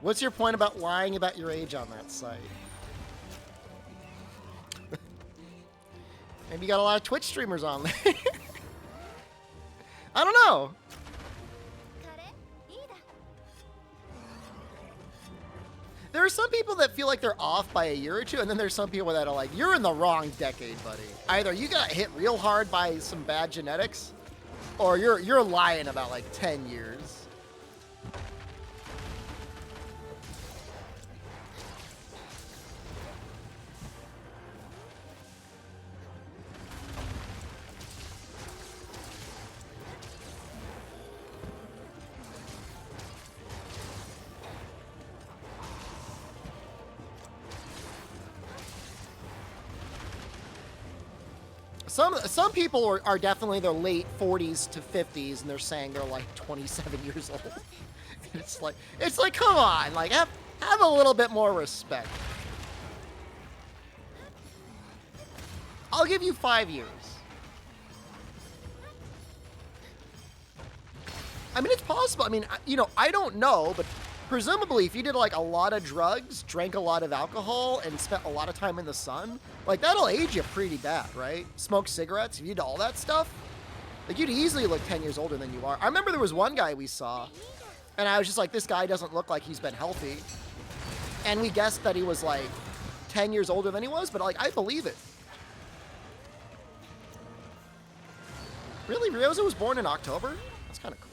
What's your point about lying about your age on that site? Maybe you got a lot of Twitch streamers on there. I don't know. there are some people that feel like they're off by a year or two, and then there's some people that are like, you're in the wrong decade, buddy. Either you got hit real hard by some bad genetics, or you're lying about like 10 years. Some people are definitely their late 40s to 50s, and they're saying they're like 27 years old. It's like, come on, like have a little bit more respect. I'll give you 5 years. I mean, it's possible. I mean, you know, I don't know, but presumably if you did like a lot of drugs, drank a lot of alcohol, and spent a lot of time in the sun, like that'll age you pretty bad, right? Smoke cigarettes, if you did all that stuff, like you'd easily look 10 years older than you are. I remember there was one guy we saw, and I was just like, this guy doesn't look like he's been healthy. And we guessed that he was like 10 years older than he was, but like, I believe it. Really? Ryozo was born in October? That's kind of cool.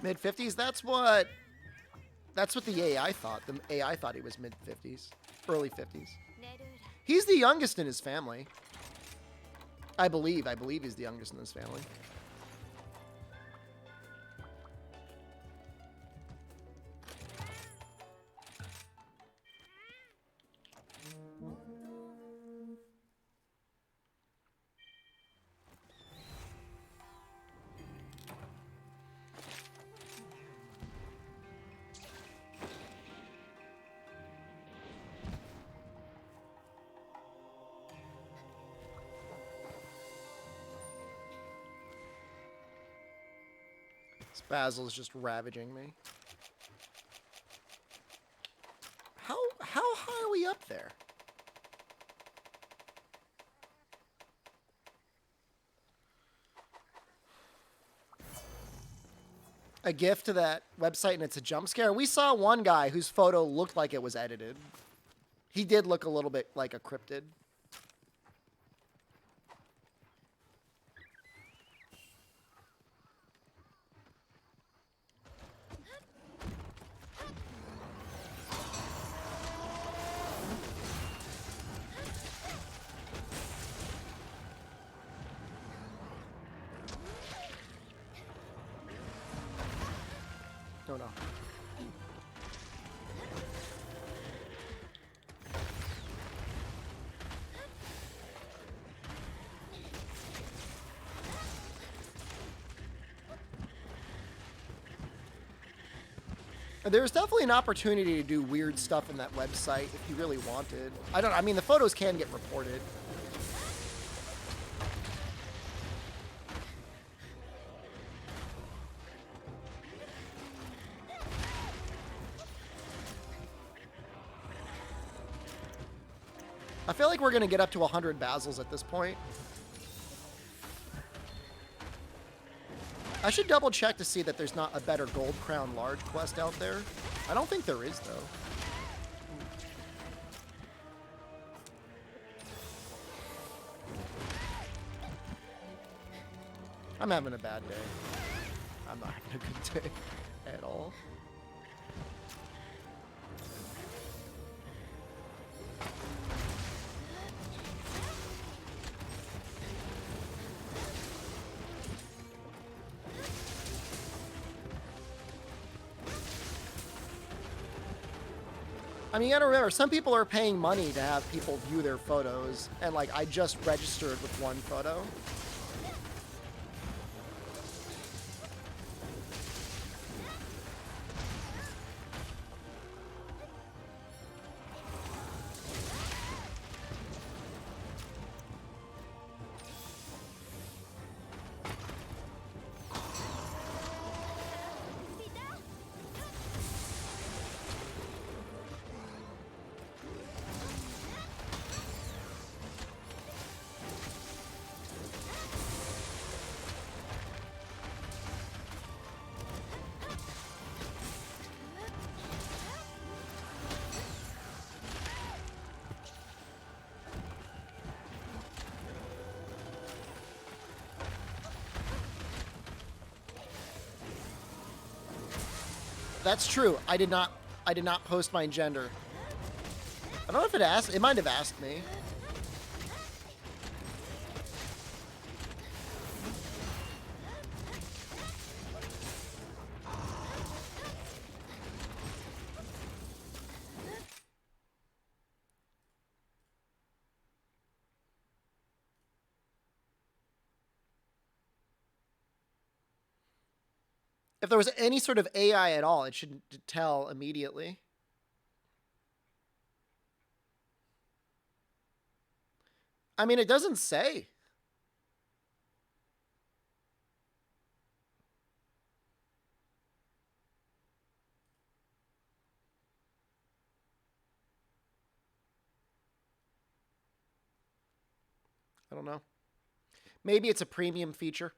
Mid-50s? That's what the AI thought. The AI thought he was mid-50s. Early 50s. He's the youngest in his family. I believe he's the youngest in his family. Basil's just ravaging me. How high are we up there? A gift to that website and it's a jump scare. We saw one guy whose photo looked like it was edited. He did look a little bit like a cryptid. No. There's definitely an opportunity to do weird stuff in that website if you really wanted. I mean, the photos can get reported. I feel like we're going to get up to 100 Basils at this point. I should double check to see that there's not a better Gold Crown Large quest out there. I don't think there is, though. I'm having a bad day. I'm not having a good day at all. I mean, you gotta remember, some people are paying money to have people view their photos, and like, I just registered with one photo. That's true. I did not post my gender. I don't know if it asked. It might have asked me. If there was any sort of AI at all, it should tell immediately. I mean, it doesn't say. I don't know. Maybe it's a premium feature.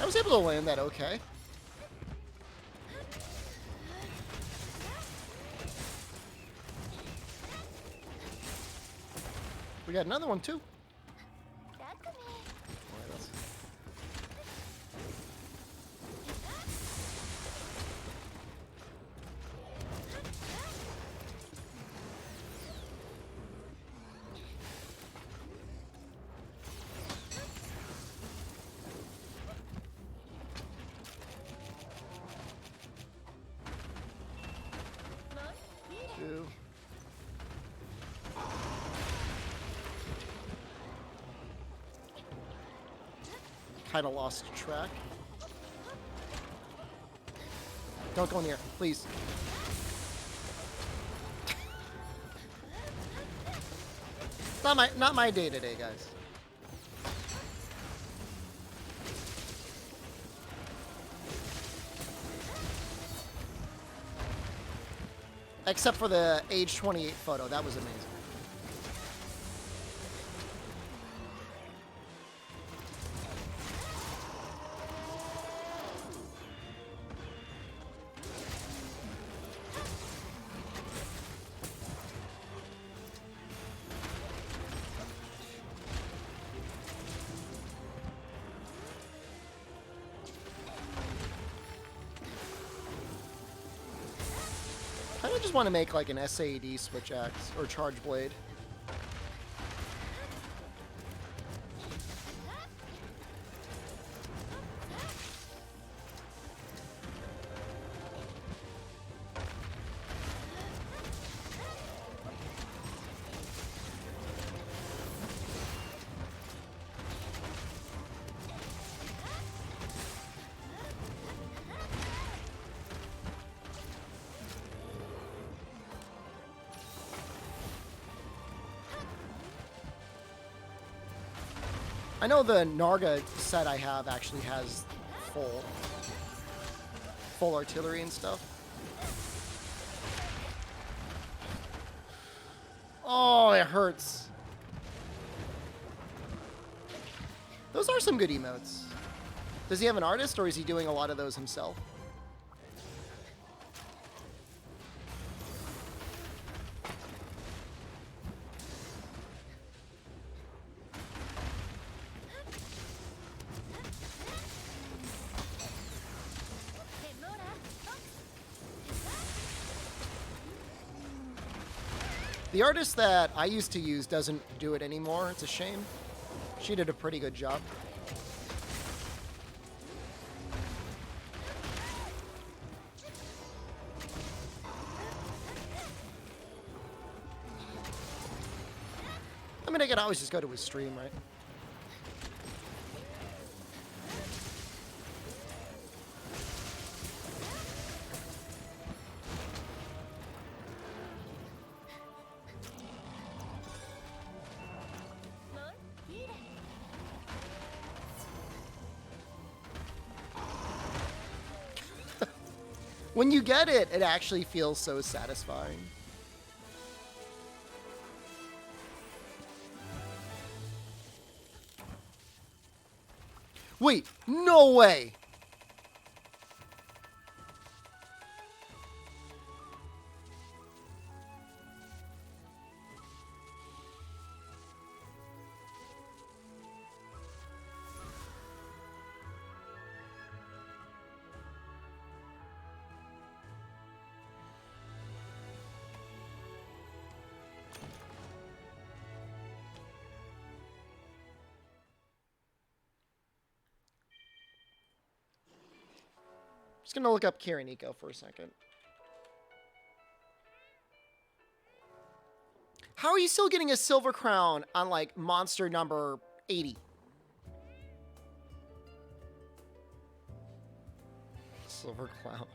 I was able to land that okay. We got another one too. Kind of lost track. Don't go in the air, please. Not my day today, guys. Except for the age 28 photo, that was amazing. I just want to make like an SAD switch axe or charge blade. I know the Narga set I have actually has full artillery and stuff. Oh, it hurts. Those are some good emotes. Does he have an artist, or is he doing a lot of those himself? The artist that I used to use doesn't do it anymore. It's a shame. She did a pretty good job. I mean, I could always just go to his stream, right? When you get it, it actually feels so satisfying. Wait, no way! Just gonna look up Kiriniko for a second. How are you still getting a silver crown on, like, monster number 80? Silver clown.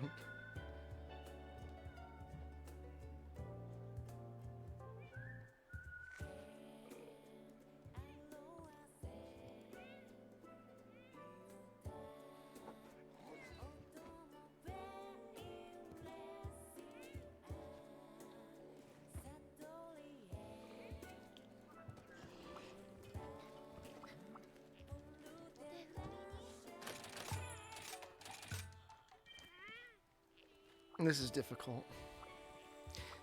This is difficult.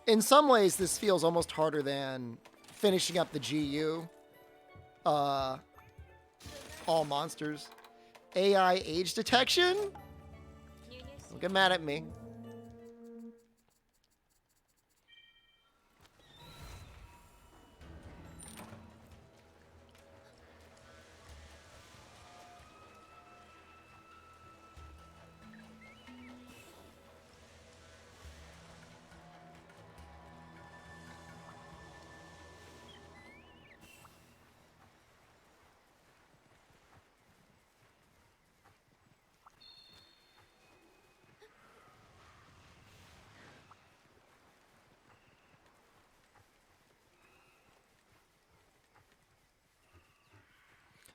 In some ways, this feels almost harder than finishing up the GU. All monsters. AI age detection? Don't get mad at me.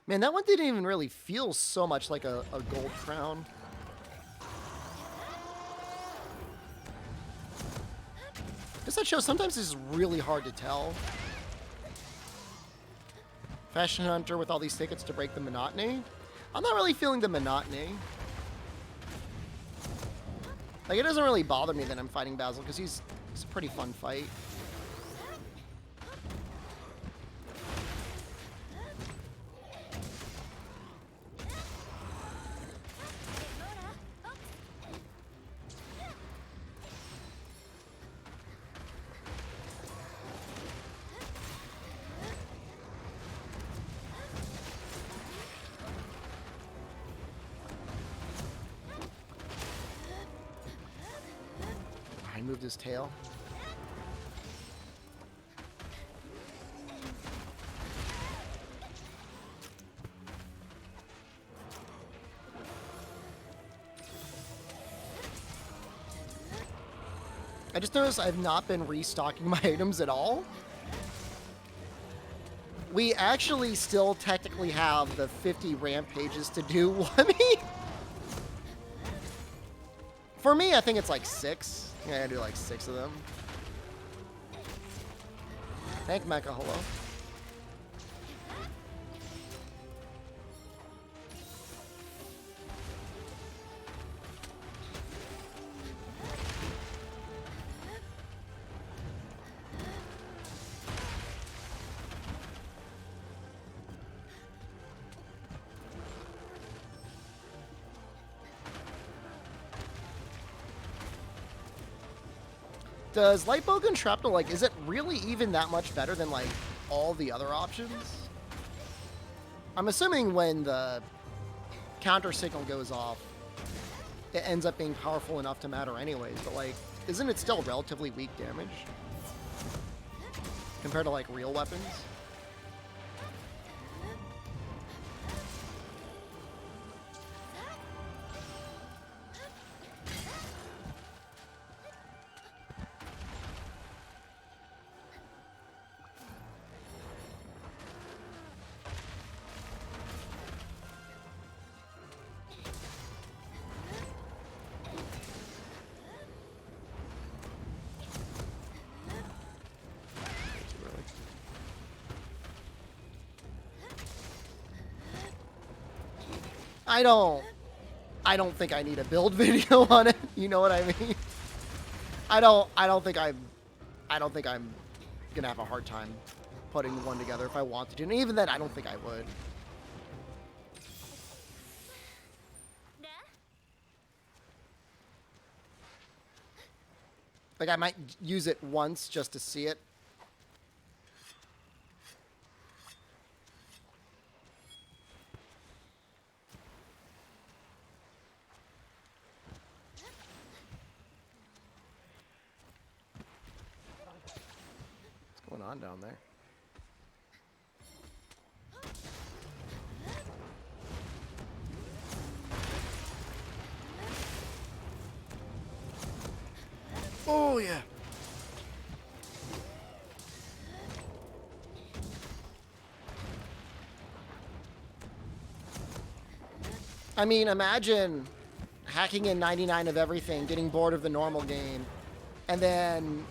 Man, that one didn't even really feel so much like a gold crown. Guess that shows sometimes it's really hard to tell. Fashion Hunter with all these tickets to break the monotony. I'm not really feeling the monotony. Like, it doesn't really bother me that I'm fighting Basil because he's a pretty fun fight. I moved his tail. I just noticed I've not been restocking my items at all. We actually still technically have the 50 rampages to do. For me, I think it's like 6. I gotta do like 6 of them. Thank Mecha, hello. Does Lightbulb and Shrapnel, like, is it really even that much better than, like, all the other options? I'm assuming when the counter signal goes off, it ends up being powerful enough to matter anyways, but, like, isn't it still relatively weak damage? Compared to, like, real weapons? I don't think I need a build video on it. You know what I mean? I don't think I'm gonna have a hard time putting one together if I wanted to. And even then, I don't think I would. Like, I might use it once just to see it. What's going on down there? Oh, yeah. I mean, imagine hacking in 99 of everything, getting bored of the normal game, and then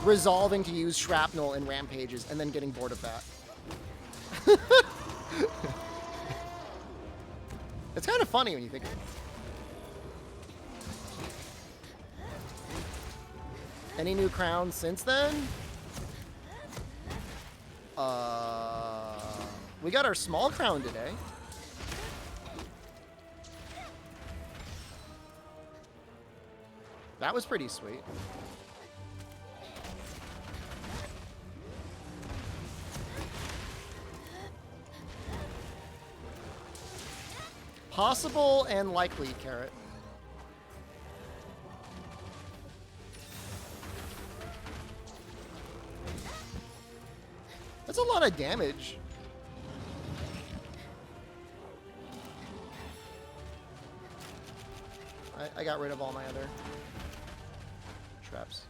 resolving to use shrapnel in rampages, and then getting bored of that. It's kind of funny when you think of it. Any new crowns since then? We got our small crown today. That was pretty sweet. Possible and likely, Carrot. That's a lot of damage. I got rid of all my other traps.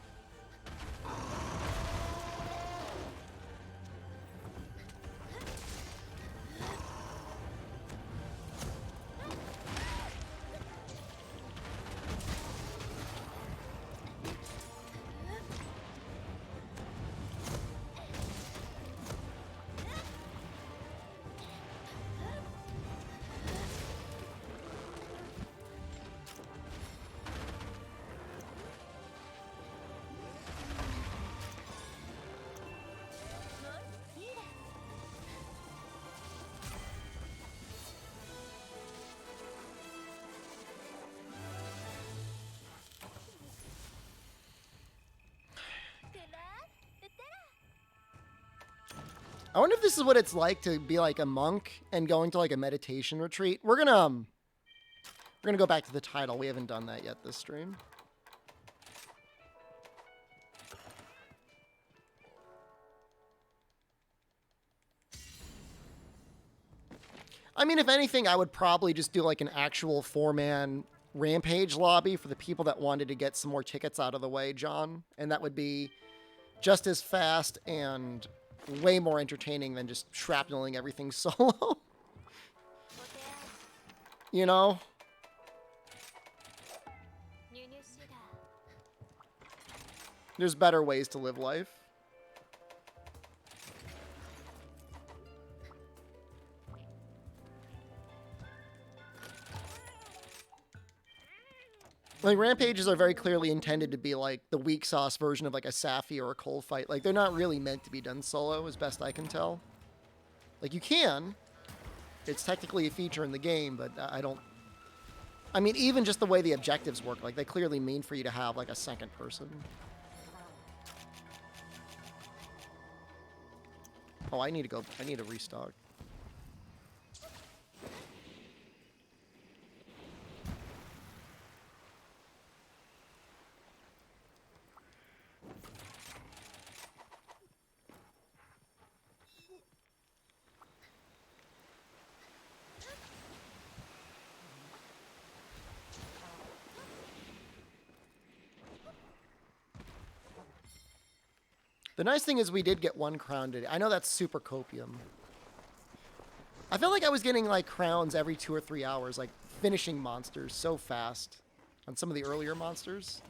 I wonder if this is what it's like to be like a monk and going to like a meditation retreat. We're gonna go back to the title. We haven't done that yet this stream. I mean, if anything, I would probably just do like an actual 4-man rampage lobby for the people that wanted to get some more tickets out of the way, John. And that would be just as fast and way more entertaining than just shrapneling everything solo. You know? There's better ways to live life. Like, rampages are very clearly intended to be like the weak sauce version of like a Safi or a Cole fight. Like, they're not really meant to be done solo, as best I can tell. Like, you can. It's technically a feature in the game, but I don't... I mean, even just the way the objectives work, like, they clearly mean for you to have like a second person. Oh, I need to restock. The nice thing is we did get one crown today. I know that's super copium. I felt like I was getting like crowns every 2 or 3 hours, like finishing monsters so fast on some of the earlier monsters.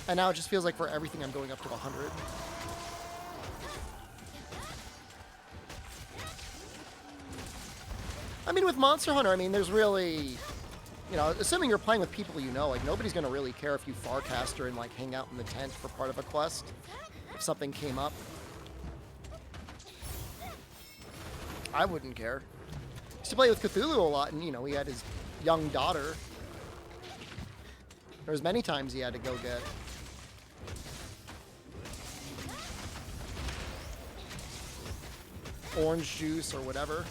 And now it just feels like for everything I'm going up to 100. I mean, with Monster Hunter, I mean, there's really, you know, assuming you're playing with people you know, like, nobody's going to really care if you Farcaster and, like, hang out in the tent for part of a quest if something came up. I wouldn't care. Used to play with Cthulhu a lot, and, you know, he had his young daughter. There was many times he had to go get. Orange juice or whatever.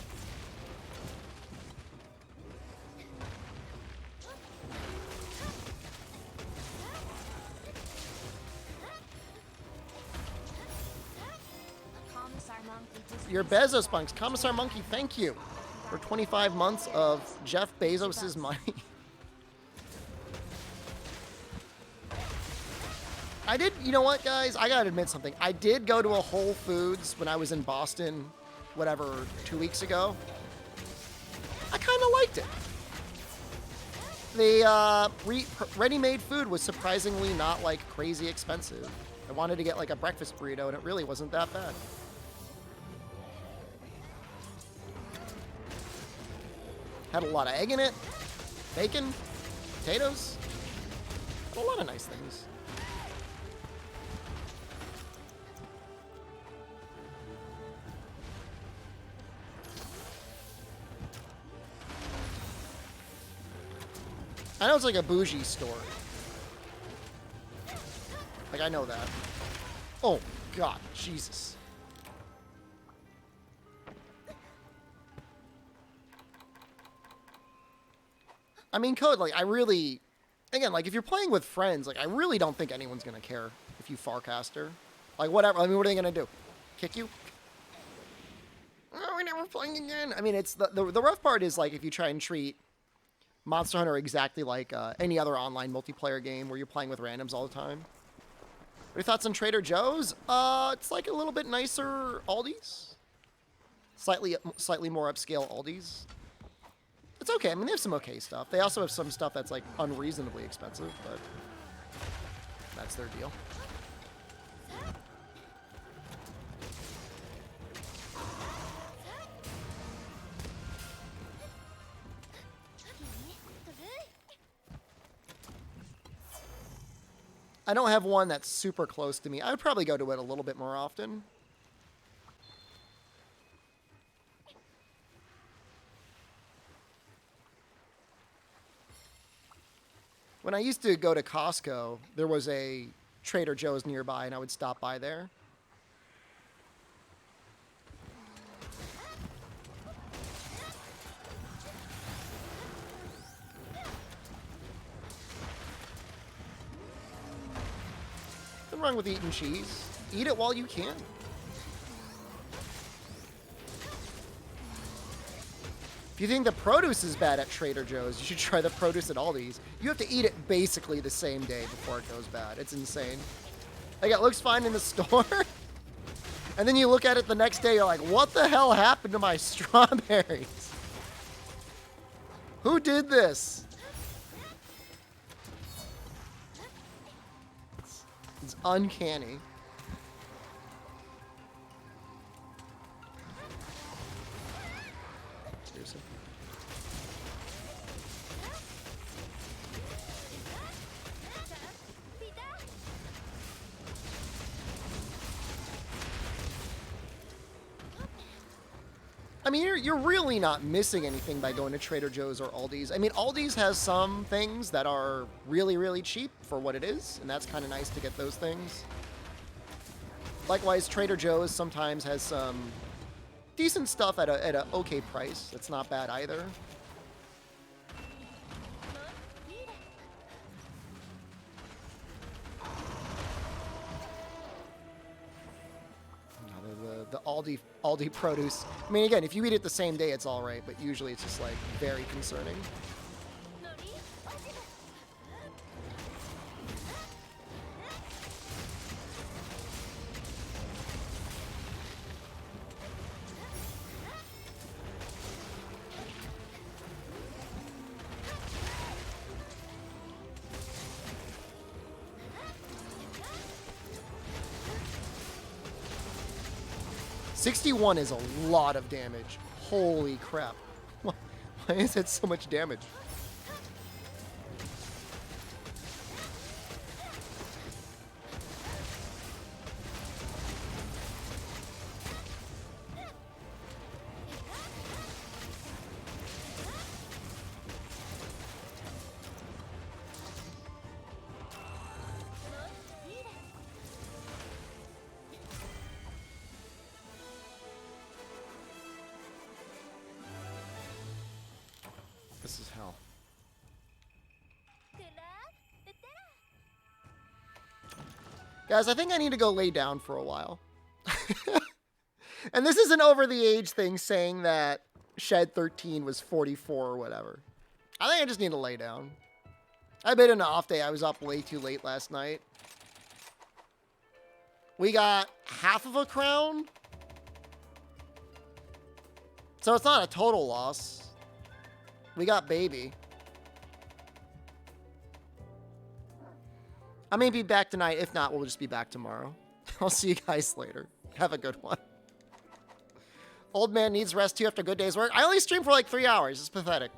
Your Bezos bunks. Commissar Monkey, thank you for 25 months of Jeff Bezos' money. I did, you know what, guys? I gotta admit something. I did go to a Whole Foods when I was in Boston, whatever, 2 weeks ago. I kind of liked it. The ready-made food was surprisingly not, like, crazy expensive. I wanted to get, like, a breakfast burrito, and it really wasn't that bad. Had a lot of egg in it, bacon, potatoes, had a lot of nice things. I know it's like a bougie store. Like, I know that. Oh, God, Jesus. I mean, Code, like, I really... Again, like, if you're playing with friends, like, I really don't think anyone's going to care if you Farcaster. Like, whatever. I mean, what are they going to do? Kick you? Oh, we're never playing again. I mean, it's... The rough part is, like, if you try and treat Monster Hunter exactly like any other online multiplayer game where you're playing with randoms all the time. What are your thoughts on Trader Joe's? It's like a little bit nicer Aldi's. Slightly more upscale Aldi's. It's okay. I mean, they have some okay stuff. They also have some stuff that's, like, unreasonably expensive, but that's their deal. I don't have one that's super close to me. I would probably go to it a little bit more often. When I used to go to Costco, there was a Trader Joe's nearby, and I would stop by there. Nothing wrong with eating cheese. Eat it while you can. If you think the produce is bad at Trader Joe's, you should try the produce at Aldi's. You have to eat it basically the same day before it goes bad. It's insane. Like, it looks fine in the store, and then you look at it the next day, you're like, what the hell happened to my strawberries? Who did this? It's uncanny. Seriously. I mean, you're really not missing anything by going to Trader Joe's or Aldi's. I mean, Aldi's has some things that are really, really cheap for what it is, and that's kind of nice to get those things. Likewise, Trader Joe's sometimes has some decent stuff at a okay price. It's not bad either. The Aldi produce. I mean, again, if you eat it the same day, it's all right, but usually it's just, like, very concerning. $61 is a lot of damage. Holy crap. Why is it so much damage? This is hell. Guys, I think I need to go lay down for a while. And this is an over the age thing saying that Shed 13 was 44 or whatever. I think I just need to lay down. I made an off day. I was up way too late last night. We got half of a crown. So it's not a total loss. We got baby. I may be back tonight. If not, we'll just be back tomorrow. I'll see you guys later. Have a good one. Old man needs rest too after a good day's work. I only stream for like 3 hours. It's pathetic.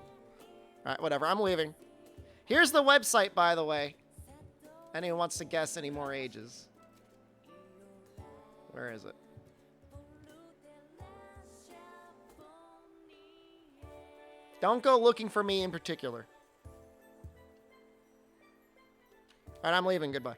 All right, whatever. I'm leaving. Here's the website, by the way. Anyone wants to guess any more ages? Where is it? Don't go looking for me in particular. All right, I'm leaving. Goodbye.